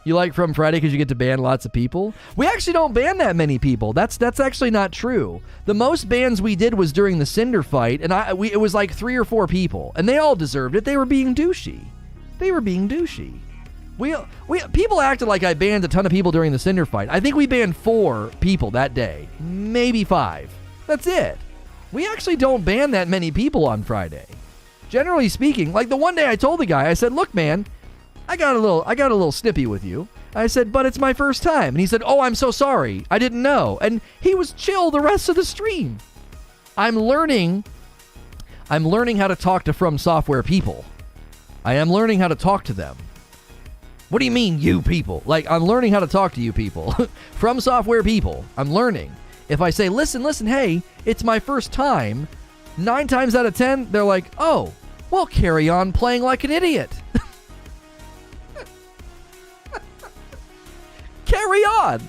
You like From Friday because you get to ban lots of people? We actually don't ban that many people. That's actually not true. The most bans we did was during the Cinder fight, and it was like 3 or 4 people, and they all deserved it. They were being douchey. People acted like I banned a ton of people during the Cinder fight. I think we banned 4 people that day, maybe 5. That's it. We actually don't ban that many people on Friday. Generally speaking, like the one day I told the guy, I said, look, man, I got a little snippy with you. I said, but it's my first time. And he said, oh, I'm so sorry. I didn't know. And he was chill the rest of the stream. I'm learning how to talk to From Software people. I am learning how to talk to them. What do you mean, you people? Like, I'm learning how to talk to you people. From Software people. I'm learning. If I say, listen, hey, it's my first time, 9 times out of 10, they're like, oh, well, carry on playing like an idiot. Carry on.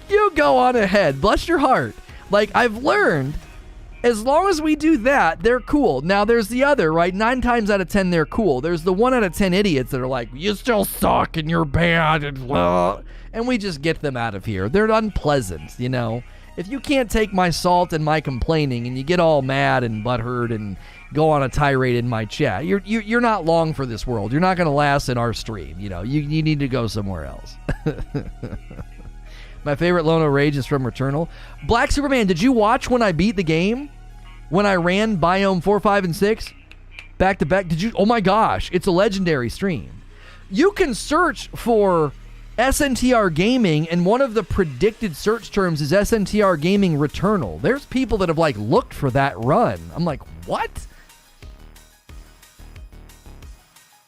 You go on ahead. Bless your heart. Like, I've learned, as long as we do that, they're cool. Now, there's the other, right? 9 times out of 10, they're cool. There's the 1 out of 10 idiots that are like, you still suck and you're bad. And we just get them out of here. They're unpleasant, you know? If you can't take my salt and my complaining and you get all mad and butthurt and go on a tirade in my chat, you're not long for this world. You're not going to last in our stream. You know, you need to go somewhere else. My favorite Lono rage is from Returnal. Black Superman, did you watch when I beat the game? When I ran Biome 4, 5, and 6? Back to back? Did you? Oh my gosh, it's a legendary stream. You can search for SNTR Gaming, and one of the predicted search terms is SNTR Gaming Returnal. There's people that have, like, looked for that run. I'm like, what?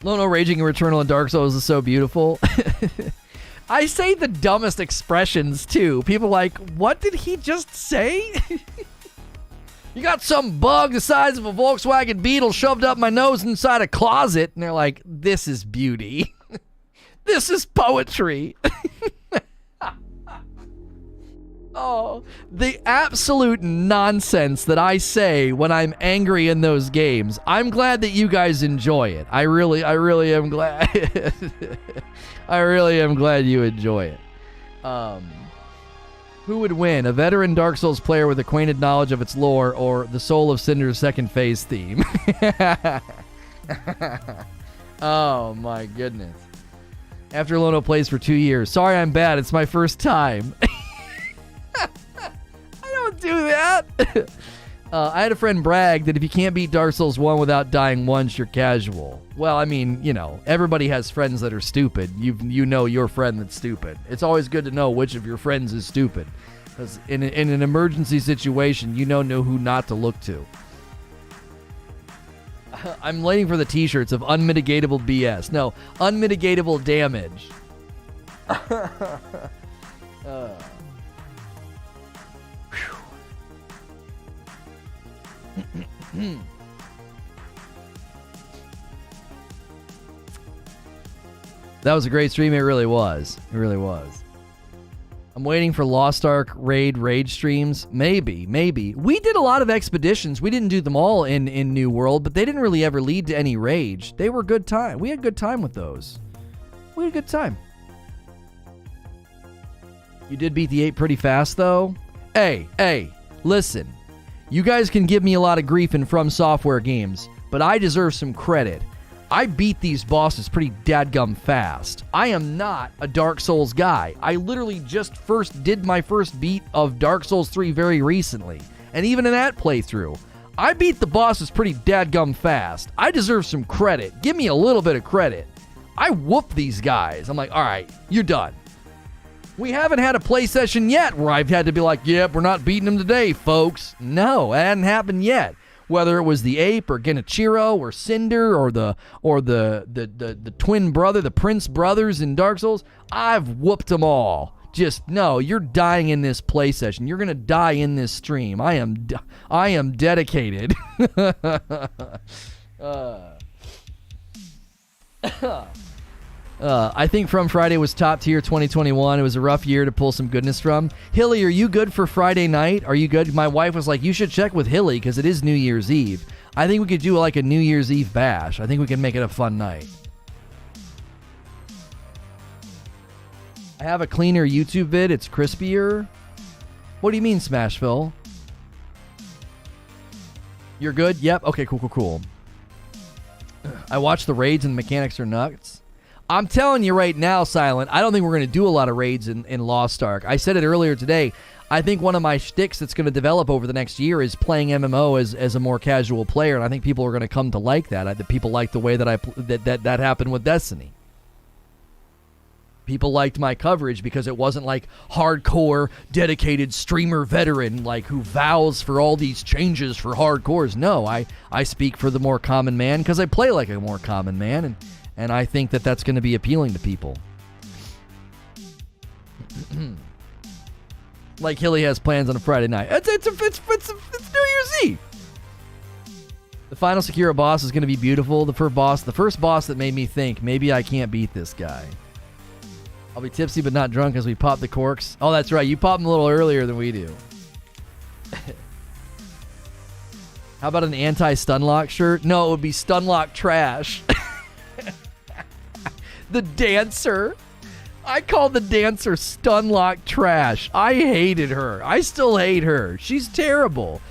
Lono raging in Returnal and Dark Souls is so beautiful. I say the dumbest expressions, too. People are like, what did he just say? You got some bug the size of a Volkswagen Beetle shoved up my nose inside a closet. And they're like, this is beauty. This is poetry. Oh, the absolute nonsense that I say when I'm angry in those games. I'm glad that you guys enjoy it. I really am glad. I really am glad you enjoy it. Who would win? A veteran Dark Souls player with acquainted knowledge of its lore, or the Soul of Cinder's second phase theme? Oh my goodness. After Lono plays for 2 years. Sorry, I'm bad. It's my first time. I don't do that. I had a friend brag that if you can't beat Dark Souls 1 without dying once, you're casual. Well, I mean, you know, everybody has friends that are stupid. You know your friend that's stupid. It's always good to know which of your friends is stupid. Because in an emergency situation, you know who not to look to. I'm waiting for the t-shirts of unmitigatable BS. No, unmitigatable damage. That was a great stream. It really was. It really was. I'm waiting for Lost Ark rage streams. Maybe. We did a lot of expeditions. We didn't do them all in New World, but they didn't really ever lead to any rage. They were good time. We had good time with those. We had a good time. You did beat the 8 pretty fast, though. Hey, listen. You guys can give me a lot of grief in From Software games, but I deserve some credit. I beat these bosses pretty dadgum fast. I am not a Dark Souls guy. I literally just did my first beat of Dark Souls 3 very recently. And even in that playthrough, I beat the bosses pretty dadgum fast. I deserve some credit. Give me a little bit of credit. I whooped these guys. I'm like, all right, you're done. We haven't had a play session yet where I've had to be like, yep, we're not beating them today, folks. No, it hadn't happened yet. Whether it was the Ape or Genichiro or Cinder or the twin brother, the Prince brothers in Dark Souls, I've whooped them all. Just no, you're dying in this play session. You're gonna die in this stream. I am dedicated. I think From Friday was top tier 2021. It was a rough year to pull some goodness from. Hilly, are you good for Friday night? Are you good? My wife was like, you should check with Hilly because it is New Year's Eve. I think we could do like a New Year's Eve bash. I think we can make it a fun night. I have a cleaner YouTube vid. It's crispier. What do you mean, Smashville? You're good? Yep. Okay, cool. I watched the raids and the mechanics are nuts. I'm telling you right now, Silent, I don't think we're going to do a lot of raids in Lost Ark. I said it earlier today. I think one of my shticks that's going to develop over the next year is playing MMO as a more casual player, and I think people are going to come to like that. People like the way that that happened with Destiny. People liked my coverage because it wasn't like hardcore, dedicated streamer veteran like who vows for all these changes for hardcores. No, I speak for the more common man because I play like a more common man, and I think that that's going to be appealing to people. Like Hilly has plans on a Friday night. It's New Year's Eve. The final Sekiro boss is going to be beautiful. The first boss that made me think maybe I can't beat this guy. I'll be tipsy but not drunk as we pop the corks. Oh, that's right. You pop them a little earlier than we do. How about an anti-stunlock shirt? No, it would be stunlock trash. The dancer. I called the dancer stunlock trash. I hated her. I still hate her. She's terrible.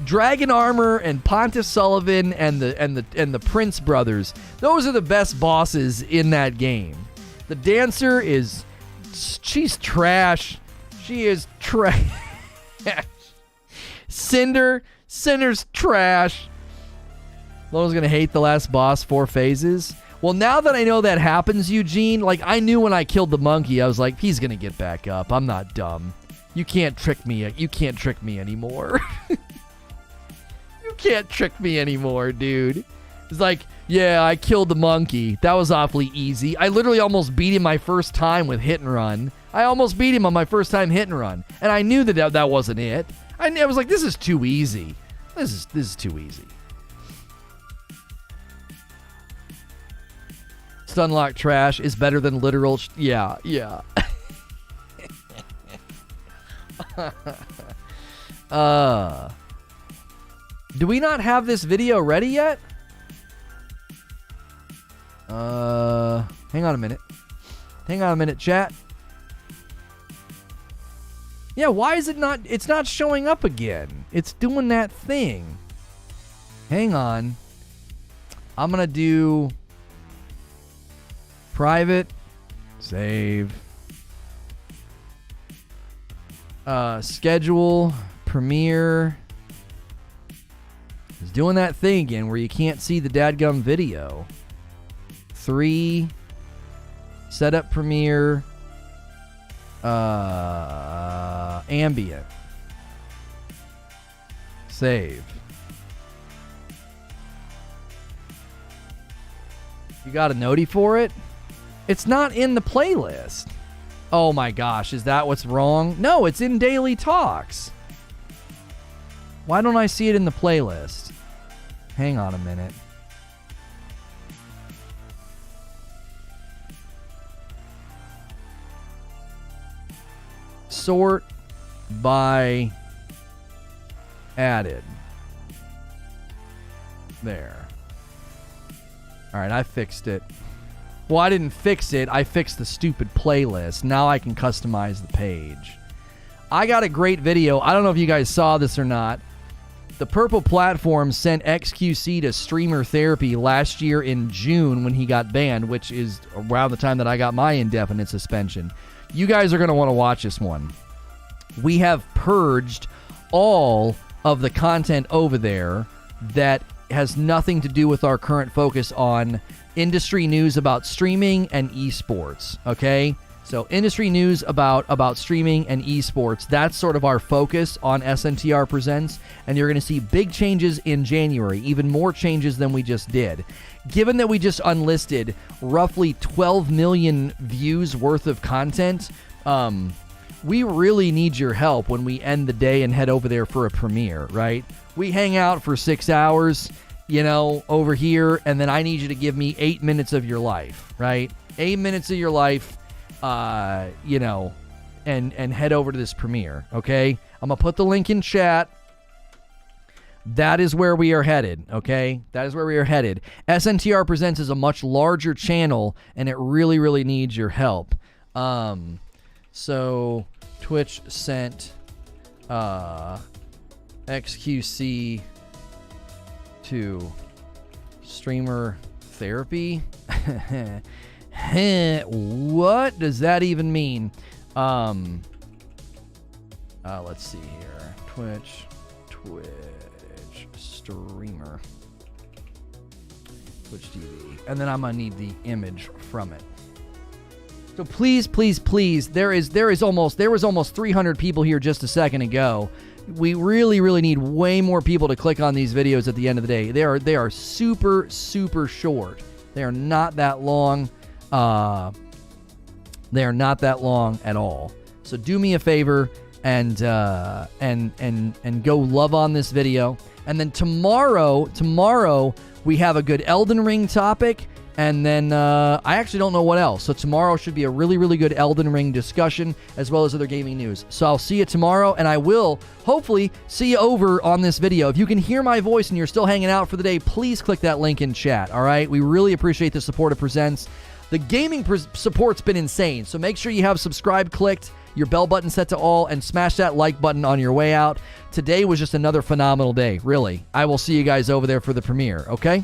Dragon Armor and Pontiff Sullivan and the Prince brothers. Those are the best bosses in that game. The dancer she's trash. She is trash. Cinder's trash. Lono's gonna hate the last boss 4 phases. Well, now that I know that happens, Eugene, like I knew when I killed the monkey, I was like, he's gonna get back up. I'm not dumb. You can't trick me. You can't trick me anymore. You can't trick me anymore, dude. It's like, yeah, I killed the monkey. That was awfully easy. I literally almost beat him my first time with hit and run. I almost beat him on my first time hit and run. And I knew that wasn't it. I was like, this is too easy. This is too easy. Stunlock trash is better than literal... yeah. Do we not have this video ready yet? Hang on a minute, chat. Yeah, why is it not... It's not showing up again. It's doing that thing. Hang on. I'm gonna do... private. Save. Schedule. Premiere. It's doing that thing again where you can't see the dadgum video. 3. Setup premiere. Ambient. Save. You got a noti for it? It's not in the playlist. Oh my gosh, is that what's wrong? No, it's in Daily Talks. Why don't I see it in the playlist? Hang on a minute. Sort by added. There. All right, I fixed it. Well, I didn't fix it. I fixed the stupid playlist. Now I can customize the page. I got a great video. I don't know if you guys saw this or not. The Purple Platform sent XQC to streamer therapy last year in June when he got banned, which is around the time that I got my indefinite suspension. You guys are going to want to watch this one. We have purged all of the content over there that has nothing to do with our current focus on industry news about streaming and esports, okay? So industry news about streaming and esports, that's sort of our focus on SNTR Presents, and you're going to see big changes in January, even more changes than we just did. Given that we just unlisted roughly 12 million views worth of content, we really need your help when we end the day and head over there for a premiere, right? We hang out for 6 hours, over here, and then I need you to give me 8 minutes of your life, right? 8 minutes of your life, and head over to this premiere, okay? I'm going to put the link in chat. That is where we are headed, okay? That is where we are headed. SNTR Presents is a much larger channel, and it really, really needs your help. So, Twitch sent XQC to streamer therapy. What does that even mean? Let's see here. Twitch streamer. Twitch TV. And then I'm gonna need the image from it. So please, please, please, there was almost 300 people here just a second ago. We really, really need way more people to click on these videos at the end of the day. They are super, super short. They are not that long. They are not that long at all. So do me a favor and go love on this video. And then tomorrow we have a good Elden Ring topic. And then I actually don't know what else. So tomorrow should be a really, really good Elden Ring discussion as well as other gaming news. So I'll see you tomorrow, and I will hopefully see you over on this video. If you can hear my voice and you're still hanging out for the day, please click that link in chat, all right? We really appreciate the support it presents. The gaming support's been insane, so make sure you have subscribe clicked, your bell button set to all, and smash that like button on your way out. Today was just another phenomenal day, really. I will see you guys over there for the premiere, okay?